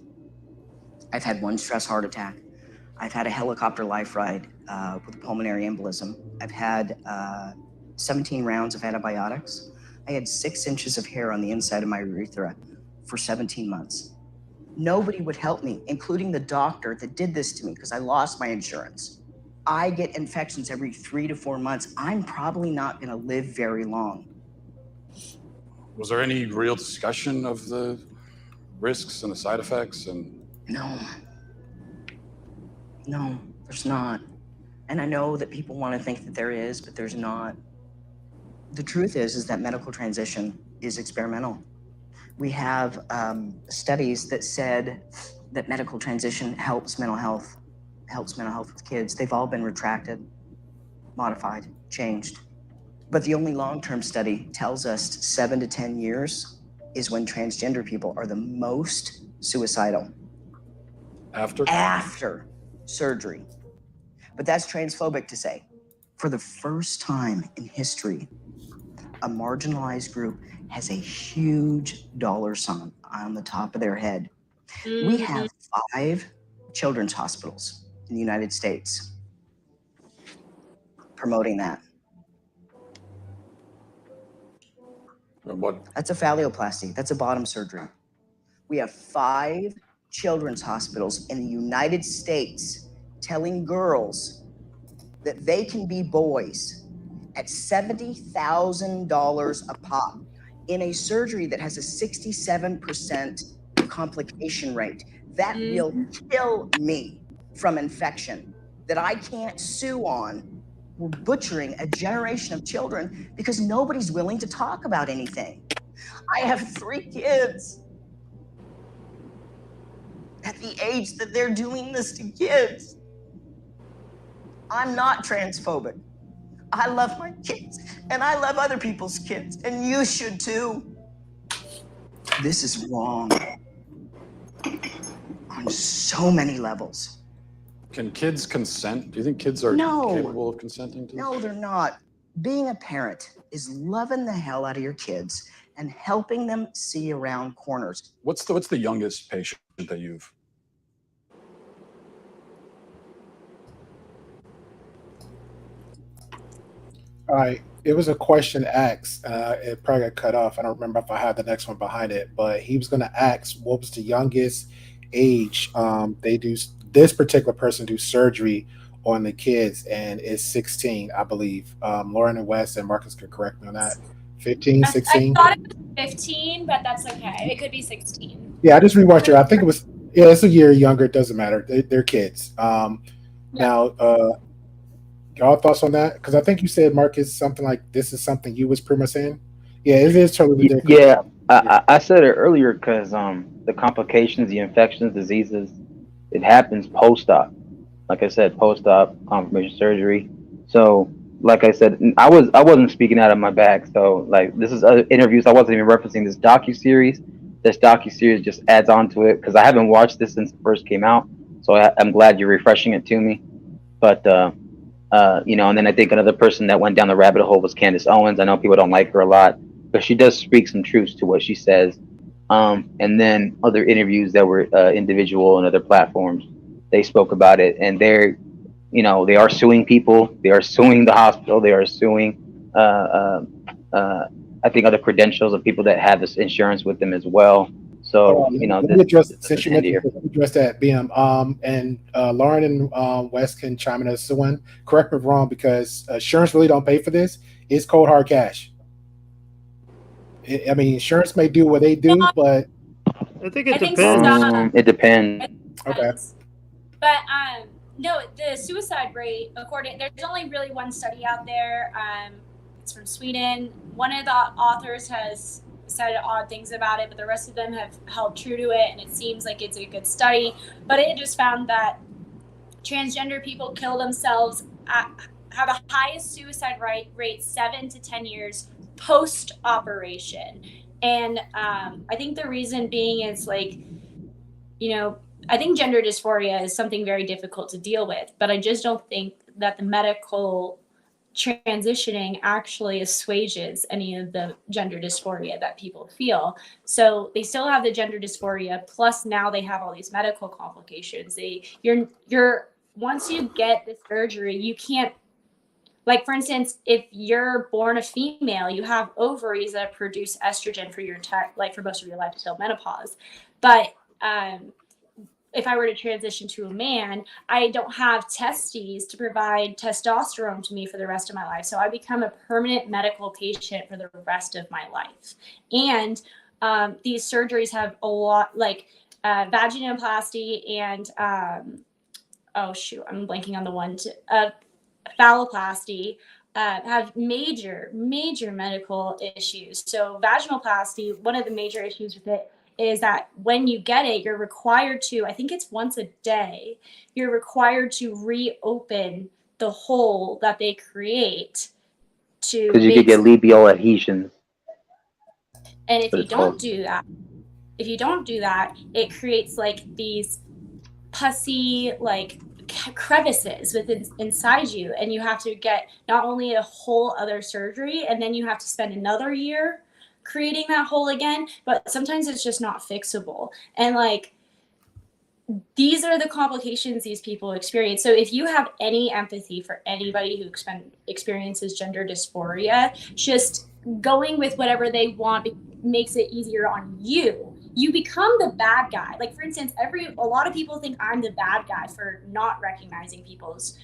I've had 1 stress heart attack. I've had a helicopter life ride with a pulmonary embolism. I've had 17 rounds of antibiotics. I had 6 inches of hair on the inside of my urethra for 17 months. Nobody would help me, including the doctor that did this to me because I lost my insurance. I get infections every 3 to 4 months. I'm probably not gonna live very long. Was there any real discussion of the risks and the side effects? And No, there's not. And I know that people want to think that there is, but there's not. The truth is that medical transition is experimental. We have studies that said that medical transition helps mental health with kids. They've all been retracted, modified, changed. But the only long-term study tells us 7 to 10 years is when transgender people are the most suicidal. After surgery. But that's transphobic to say. For the first time in history, a marginalized group has a huge dollar sign on the top of their head. We have 5 children's hospitals in the United States promoting that. What? That's a phalloplasty. That's a bottom surgery. We have 5 children's hospitals in the United States telling girls that they can be boys at $70,000 a pop in a surgery that has a 67% complication rate. That will kill me from infection that I can't sue on. We're butchering a generation of children because nobody's willing to talk about anything. I have 3 kids. At the age that they're doing this to kids. I'm not transphobic. I love my kids, and I love other people's kids, and you should too. This is wrong on so many levels. Can kids consent? Do you think kids are capable of consenting to this? No, they're not. Being a parent is loving the hell out of your kids and helping them see around corners. What's the youngest patient that you've... All right. It was a question asked. It probably got cut off. I don't remember if I had the next one behind it, but he was going to ask what was the youngest age they do. This particular person do surgery on the kids, and it's 16, I believe. Lauren and Wes and Marcus could correct me on that. 15, 16? I thought it was 15, but that's okay. It could be 16. Yeah, I just rewatched it. I think it was, it's a year younger. It doesn't matter. They're kids. Now, y'all thoughts on that? Because I think you said, Marcus, something like this is something you was pretty much saying. Yeah, it is totally different. Yeah, I said it earlier because the complications, the infections, diseases, it happens post-op. Like I said, post-op confirmation surgery. So, like I said, I wasn't speaking out of my bag. So, like, this is other interviews. I wasn't even referencing this docu-series. this docuseries just adds on to it because I haven't watched this since it first came out. So I'm glad you're refreshing it to me. But you know, and then I think another person that went down the rabbit hole was Candace Owens. I know people don't like her a lot, but she does speak some truths to what she says. And then other interviews that were individual and other platforms, they spoke about it, and they're, you know, they are suing people, they are suing the hospital, they are suing, I think, other credentials of people that have this insurance with them as well. So, you know, let me address, this since you end mentioned, here. let me address that, BM. And Lauren and Wes can chime in as to one. Correct me if I'm wrong, because insurance really don't pay for this. It's cold hard cash. I mean, insurance may do what they do, but I think I think some. It depends. Okay. But no, the suicide rate, according, there's only really one study out there. It's from Sweden. One of the authors has said odd things about it, but the rest of them have held true to it, and it seems like it's a good study. But it just found that transgender people kill themselves have a highest suicide rate 7 to 10 years post operation. And I think the reason being is, like, you know, I think gender dysphoria is something very difficult to deal with, but I just don't think that the medical transitioning actually assuages any of the gender dysphoria that people feel. So they still have the gender dysphoria, plus now they have all these medical complications. You're once you get the surgery, you can't, like, for instance, if you're born a female, you have ovaries that produce estrogen for your entire, like, for most of your life until menopause. But if I were to transition to a man, I don't have testes to provide testosterone to me for the rest of my life. So I become a permanent medical patient for the rest of my life. And these surgeries have a lot, like vaginoplasty and, oh shoot, I'm blanking on the one, phalloplasty, have major medical issues. So vaginoplasty, one of the major issues with it is that when you get it, you're required to, I think it's once a day, you're required to reopen the hole that they create to Because you could get labial adhesions. And if But you it's don't called. do that, it creates like these pussy, like, crevices within inside you, and you have to get not only a whole other surgery, and then you have to spend another year creating that hole again, but sometimes it's just not fixable. And, like, these are the complications these people experience. So if you have any empathy for anybody who experiences gender dysphoria, just going with whatever they want makes it easier on you. You become the bad guy. Like, for instance, a lot of people think I'm the bad guy for not recognizing people's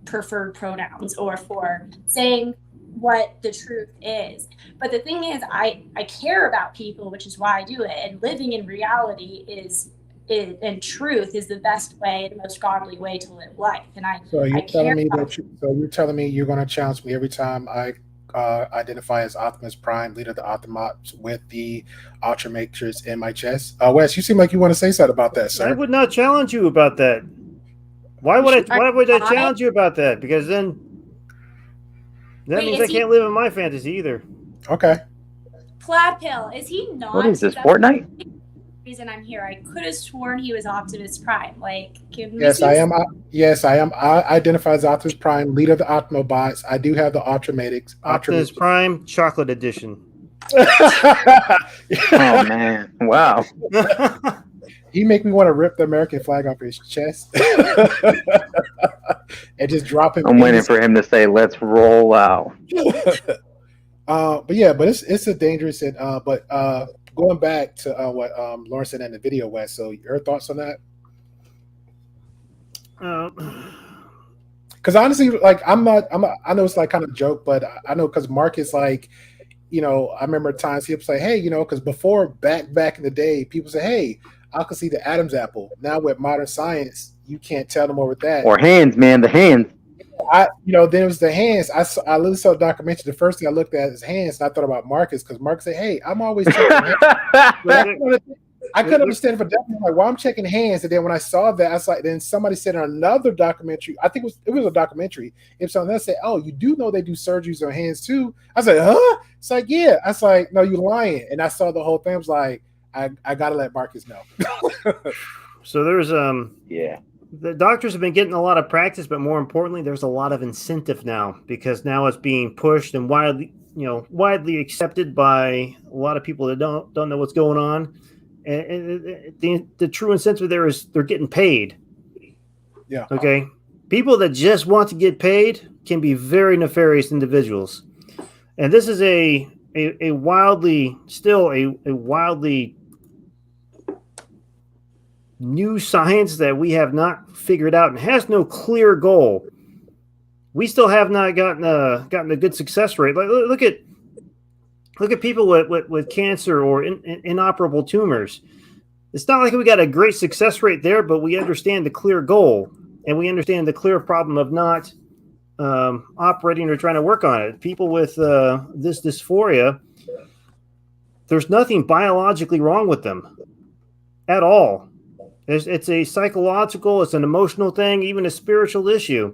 preferred pronouns or for saying what the truth is. But the thing is, I care about people, which is why I do it. And living in reality and truth is the best way, the most godly way to live life. And So you're I care telling me about. so you're telling me you're going to challenge me every time I identify as Optimus Prime, leader of the Autobots, with the Ultra Matrix in my chest. Wes, you seem like you want to say something about that, sir. I would not challenge you about that. Why would I challenge you about that? Because then that means I can't live in my fantasy either. Okay. Plaid Pill, is he not? What is this, That's Fortnite? the reason I'm here. I could have sworn he was Optimus Prime. Like, give me Yes, I am. Yes, I am. I identify as Optimus Prime, leader of the Autobots. I do have the Ultra Matrix. Optimus Prime Chocolate Edition. Oh man! Wow. He make me want to rip the American flag off his chest and just drop him. I'm waiting for him to say, "Let's roll out." But it's a dangerous and but going back to what Lauren said in the video, Wes. So your thoughts on that? Because honestly, like I know it's like kind of a joke, but I know because Mark is like, you know, I remember times he'll say, hey, you know, because before back in the day, people say, hey, I can see the Adam's apple. Now with modern science, you can't tell them over that. Or hands, man, the hands. Then it was the hands. I literally saw a documentary. The first thing I looked at is hands, and I thought about Marcus because Marcus said, hey, I'm always checking hands. I couldn't understand for that. Like, why I'm checking hands, and then when I saw that, I was like, then somebody said in another documentary, I think it was a documentary. If someone else said, oh, you do know they do surgeries on hands too? I said, huh? It's like, yeah. I was like, no, you lying. And I saw the whole thing. I was like, I gotta let Marcus know. So there's Yeah. the doctors have been getting a lot of practice, but more importantly, there's a lot of incentive now because now it's being pushed and widely accepted by a lot of people that don't know what's going on. And the true incentive there is they're getting paid. Yeah. Okay. People that just want to get paid can be very nefarious individuals, and this is a wildly new science that we have not figured out and has no clear goal. We still have not gotten a good success rate. Like, look at people with cancer or inoperable tumors. It's not like we got a great success rate there, but we understand the clear goal and we understand the clear problem of not operating or trying to work on it. People with this dysphoria, there's nothing biologically wrong with them at all. It's a psychological, it's an emotional thing, even a spiritual issue.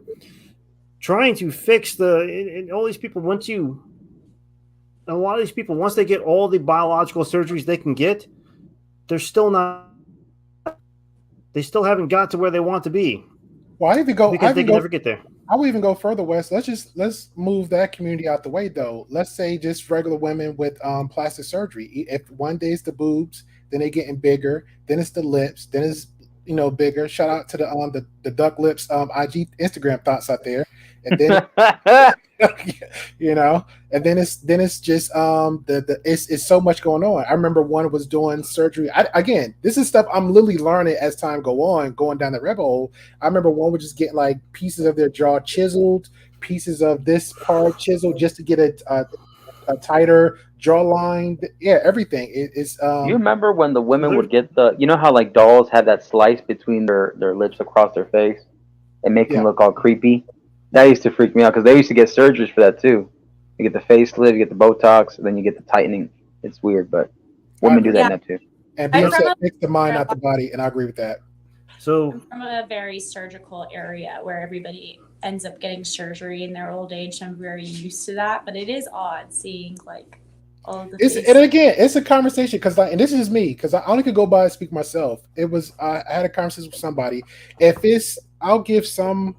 Trying to fix all these people, once they get all the biological surgeries they can get, they still haven't got to where they want to be. Well, I can never get there. I will even go further, Wes. Let's move that community out the way, though. Let's say just regular women with plastic surgery. If one day it's the boobs, then they're getting bigger, then it's the lips, then it's bigger. Shout out to the duck lips IG Instagram thoughts out there, and then and then it's just it's so much going on. I remember one was doing surgery. Again, this is stuff I'm literally learning as time going down the rabbit hole. I remember one was just getting like pieces of their jaw chiseled, pieces of this part chiseled just to get a tighter jawline. Yeah, everything. It's You remember when the women would get how like dolls have that slice between their lips across their face and make them look all creepy? That used to freak me out because they used to get surgeries for that too. You get the facelift, you get the Botox, and then you get the tightening. It's weird, but women do that now too. And Beyonce said, fix the mind, not the body, and I agree with that. So I'm from a very surgical area where everybody ends up getting surgery in their old age. I'm very used to that, but it is odd seeing like all of the and again, it's a conversation because and this is me because I only could go by and speak myself. It was I had a conversation with somebody. I'll give some,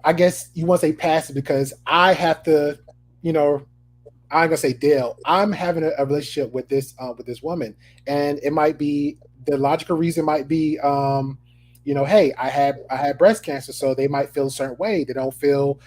I guess you want to say passive because I have to, I'm gonna say Dale. I'm having a relationship with this woman, and it might be the logical reason might be, hey, I had breast cancer, so they might feel a certain way. They don't feel,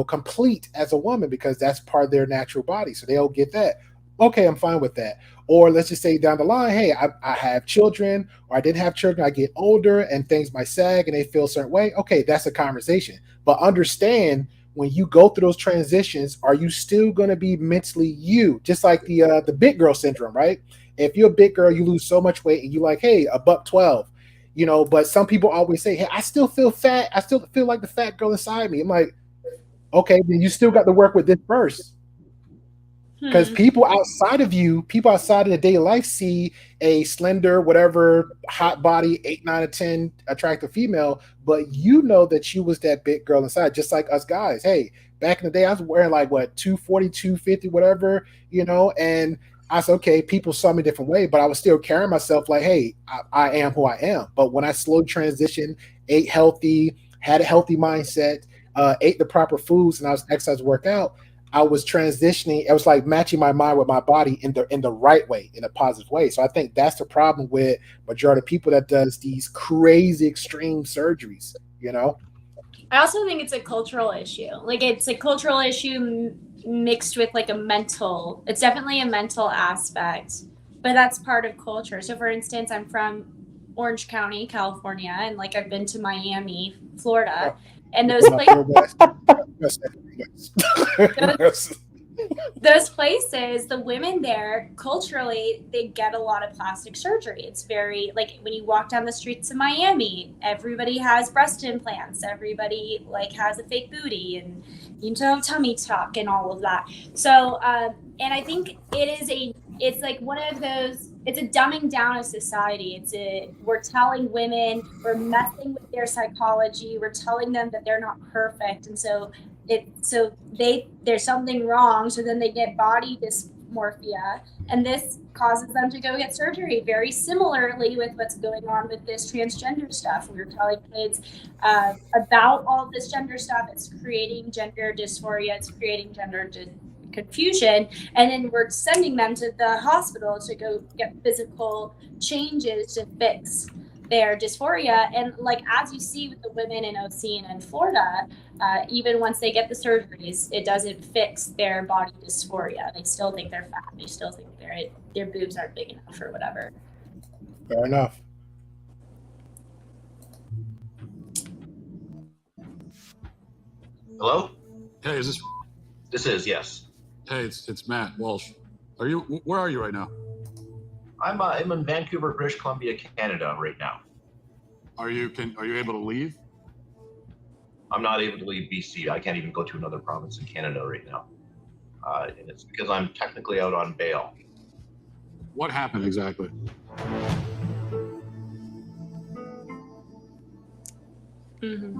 complete as a woman because that's part of their natural body, so they'll get that. Okay, I'm fine with that. Or let's just say down the line, hey, I have children, or I didn't have children. I get older, and things might sag, and they feel a certain way. Okay, that's a conversation. But understand when you go through those transitions, are you still going to be mentally you? Just like the big girl syndrome, right? If you're a big girl, you lose so much weight, and you're like, hey, $112, But some people always say, hey, I still feel fat. I still feel like the fat girl inside me. I'm like, okay, then you still got to work with this first. Because people outside of the daily life see a slender, whatever, hot body, 8, 9, or 10 attractive female, but you know that you was that big girl inside, just like us guys. Hey, back in the day, I was wearing like 240, 250, whatever, and I said, okay, people saw me a different way, but I was still carrying myself like, hey, I am who I am. But when I slowly transitioned, ate healthy, had a healthy mindset, ate the proper foods, and I was exercise, work out, I was transitioning. It was like matching my mind with my body in the right way, in a positive way. So I think that's the problem with majority of people that does these crazy extreme surgeries. I also think it's a cultural issue. Like it's a cultural issue mixed with like it's definitely a mental aspect, but that's part of culture. So for instance, I'm from Orange County, California, and like I've been to Miami, Florida, and those places, the women there culturally, they get a lot of plastic surgery. It's very like when you walk down the streets of Miami, everybody has breast implants, everybody like has a fake booty and tummy tuck and all of that. So and I think it's like one of those, it's a dumbing down of society. We're telling women, we're messing with their psychology, we're telling them that they're not perfect, and so there's something wrong, so then they get body dysmorphia, and this causes them to go get surgery. Very similarly with what's going on with this transgender stuff. We were telling kids about all this gender stuff. It's creating gender dysphoria. It's creating gender confusion, and then we're sending them to the hospital to go get physical changes to fix their dysphoria. And like, as you see with the women in OC and in Florida, even once they get the surgeries, it doesn't fix their body dysphoria. They still think they're fat. They still think their boobs aren't big enough or whatever. Fair enough. Hello? Hey, is this? This is, yes. Hey, it's Matt Walsh. Where are you right now? I'm in Vancouver, British Columbia, Canada right now. Are you able to leave? I'm not able to leave BC. I can't even go to another province in Canada right now. And it's because I'm technically out on bail. What happened exactly? Mm-hmm.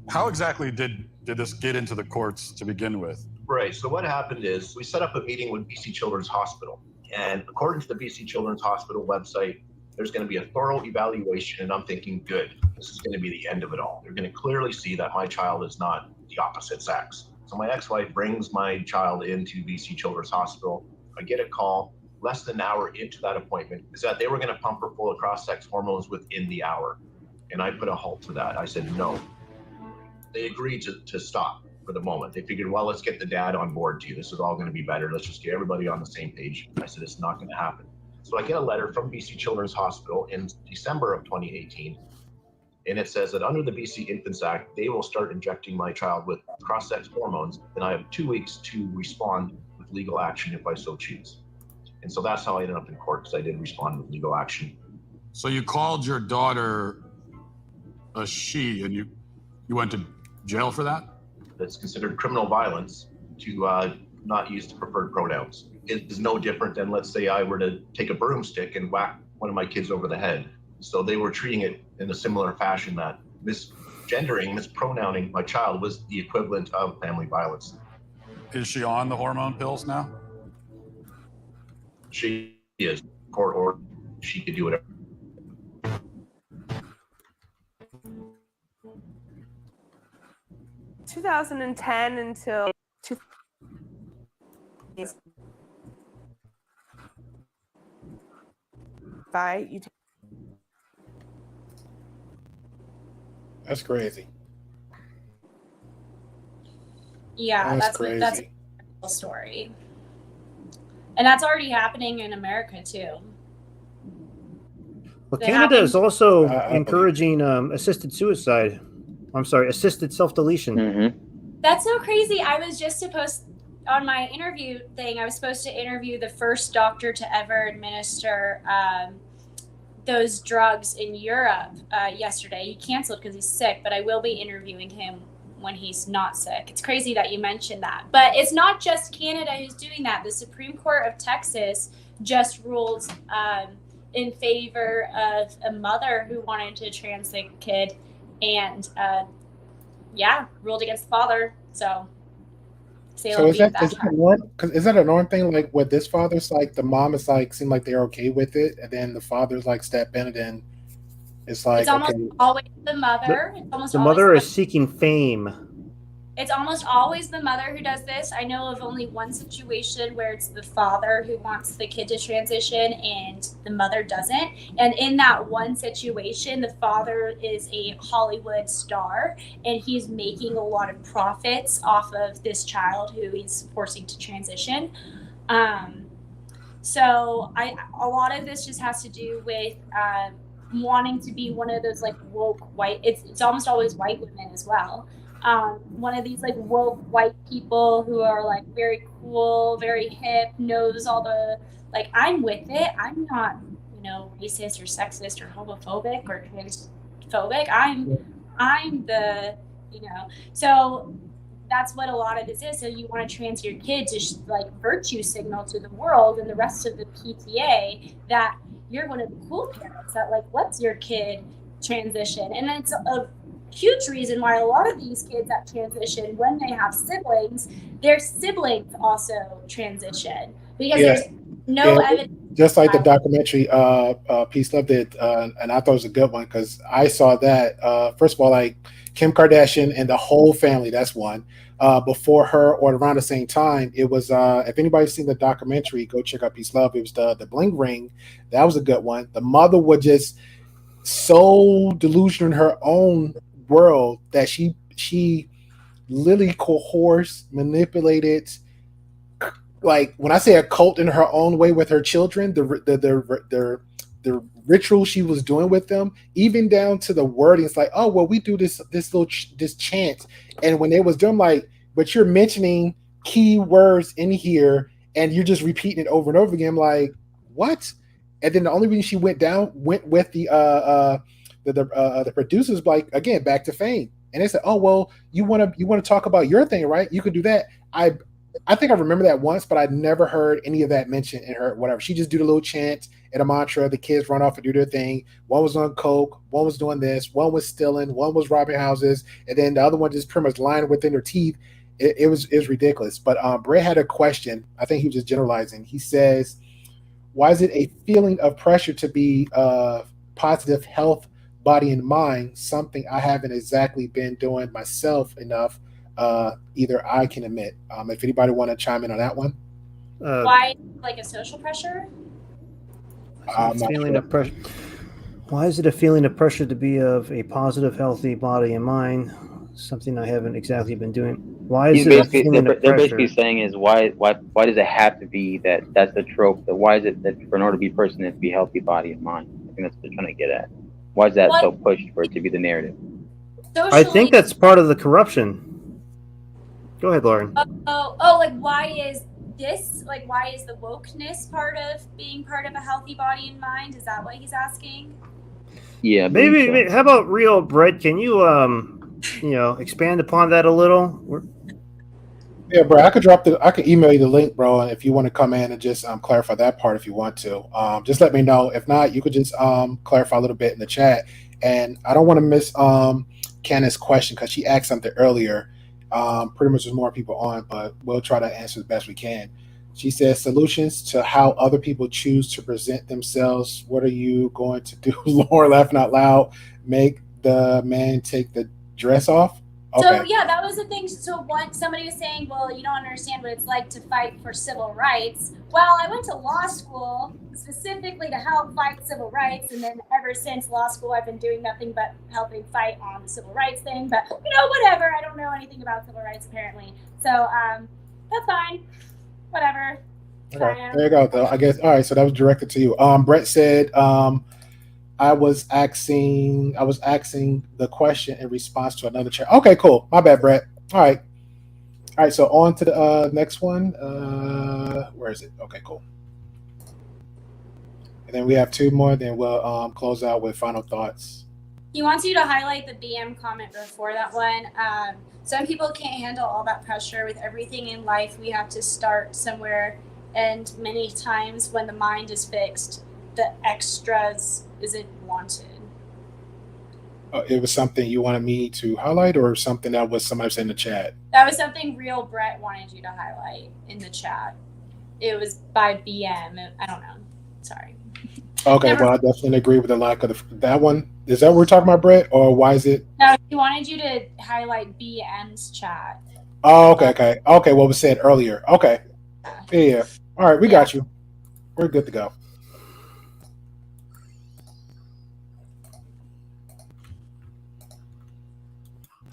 How exactly did this get into the courts to begin with? Right. So what happened is we set up a meeting with BC Children's Hospital. And according to the BC Children's Hospital website, there's going to be a thorough evaluation. And I'm thinking, good, this is going to be the end of it all. They're going to clearly see that my child is not the opposite sex. So my ex-wife brings my child into BC Children's Hospital. I get a call less than an hour into that appointment is that they were going to pump her full of cross-sex hormones within the hour. And I put a halt to that. I said, no. They agreed to stop for the moment. They figured, well, let's get the dad on board too. This is all going to be better. Let's just get everybody on the same page. I said, it's not going to happen. So I get a letter from BC Children's Hospital in December of 2018. And it says that under the BC Infants Act, they will start injecting my child with cross-sex hormones. And I have 2 weeks to respond with legal action if I so choose. And so that's how I ended up in court, because I did respond with legal action. So you called your daughter a she, and you went to jail for that? That's considered criminal violence to not use the preferred pronouns. It is no different than, let's say I were to take a broomstick and whack one of my kids over the head. So they were treating it in a similar fashion, that misgendering, mispronouncing my child was the equivalent of family violence. Is she on the hormone pills now? She is. Court order. She could do whatever. In 2010 until 2005, That's crazy. Yeah, That's that's crazy. a story. And that's already happening in America too. Well, That Canada is happened- also encouraging assisted suicide. I'm sorry, assisted self-deletion. That's so crazy. I was just supposed, on my interview thing, I was supposed to interview the first doctor to ever administer those drugs in Europe yesterday. He canceled because he's sick, but I will be interviewing him when he's not sick. It's crazy that you mentioned that. But it's not just Canada who's doing that. The Supreme Court of Texas just ruled in favor of a mother who wanted to trans the kid, and ruled against the father. So So is that a norm? Is that a norm thing? Like with this father's, like the mom is like seem like they're okay with it, and then the father's like step in, and then it's like it's almost okay. always the mother. It's almost The always mother is seeking fame. It's almost always the mother who does this. I know of only one situation where it's the father who wants the kid to transition and the mother doesn't. And in that one situation, the father is a Hollywood star and he's making a lot of profits off of this child who he's forcing to transition. So a lot of this just has to do with wanting to be one of those like woke white. It's almost always white women as well. One of these like woke white people who are like very cool, very hip, knows all the, like, I'm with it. I'm not, racist or sexist or homophobic or transphobic. I'm the, so that's what a lot of this is. So you want to trans your kid to like virtue signal to the world and the rest of the PTA that you're one of the cool parents that like lets your kid transition. And it's a huge reason why a lot of these kids that transition, when they have siblings, their siblings also transition because Yeah. there's no evidence. Just like the documentary Peace Love did, and I thought it was a good one because I saw that. First of all, like Kim Kardashian and the whole family, that's one. Before her or around the same time, it was, if anybody's seen the documentary, go check out Peace Love. It was the Bling Ring. That was a good one. The mother was just so delusional in her own world that she literally coerced, manipulated, like when I say a cult in her own way with her children, the ritual she was doing with them, even down to the wording. It's like, oh well, we do this this chant, and when they was doing like, but you're mentioning key words in here, and you're just repeating it over and over again. I'm like, what? And then the only reason she went with the producers, like again, back to Fame, and they said, oh well, you want to talk about your thing, right? You could do that. I think I remember that once, but I'd never heard any of that mentioned in her whatever. She just do the little chant and a mantra. The kids run off and do their thing. One was on coke, one was doing this, one was stealing, one was robbing houses, and then the other one just pretty much lying within her teeth. It was ridiculous. But Brett had a question. I think he was just generalizing. He says, "Why is it a feeling of pressure to be positive health, body and mind? Something I haven't exactly been doing myself enough." Either I can admit. If anybody want to chime in on that one. Why, like a social pressure? Feeling of pressure. Why is it a feeling of pressure to be of a positive, healthy body and mind? Something I haven't exactly been doing. Why is it a feeling of they're pressure? basically saying is why does it have to be that's the trope? That why is it that for in order to be a person, it has to be healthy body and mind? I think that's what they're trying to get at. Why is that so pushed for it to be the narrative? I think that's part of the corruption. Go ahead, Lauren. Like why is this, like why is the wokeness part of being part of a healthy body and mind? Is that what he's asking? Yeah, maybe. How about real Brett? Can you expand upon that a little? Yeah, bro. I could email you the link, bro, and if you want to come in and just clarify that part if you want to. Just let me know. If not, you could just clarify a little bit in the chat. And I don't want to miss Candace's question because she asked something earlier. Pretty much there's more people on, but we'll try to answer the best we can. She says, solutions to how other people choose to present themselves. What are you going to do? Lauren laughing out loud. Make the man take the dress off? Okay. So yeah, that was the thing. So somebody was saying, well, you don't understand what it's like to fight for civil rights. Well, I went to law school specifically to help fight civil rights, and then ever since law school, I've been doing nothing but helping fight on the civil rights thing. But whatever. I don't know anything about civil rights apparently. So that's fine. Whatever. Okay. There you go. Though I guess. All right. So that was directed to you. Brett said, I was asking the question in response to another chat. Okay, cool. My bad, Brett. All right. So on to the next one. Where is it? Okay, cool. And then we have two more. Then we'll close out with final thoughts. He wants you to highlight the BM comment before that one. Some people can't handle all that pressure. With everything in life, we have to start somewhere. And many times when the mind is fixed, the extras isn't wanted. It was something you wanted me to highlight, or something that was somebody said in the chat? That was something real Brett wanted you to highlight in the chat. It was by BM. I don't know. Sorry. Okay, well, I definitely agree with the lack of that one. Is that what we're talking about, Brett, or why is it? No, he wanted you to highlight BM's chat. Oh, okay. What was said earlier. Okay. Yeah. All right, we got you. We're good to go.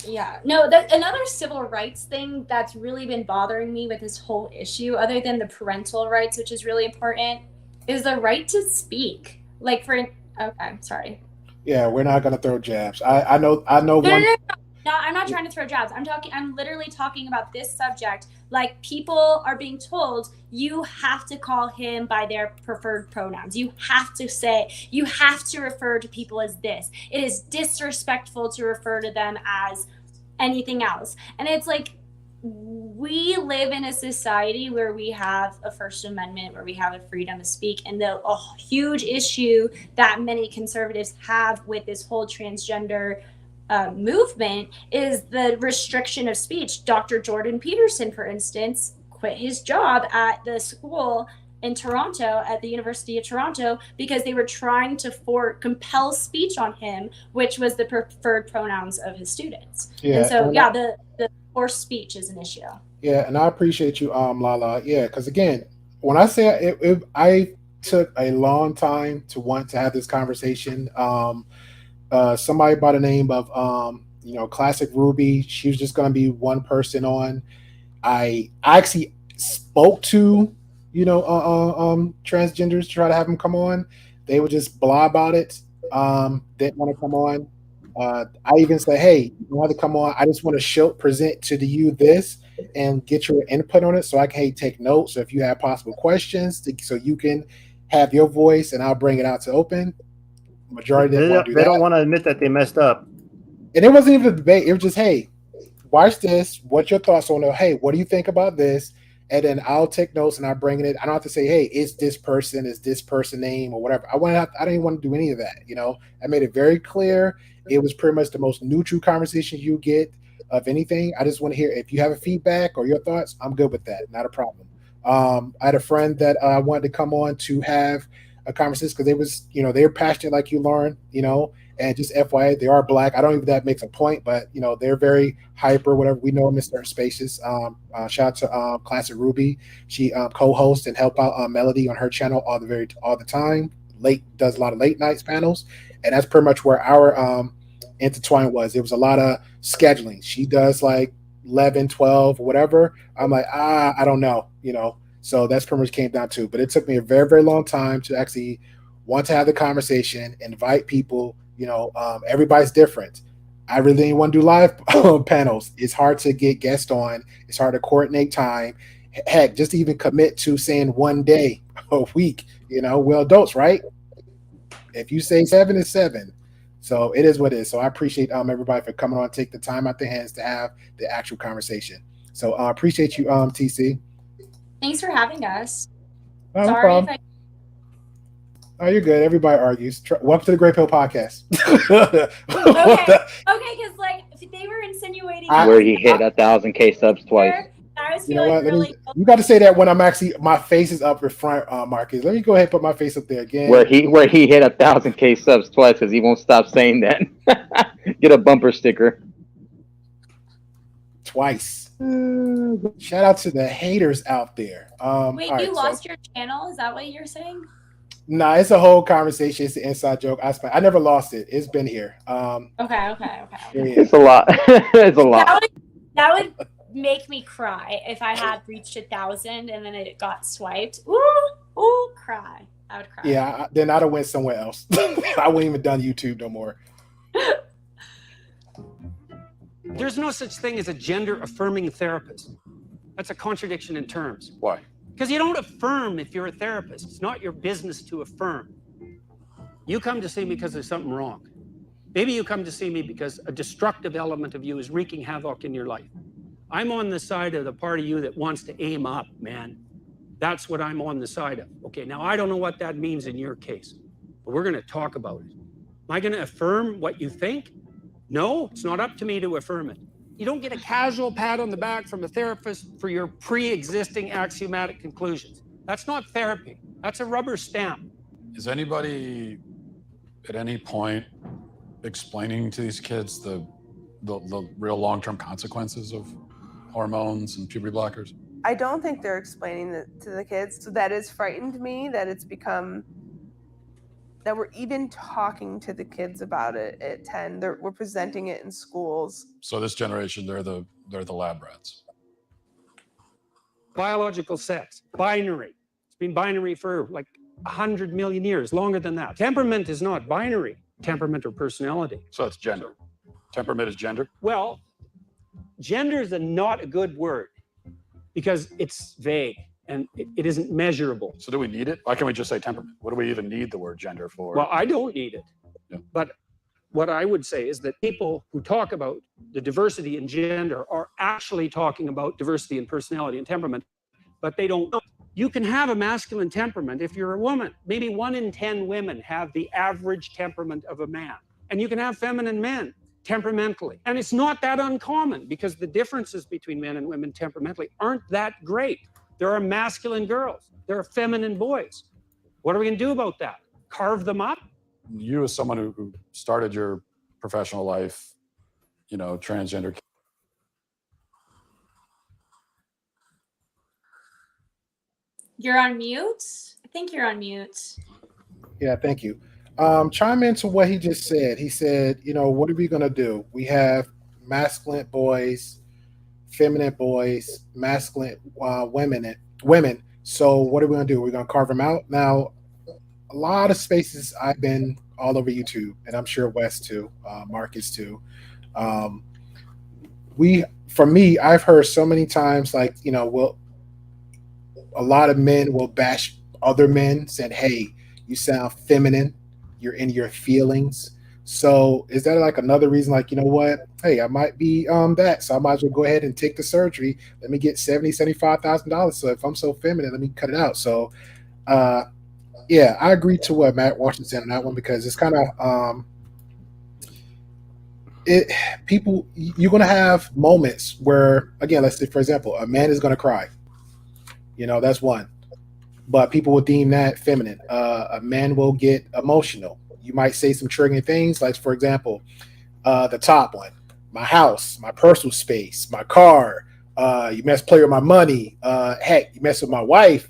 Yeah. No, another civil rights thing that's really been bothering me with this whole issue, other than the parental rights, which is really important, is the right to speak. Like okay, sorry. Yeah, we're not gonna throw jabs. I know one. No, I'm not trying to throw jabs. I'm literally talking about this subject. Like, people are being told you have to call him by their preferred pronouns. You have to refer to people as this. It is disrespectful to refer to them as anything else. And it's like, we live in a society where we have a First Amendment, where we have a freedom to speak, and a huge issue that many conservatives have with this whole transgender movement is the restriction of speech. Dr. Jordan Peterson, for instance, quit his job at the school in Toronto, at the University of Toronto, because they were trying to compel speech on him, which was the preferred pronouns of his students. Yeah, And so, and yeah, the forced speech is an issue. Yeah, and I appreciate you, Lala. Yeah, because again, when I say I took a long time to want to have this conversation. Somebody by the name of Classic Ruby, she was just going to be one person on. I actually spoke to transgenders to try to have them come on. They would just blah about it. Didn't want to come on. I even said, hey, you want to come on? I just want to present to you this and get your input on it so I can take notes. So if you have possible questions, so you can have your voice and I'll bring it out to open. Majority didn't want to do They that. don't want to admit that they messed up. And it wasn't even a debate. It was just, hey, watch this. What's your thoughts on it? Hey, what do you think about this? And then I'll take notes and I'll bring it. I don't have to say, hey, is this person name or whatever. I didn't even want to do any of that. I made it very clear. It was pretty much the most neutral conversation you get of anything. I just want to hear if you have a feedback or your thoughts. I'm good with that. Not a problem. I had a friend that wanted to come on to have a conversation because they're passionate like you, Lauren, and just FYI, they are Black. I don't even that makes a point, but they're very hyper, whatever. We know them in certain spaces. Shout out to Classic Ruby. She co-hosts and help out Melody on her channel all the time. Does a lot of late nights panels, and that's pretty much where our intertwine was. It was a lot of scheduling. She does like 11, 12, whatever. I'm like, I don't know, So that's pretty much came down to. But it took me a very, very long time to actually want to have the conversation, invite people. Everybody's different. I really didn't want to do live panels. It's hard to get guests on. It's hard to coordinate time. Heck, just even commit to saying one day a week. We're adults, right? If you say 7, it's 7. So it is what it is. So I appreciate everybody for coming on, take the time out their hands to have the actual conversation. So I appreciate you, TC. Thanks for having us. No Sorry problem. Oh, you're good. Everybody argues. Welcome to the Grey Pill Podcast. Okay, because they were insinuating where he hit 1,000K subs twice. I was You know feeling what? really. You got to say that when I'm actually my face is up in front, Marcus. Let me go ahead and put my face up there again. Where he hit 1,000K subs twice because he won't stop saying that. Get a bumper sticker. Twice. Shout out to the haters out there. Wait, you lost your channel? Is that what you're saying? Nah, it's a whole conversation. It's an inside joke. I never lost it. It's been here. Okay. It's a lot. It's a lot. That would make me cry if I had reached 1,000 and then it got swiped. Ooh, cry. I would cry. Yeah, then I'd have went somewhere else. I wouldn't even done YouTube no more. There's no such thing as a gender-affirming therapist. That's a contradiction in terms. Why? Because you don't affirm if you're a therapist. It's not your business to affirm. You come to see me because there's something wrong. Maybe you come to see me because a destructive element of you is wreaking havoc in your life. I'm on the side of the part of you that wants to aim up, man. That's what I'm on the side of. Okay, now I don't know what that means in your case, but we're going to talk about it. Am I going to affirm what you think? No, it's not up to me to affirm it. You don't get a casual pat on the back from a therapist for your pre-existing axiomatic conclusions. That's not therapy. That's a rubber stamp. Is anybody at any point explaining to these kids the real long-term consequences of hormones and puberty blockers? I don't think they're explaining it to the kids. So that has frightened me that it's become that we're even talking to the kids about it at 10. We're presenting it in schools. So this generation, they're the lab rats. Biological sex, binary. It's been binary for like 100 million years, longer than that. Temperament is not binary. Temperament or personality. So it's gender. Temperament is gender? Well, gender is not a good word because it's vague and it isn't measurable. So do we need it? Why can't we just say temperament? What do we even need the word gender for? Well, I don't need it. Yeah. But what I would say is that people who talk about the diversity in gender are actually talking about diversity in personality and temperament, but they don't know. You can have a masculine temperament if you're a woman. Maybe 1 in 10 women have the average temperament of a man. And you can have feminine men temperamentally. And it's not that uncommon because the differences between men and women temperamentally aren't that great. There are masculine girls. There are feminine boys. What are we going to do about that? Carve them up? You, as someone who started your professional life, transgender. You're on mute? I think you're on mute. Yeah, thank you. Chime into what he just said. He said, what are we going to do? We have masculine boys, feminine boys, masculine women. So what are we going to do? We're going to carve them out. Now, a lot of spaces I've been all over YouTube, and I'm sure Wes too, Marcus too. For me, I've heard so many times, like, a lot of men will bash other men, saying, "Hey, you sound feminine. You're in your feelings." So is that like another reason, like, what? Hey, I might be that, so I might as well go ahead and take the surgery. Let me get $75,000. So if I'm so feminine, let me cut it out. So yeah, I agree to what Matt Washington said on that one, because it's kind of you're gonna have moments where, again, let's say, for example, a man is gonna cry. That's one. But people will deem that feminine. A man will get emotional. You might say some triggering things, like, for example, the top one: my house, my personal space, my car. You play with my money. Heck, you mess with my wife.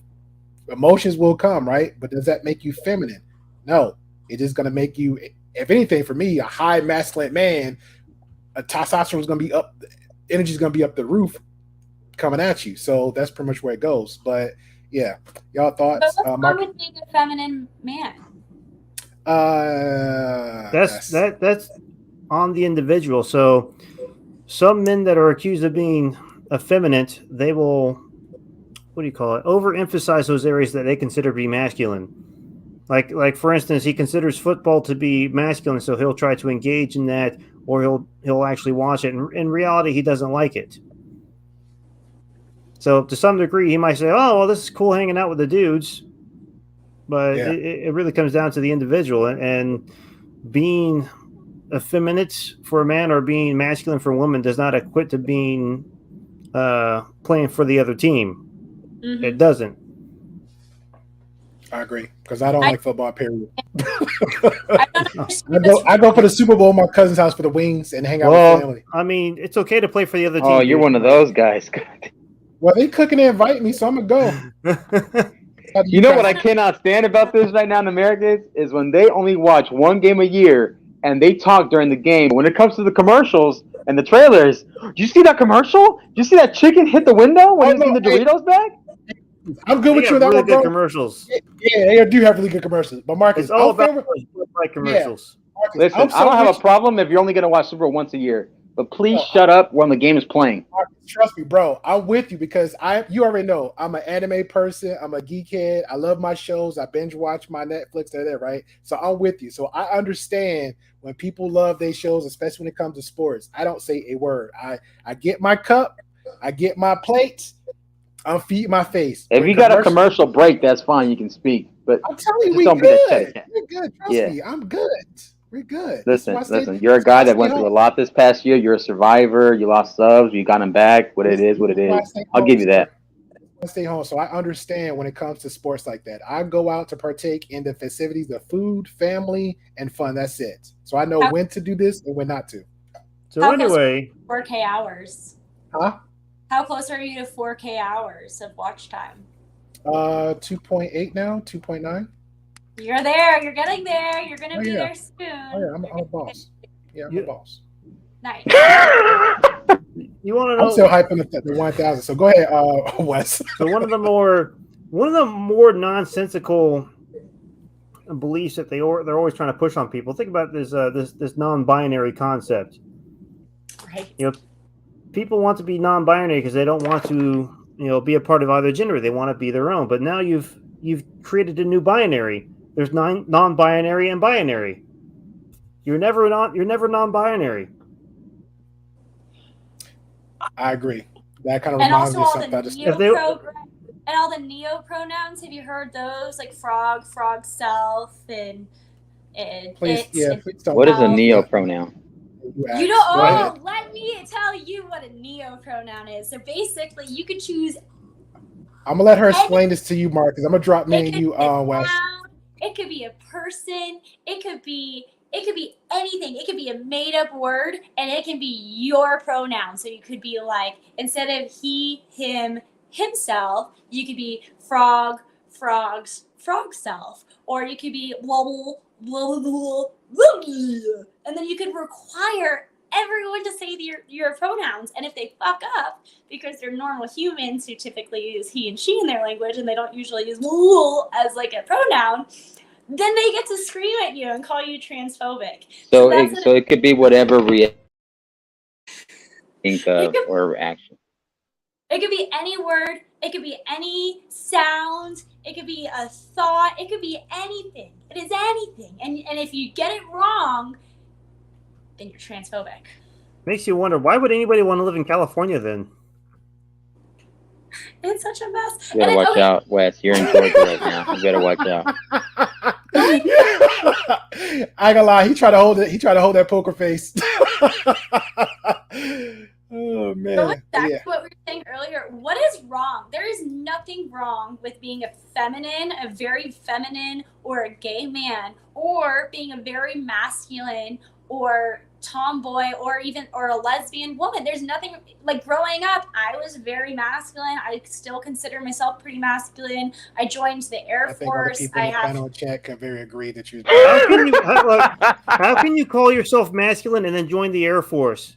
Emotions will come, right? But does that make you feminine? No. It is going to make you, if anything, for me, a high masculine man, a testosterone is going to be up, energy is going to be up the roof coming at you. So that's pretty much where it goes. But yeah, y'all thoughts? But what's wrong with being a feminine man? That's on the individual. So some men that are accused of being effeminate, they will, overemphasize those areas that they consider to be masculine. Like for instance, he considers football to be masculine, so he'll try to engage in that, or he'll actually watch it. And in reality, he doesn't like it. So to some degree, he might say, "Oh, well, this is cool hanging out with the dudes," but Yeah. it really comes down to the individual. And being effeminate for a man or being masculine for a woman does not equate to being playing for the other team. Mm-hmm. It doesn't. I agree, because I don't like football. Period. I go for the Super Bowl at my cousin's house for the wings and hang out with family. I mean, it's okay to play for the other team. Oh, you're one of those guys. Well, they cooking and invite me, so I'm gonna go. You know what I cannot stand about this right now in America is when they only watch one game a year and they talk during the game. When it comes to the commercials and the trailers, do you see that commercial? Do you see that chicken hit the window when he's getting the Doritos back? I'm good with you. That really one, good bro. commercials. Yeah, they do have really good commercials. But Marcus, It's all about commercials. Yeah, Marcus, Listen, I don't have a problem if you're only going to watch Super Bowl once a year, but please shut up when the game is playing. Marcus, trust me, bro. I'm with you because you already know I'm an anime person. I'm a geekhead. I love my shows. I binge watch my Netflix. Right? So I'm with you. So I understand when people love their shows, especially when it comes to sports. I don't say a word. I get my cup. I get my plates. I'll feed my face. If you got a commercial break, that's fine. You can speak. But I'm telling you, just don't be that chatty. we're good. Trust me, I'm good. We're good. Listen. You're a guy that went through a lot this past year. You're a survivor. You lost subs. You got them back. What it is. I'll give you that. I stay home, so I understand when it comes to sports like that. I go out to partake in the festivities, the food, family, and fun. That's it. So I know when to do this and when not to. So anyway, 4K hours. Huh? How close are you to 4K hours of watch time? 2.8 now, 2.9. You're there. You're getting there. You're gonna be there soon. Oh yeah, I'm a boss. Yeah, I'm a boss. Nice. You want to know? I'm still hyping up the 1,000. So go ahead, Wes. So one of the more nonsensical beliefs that they're always trying to push on people. Think about this non-binary concept. Right. People want to be non-binary because they don't want to, be a part of either gender. They want to be their own. But now you've created a new binary. There's non-binary and binary. You're never non-binary. I agree. That kind of And reminds also me of all the something I just. and all the neo pronouns. Have you heard those? Like frog, frog self, and Please, it. yeah, And please don't. What is a self. neo pronoun? You don't. Go ahead. Oh, let me tell you what a neo pronoun is. So basically, you could choose. I'm gonna let her explain this to you, Mark, because I'm gonna drop me and you, Wes. It could be a person. It could be anything. It could be a made up word, and it can be your pronoun. So you could be like, instead of he, him, himself, you could be frog, frogs, frog self, or you could be wobble, wobble, wobble, and then you could require everyone to say your pronouns. And if they fuck up because they're normal humans who typically use he and she in their language, and they don't usually use as like a pronoun, then they get to scream at you and call you transphobic. So it could be whatever think of or reaction. It could be any word. It could be any sound. It could be a thought. It could be anything. It is anything. And if you get it wrong, then you're transphobic. Makes you wonder, why would anybody want to live in California then? It's such a mess. You better watch out, Wes. You're in Georgia right now. You better watch out. I ain't gonna lie, he tried to hold it. He tried to hold that poker face. Oh man. So exactly what we were saying earlier. What is wrong? There is nothing wrong with being a very feminine, or a gay man, or being a very masculine or tomboy or a lesbian woman. There's nothing, like, growing up, I was very masculine. I still consider myself pretty masculine. I joined the Air I think all the Force. people in the panel and chat can very agree that you. How can you call yourself masculine and then join the Air Force?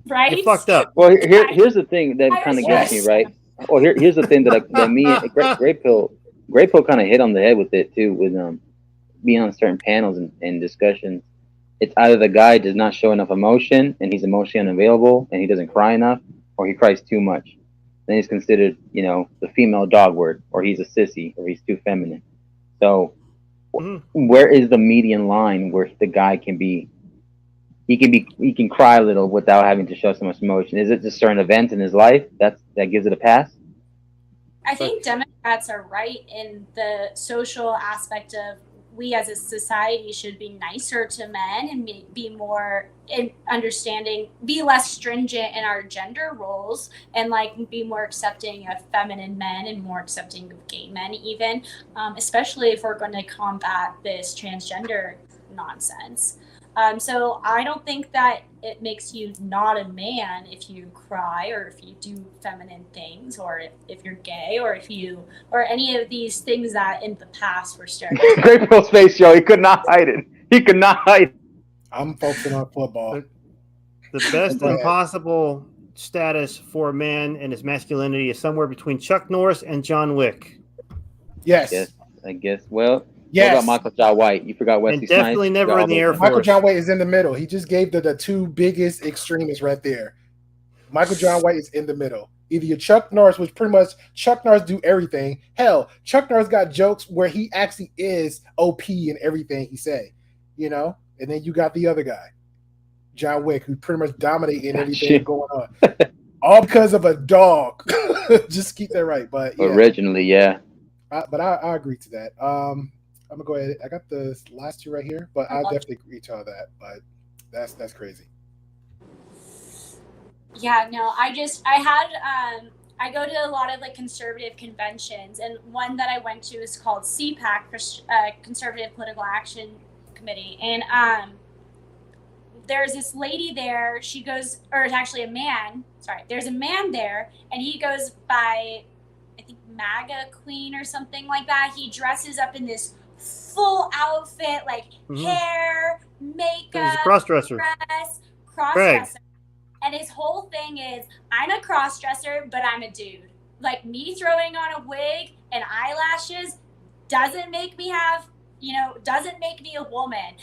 Right? You fucked up. Well, here's the thing that kind of gets me, right? Well, here's the thing that me and GreyPill kind of hit on the head with it too, with being on certain panels and discussions. It's either the guy does not show enough emotion and he's emotionally unavailable and he doesn't cry enough, or he cries too much. Then he's considered, the female dog word, or he's a sissy, or he's too feminine. So where is the median line where the guy can be? He can cry a little without having to show so much emotion. Is it just certain events in his life that gives it a pass? I think Democrats are right in the social aspect of, we as a society should be nicer to men and be more understanding, be less stringent in our gender roles, and be more accepting of feminine men and more accepting of gay men, even, especially if we're going to combat this transgender nonsense. So I don't think that it makes you not a man if you cry, or if you do feminine things, or if you're gay, or or any of these things that in the past were stereotyped. GreyPill's face, yo, he could not hide it. He could not hide it. I'm focusing on football. The best impossible status for a man and his masculinity is somewhere between Chuck Norris and John Wick. Yes. I guess. Well, yes. What about Michael John White? You forgot Wesley And definitely Snipes. never in the Air Force. Michael John White is in the middle. He just gave the two biggest extremists right there. Michael John White is in the middle. Either you're Chuck Norris, which pretty much Chuck Norris do everything. Hell, Chuck Norris got jokes where he actually is OP in everything he say, And then you got the other guy, John Wick, who pretty much dominate in everything going on. All because of a dog. Just keep that right. But yeah. Originally, yeah. But I agree to that. I'm gonna go ahead. I got the last two right here, but I definitely agree to all that. But that's crazy. Yeah, no, I go to a lot of conservative conventions, and one that I went to is called CPAC, Conservative Political Action Committee, and there's this lady there. She goes, or it's actually a man. Sorry, there's a man there, and he goes by, I think, MAGA Queen or something like that. He dresses up in this full outfit, hair, makeup, He's a cross-dresser. Cross-dresser. And his whole thing is, I'm a cross-dresser, but I'm a dude. Me throwing on a wig and eyelashes doesn't make me doesn't make me a woman.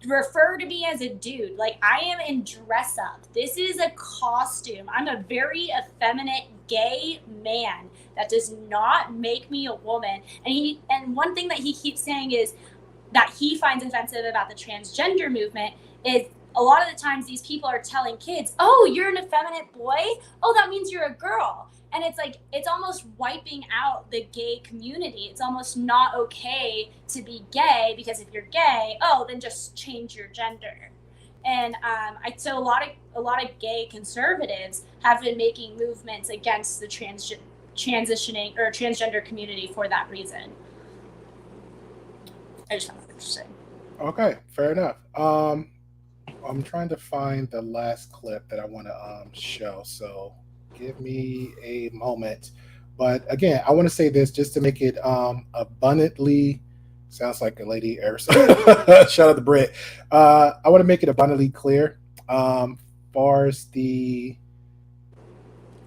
Refer to me as a dude. I am in dress up. This is a costume. I'm a very effeminate gay man. That does not make me a woman. And one thing that he keeps saying is that he finds offensive about the transgender movement is a lot of the times these people are telling kids, oh, you're an effeminate boy? Oh, that means you're a girl. And it's like, it's almost wiping out the gay community. It's almost not okay to be gay, because if you're gay, oh, then just change your gender. And so a lot of gay conservatives have been making movements against the transitioning or transgender community for that reason. I just found that interesting. Okay, fair enough. I'm trying to find the last clip that I want to show, so give me a moment. But again, I want to say this just to make it abundantly, sounds like a lady shout out to Britt. I want to make it abundantly clear, far as the,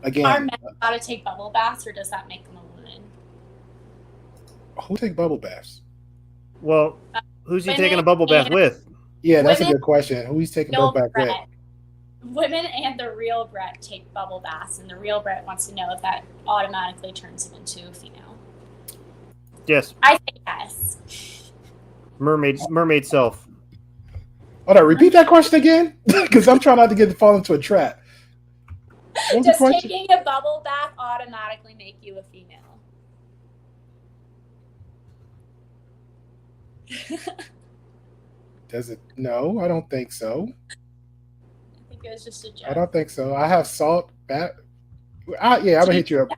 Are again, men allowed to take bubble baths, or does that make them a woman? who take bubble baths? Well, who's he Women taking a bubble bath and- with? Yeah, that's a Women- good question. Who he's taking bubble bath with? Brett. Women and the real Brett take bubble baths, and the real Brett wants to know if that automatically turns him into a female. Yes. I say yes. Mermaid self. Hold on, repeat that question again, because I'm trying not to fall into a trap. What was the Does question? taking a bubble bath automatically make you a female? Does it? No, I don't think so. I think it was just a joke. I don't think so. I have salt. Yeah, I'm gonna hit you up.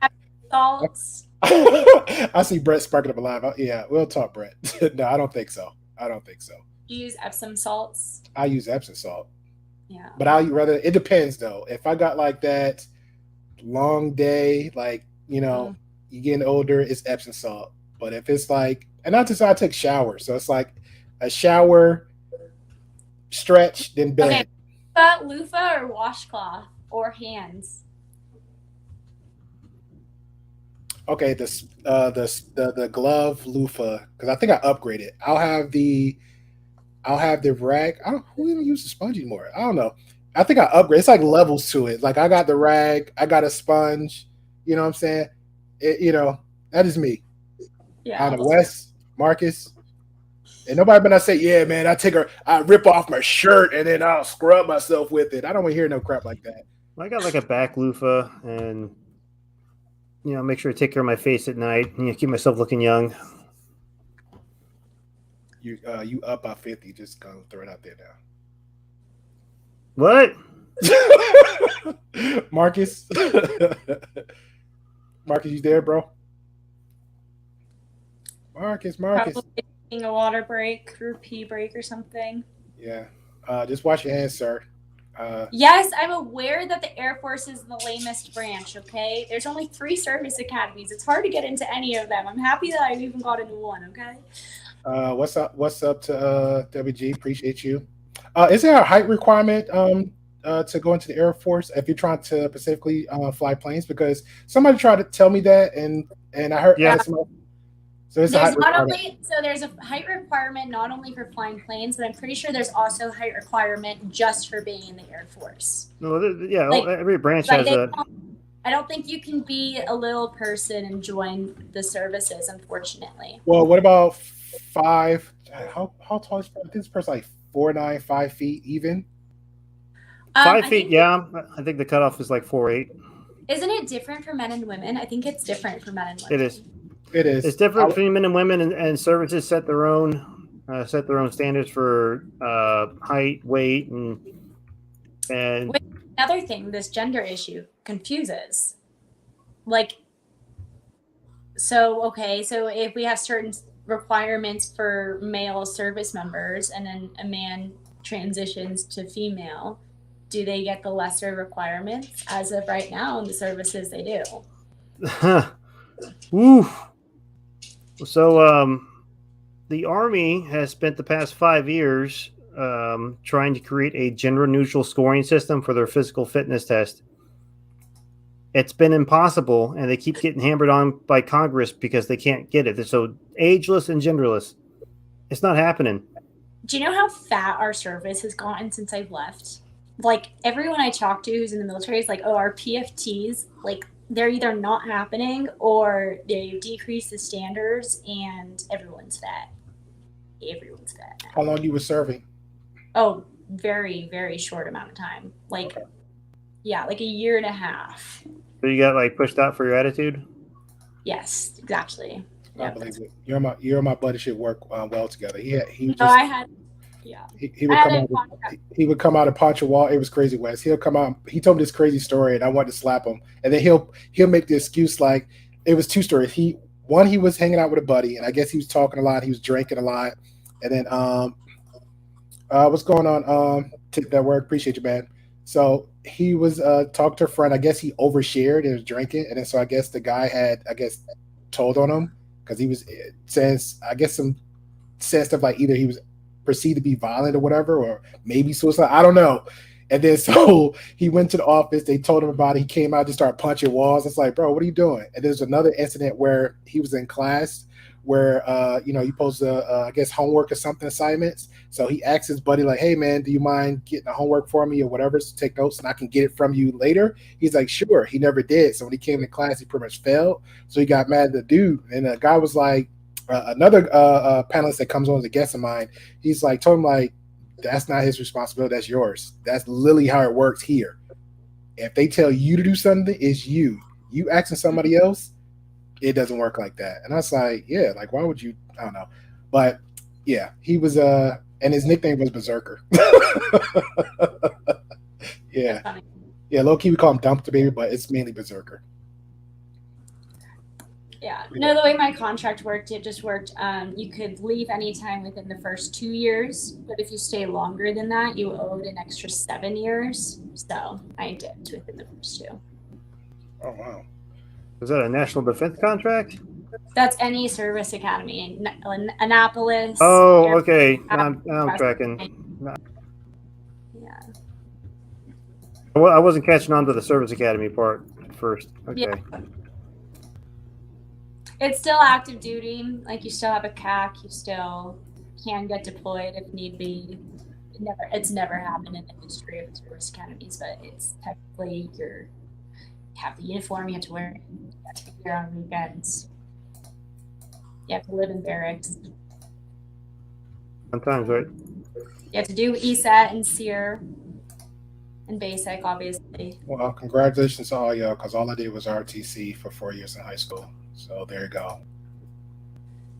Salts. I see Brett sparking up a live. Yeah, we'll talk, Brett. No, I don't think so. I don't think so. Do you use Epsom salts? I use Epsom salt. Yeah. But it depends though. If I got like that long day, like, you getting older, it's Epsom salt. But if it's like, and not just I take showers, so it's like a shower, stretch, then bed. Okay. Loofah or washcloth or hands? Okay, the glove loofah, because I think I upgraded. I'll have the rag. Who even uses sponge anymore? I don't know. I think I upgrade. It's like levels to it. Like I got the rag, I got a sponge. You know what I'm saying? That is me. Yeah. Out of West, Marcus. And nobody better say, yeah, man, I rip off my shirt and then I'll scrub myself with it. I don't want to hear no crap like that. I got like a back loofah and, make sure to take care of my face at night. Keep myself looking young. You up by 50, just gonna throw it out there now. What? Marcus? Marcus, you there, bro? Marcus. Probably taking a water break or pee break or something. Yeah. Just wash your hands, sir. Yes, I'm aware that the Air Force is the lamest branch, okay? There's only 3 service academies. It's hard to get into any of them. I'm happy that I even got into one, okay? What's up to WG? Appreciate you. Is there a height requirement to go into the Air Force if you're trying to specifically fly planes? Because somebody tried to tell me that, and I heard so it's a height requirement. There's a height requirement not only for flying planes, but I'm pretty sure there's also a height requirement just for being in the Air Force. No, every branch has a. I don't think you can be a little person and join the services, unfortunately. Well, what about 5? How tall is this person? Like 4'9", 5 feet even? 5 feet, yeah. I think the cutoff is like 4'8". Isn't it different for men and women? I think it's different for men and women. It is. It is. It's different between men and women, and services set their own standards for height, weight, and. Another thing, this gender issue confuses. So if we have certain requirements for male service members, and then a man transitions to female, do they get the lesser requirements? As of right now in the services, they do. Woo. So the Army has spent the past 5 years trying to create a gender-neutral scoring system for their physical fitness test. It's been impossible, and they keep getting hammered on by Congress because they can't get it. They're so ageless and genderless. It's not happening. Do you know how fat our service has gotten since I've left? Everyone I talk to who's in the military is like, oh, our PFTs, they're either not happening or they've decreased the standards and everyone's fat. everyone's bad now. How long you were serving? Oh, very, very short amount of time. Like, yeah, like a year and a half. So you got like pushed out for your attitude? Yes, exactly. I believe it. You're my buddy should work well together. He No, just I had, yeah. he would come out. He would come out and punch a wall. It was crazy, Wes. He'll come out. He told me this crazy story, and I wanted to slap him. And then he'll make the excuse like it was two stories. He was hanging out with a buddy, and I guess he was talking a lot. He was drinking a lot, and then what's going on? Tip that word. Appreciate you, man. So he was talking to a friend. I guess he overshared and was drinking, and then so I guess the guy had told on him because he was saying some said stuff like either he was perceived to be violent or whatever, or maybe suicide. I don't know. And then so he went to the office. They told him about it. He came out to start punching walls. It's like, bro, what are you doing? And there's another incident where he was in class where you post I guess homework or something assignments. So he asked his buddy like, hey man, do you mind getting the homework for me or whatever to take notes and I can get it from you later? He's like, sure. He never did. So when he came to class, he pretty much failed. So he got mad at the dude, and the guy was like, another panelist that comes on as a guest of mine, he's like, told him like, that's not his responsibility, that's yours. That's literally how it works here. If they tell you to do something, it's you asking somebody else, it doesn't work like that. And I was like, yeah, like why would you? I don't know. But yeah, he was and his nickname was Berserker. Yeah, low key we call him Dumpster Baby, but it's mainly Berserker. Yeah. No, the way my contract worked, it just worked. You could leave anytime within the first 2 years, but if you stay longer than that, you owed an extra 7 years. So I dipped within the first 2. Oh wow. Was that a national defense contract? That's any service academy in Annapolis. Oh, okay. Now I'm tracking. Yeah. Well, I wasn't catching on to the service academy part at first. Okay. Yeah. It's still active duty. Like you still have a CAC. You still can get deployed if need be. It's never happened in the history of service academies, but it's technically you have the uniform. You have to wear it. You have to be here on weekends. You have to live in barracks. Sometimes, right? You have to do ESET and SEER and basic, obviously. Well, congratulations to all y'all, because all I did was RTC for 4 years in high school. So there you go.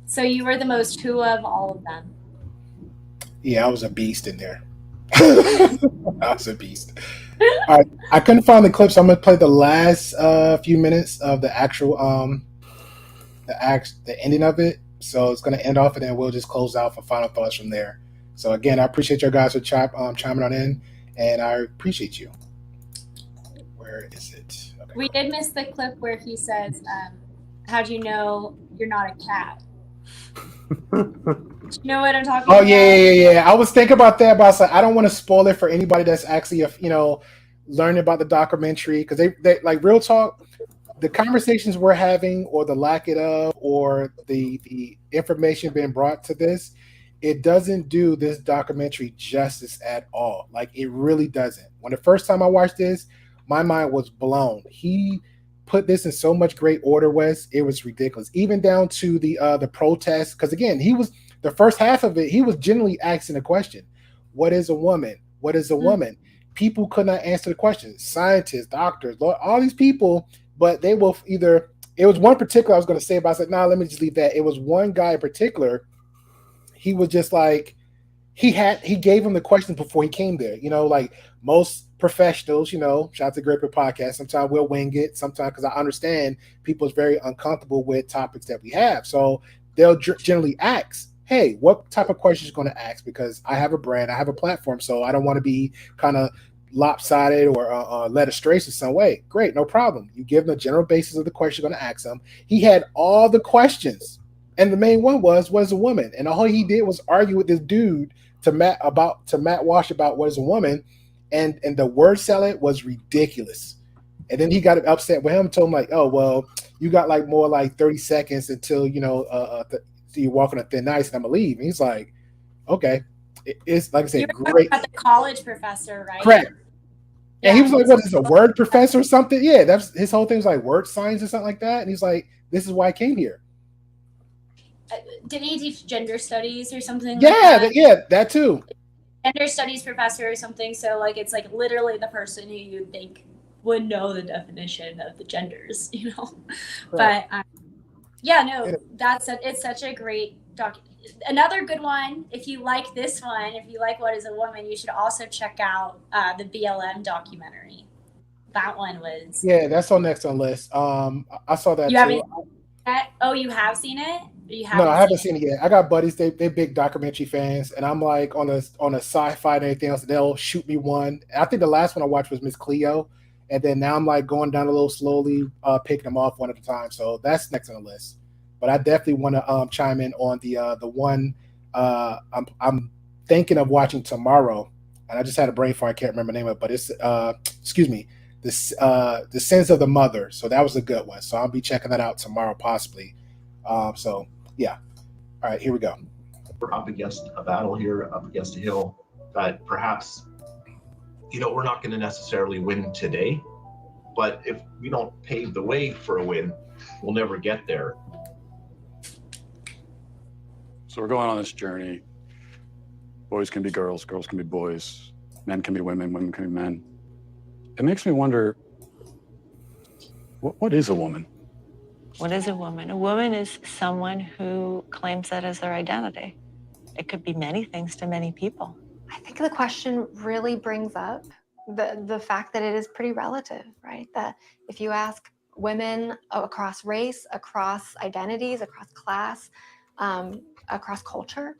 So you were the most who of all of them? Yeah, I was a beast in there. I was a beast. All right, I couldn't find the clip, so I'm gonna play the last few minutes of the actual the ending of it. So it's gonna end off, and then we'll just close out for final thoughts from there. So again, I appreciate your guys for chiming on in, and I appreciate you. Where is it? Okay. We did miss the clip where he says, "How do you know you're not a cat?" You know what I'm talking about? Yeah. I was thinking about that, but I was like, I don't want to spoil it for anybody that's actually, learning about the documentary, because they like real talk. The conversations we're having, or the lack of, or the information being brought to this, it doesn't do this documentary justice at all. Like it really doesn't. When the first time I watched this, my mind was blown. He put this in so much great order, Wes. It was ridiculous. Even down to the protest, because again, he was the first half of it. He was genuinely asking a question: "What is a woman? What is a woman?" People could not answer the question. Scientists, doctors, all these people, but they will either. It was one particular I was going to say, but I said, "Nah, let me just leave that." It was one guy in particular. He was just like he gave him the questions before he came there. Like most professionals, shout out to TheGreyPillPodcast. Sometimes we'll wing it. Sometimes, because I understand people is very uncomfortable with topics that we have. So they'll generally ask, hey, what type of questions you're going to ask? Because I have a brand, I have a platform, so I don't want to be kind of lopsided or led astray in some way. Great, no problem. You give them the general basis of the question you're going to ask them. He had all the questions, and the main one was, what is a woman? And all he did was argue with this dude to Matt Walsh about what is a woman. And the word salad was ridiculous. And then he got upset with him, told him like, oh, well, you got like more like 30 seconds until, you walk on a thin ice and I'm going to leave. And he's like, okay. It's like I said, great. About the college professor, right? Correct. Yeah. And he was like, what is this, a word professor or something? Yeah, that's his whole thing was like word science or something like that. And he's like, this is why I came here. didn't he teach gender studies or something like Yeah, that? yeah, that too. Gender studies professor or something. So like it's like literally the person who you think would know the definition of the genders, you know. Right. But yeah, no, it's such a great doc. Another good one, if you like this one, if you like What is a Woman, you should also check out the BLM documentary. That one was. Yeah, that's on next on the list. I saw that You too. haven't. Oh, you have seen it. You No, I haven't haven't seen seen it yet. I got buddies, they big documentary fans, and I'm like on a sci-fi and everything else, they'll shoot me one. I think the last one I watched was Miss Cleo, and then now I'm like going down a little slowly, picking them off one at a time. So that's next on the list. But I definitely want to chime in on the one I'm thinking of watching tomorrow, and I just had a brain fart. I can't remember the name of it, but it's excuse me, this the Sins of the Mother. So that was a good one. So I'll be checking that out tomorrow possibly. So yeah. All right, here we go. We're up against a battle here, up against a hill that perhaps, we're not going to necessarily win today, but if we don't pave the way for a win, we'll never get there. So we're going on this journey. Boys can be girls, girls can be boys, men can be women, women can be men. It makes me wonder, what is a woman? What is a woman? A woman is someone who claims that as their identity. It could be many things to many people. I think the question really brings up the fact that it is pretty relative, right? That if you ask women across race, across identities, across class, across culture,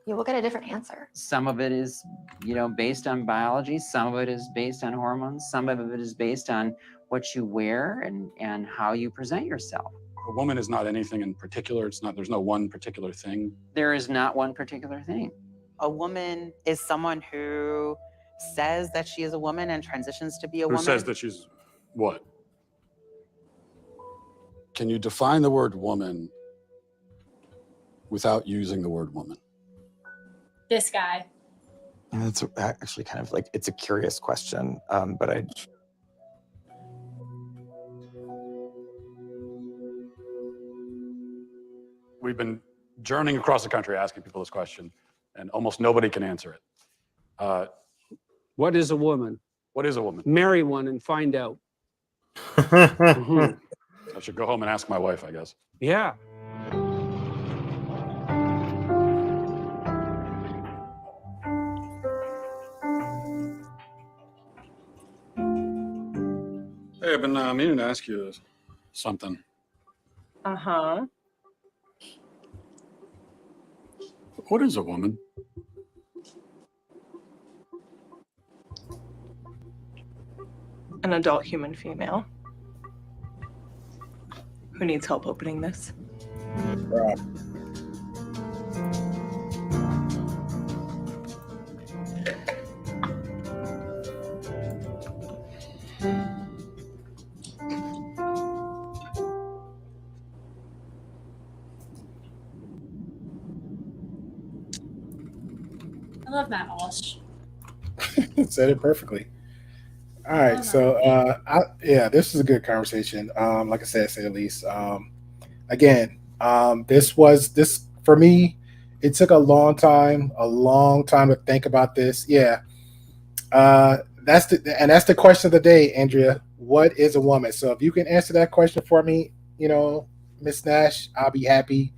you will get a different answer. Some of it is, based on biology. Some of it is based on hormones. Some of it is based on what you wear and how you present yourself. A woman is not anything in particular. There's no one particular thing. There is not one particular thing. A woman is someone who says that she is a woman and transitions to be a woman. Who says that she's what? Can you define the word woman without using the word woman? this guy. And it's actually kind of like, it's a curious question, but We've been journeying across the country asking people this question, and almost nobody can answer it. What is a woman? What is a woman? Marry one and find out. I should go home and ask my wife, I guess. Yeah. Hey, I've been meaning to ask you something. Uh-huh. What is a woman? An adult human female who needs help opening this. Right. I love Matt Walsh. Said it perfectly. All right, so this is a good conversation. Like I said, say the least. Again, this for me. It took a long time to think about this. Yeah, that's the question of the day, Andrea. What is a woman? So if you can answer that question for me, Miss Nash, I'll be happy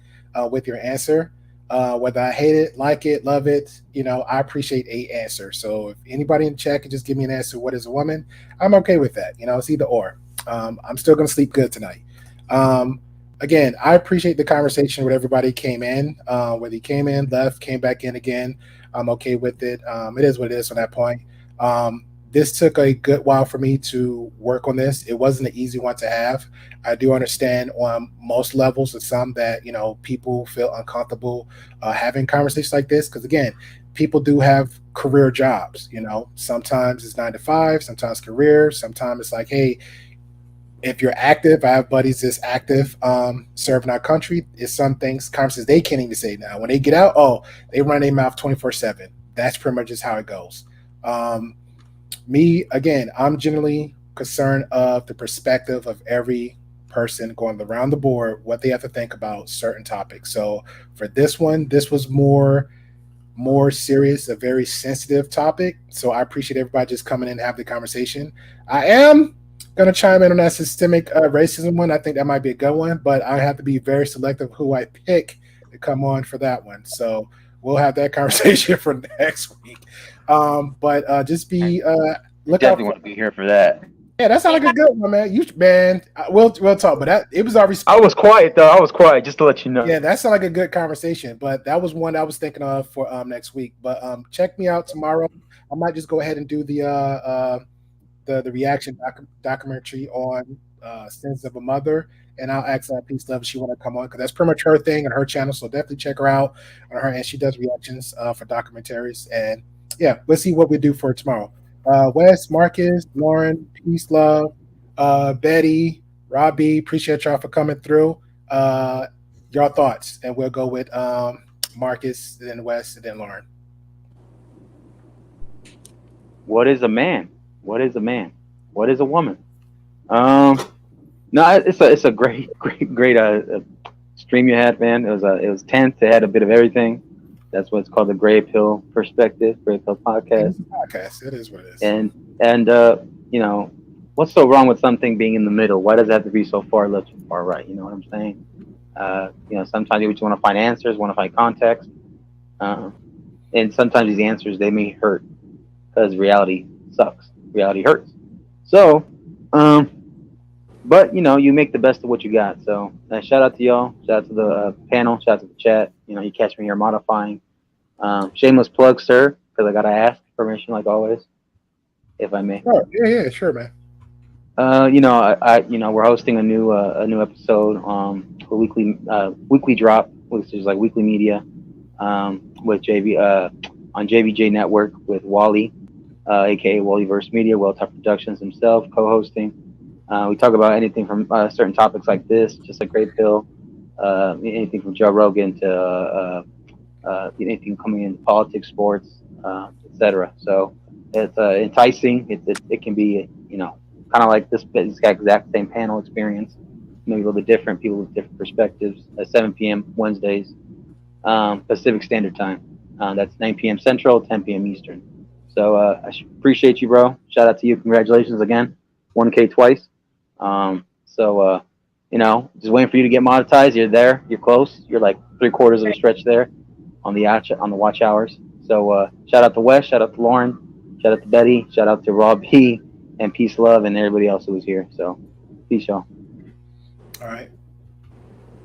with your answer. Whether I hate it, like it, love it, I appreciate a answer. So if anybody in the chat can just give me an answer, what is a woman? I'm okay with that. It's either or. I'm still going to sleep good tonight. Again, I appreciate the conversation with everybody came in, whether he came in, left, came back in again. I'm okay with it. It is what it is from that point. This took a good while for me to work on this. It wasn't an easy one to have. I do understand on most levels of some that, people feel uncomfortable having conversations like this. Because again, people do have career jobs, sometimes it's 9 to 5, sometimes career, sometimes it's like, hey, if you're active, I have buddies that's active serving our country. It's some things, conversations they can't even say now. When they get out, they run their mouth 24/7. That's pretty much just how it goes. Me, again, I'm generally concerned of the perspective of every person going around the board what they have to think about certain topics. So for this one, this was more serious, a very sensitive topic. So I appreciate everybody just coming in and have the conversation. I am gonna chime in on that systemic racism one. I think that might be a good one, but I have to be very selective who I pick to come on for that one. So we'll have that conversation for next week. But just be look out Definitely for. want to be here for that. Yeah, that sounds like a good one, man. We'll talk, but it was already. I was quiet though. I was quiet just to let you know. Yeah, that sounds like a good conversation. But that was one I was thinking of for next week. But check me out tomorrow. I might just go ahead and do the reaction documentary on Sins of a Mother, and I'll ask Peace Love if she want to come on because that's pretty much her thing and her channel. So definitely check her out on her, and she does reactions for documentaries. And yeah, let's see what we do for tomorrow. Wes, Marcus, Lauren, Peace Love, Betty, Robbie, appreciate y'all for coming through. Your thoughts, and we'll go with Marcus, then Wes, and then Lauren. What is a man? What is a man? What is a woman? No, it's a great stream you had, man. It was tense. It had a bit of everything. That's what's called the Gray Pill Perspective, Gray Pill Podcast. Podcast. It is what it is. And you know, what's so wrong with something being in the middle? Why does it have to be so far left or far right? You know what I'm saying? You know, sometimes you just want to find answers, want to find context, and sometimes these answers they may hurt because reality sucks. Reality hurts. So, but you know, you make the best of what you got. So, shout out to y'all. Shout out to the panel. Shout out to the chat. You know, you catch me here modifying. Shameless plug, sir, because I gotta ask permission, like always, if I may. Oh, yeah, sure, man. You know, you know, we're hosting a new episode, a weekly drop, which is like weekly media, with on JVJ Network with Wally, aka Wallyverse Media, Welltop Productions himself, co-hosting. We talk about anything from certain topics like this, just like Great Pill, anything from Joe Rogan to anything coming into politics, sports, etc. So it's enticing. It can be, you know, kind of like this exact same panel experience, maybe a little bit different, people with different perspectives. At 7 p.m. Wednesdays, Pacific Standard Time. That's 9 p.m. Central, 10 p.m. Eastern. So I appreciate you, bro. Shout out to you. Congratulations again. 1K twice. So you know, just waiting for you to get monetized. You're there. You're close. You're like 3/4 of a stretch there on the watch hours. So shout out to Wes. Shout out to Lauren. Shout out to Betty. Shout out to Rob P. And Peace, Love, and everybody else who was here. So peace, y'all. All right.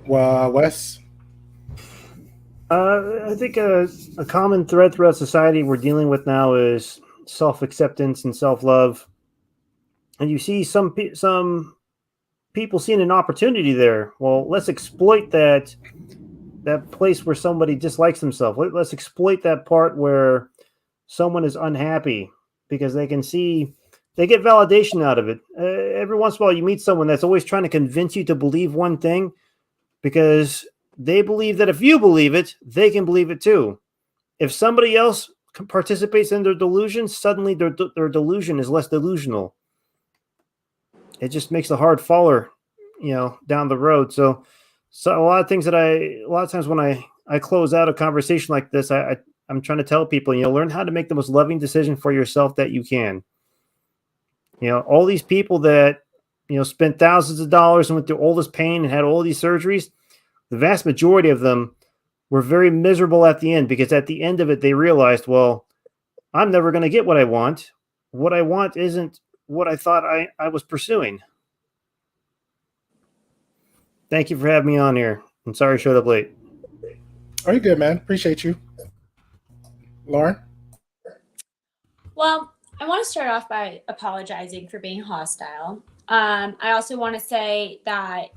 Well, Wes. I think a common thread throughout society we're dealing with now is self-acceptance and self-love, and you see some people seeing an opportunity there. Well, let's exploit that place where somebody dislikes themselves. Let's exploit that part where someone is unhappy because they can see they get validation out of it. Every once in a while, you meet someone that's always trying to convince you to believe one thing because they believe that if you believe it, they can believe it too. If somebody else participates in their delusion, suddenly their delusion is less delusional. It just makes a hard faller, you know, down the road. So a lot of times when I close out a conversation like this, I'm trying to tell people, you know, learn how to make the most loving decision for yourself that you can. You know, all these people that, you know, spent thousands of dollars and went through all this pain and had all these surgeries, the vast majority of them were very miserable at the end because at the end of it, they realized, well, I'm never going to get what I want. What I want isn't what I thought I was pursuing. Thank you for having me on here. I'm sorry I showed up late. Are you good, man? Appreciate you. Lauren? Well, I want to start off by apologizing for being hostile. I also want to say that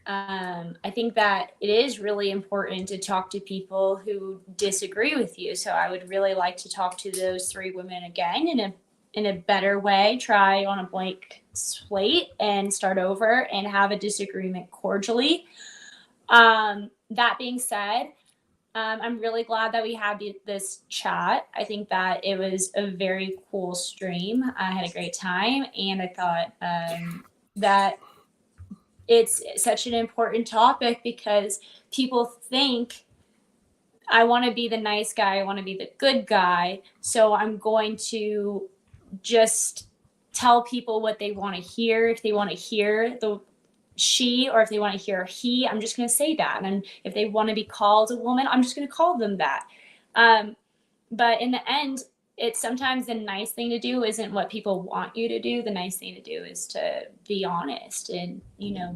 I think that it is really important to talk to people who disagree with you. So I would really like to talk to those three women again in a better way, try on a blank slate and start over and have a disagreement cordially. That being said, I'm really glad that we had this chat. I think that it was a very cool stream. I had a great time, and I thought that it's such an important topic because people think I want to be the nice guy, I want to be the good guy, so I'm going to just tell people what they want to hear. If they want to hear the she, or if they want to hear he, I'm just going to say that. And if they want to be called a woman, I'm just going to call them that. But in the end, it's sometimes the nice thing to do isn't what people want you to do. The nice thing to do is to be honest and,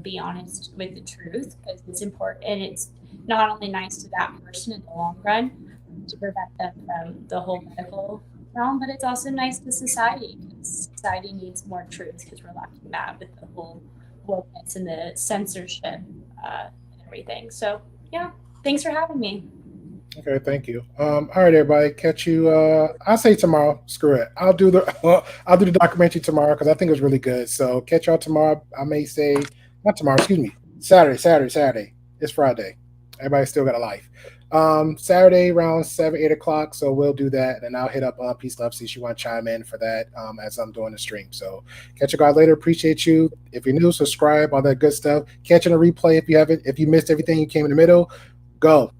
be honest with the truth, because it's important. And it's not only nice to that person in the long run to prevent them from the whole medical realm, but it's also nice to society, because society needs more truth, because we're lacking that with the whole wokeness and the censorship and everything. So yeah, thanks for having me. Okay, thank you. All right, everybody, catch you. I'll say tomorrow. Screw it. I'll do the documentary tomorrow because I think it's really good. So catch y'all tomorrow. I may say not tomorrow. Excuse me. Saturday. It's Friday. Everybody still got a life. Saturday around 7, 8 o'clock. So we'll do that, and I'll hit up Peace Love, see if she want to chime in for that as I'm doing the stream. So catch you guys later. Appreciate you. If you're new, subscribe, all that good stuff. Catch in a replay if you haven't. If you missed everything, you came in the middle. Go.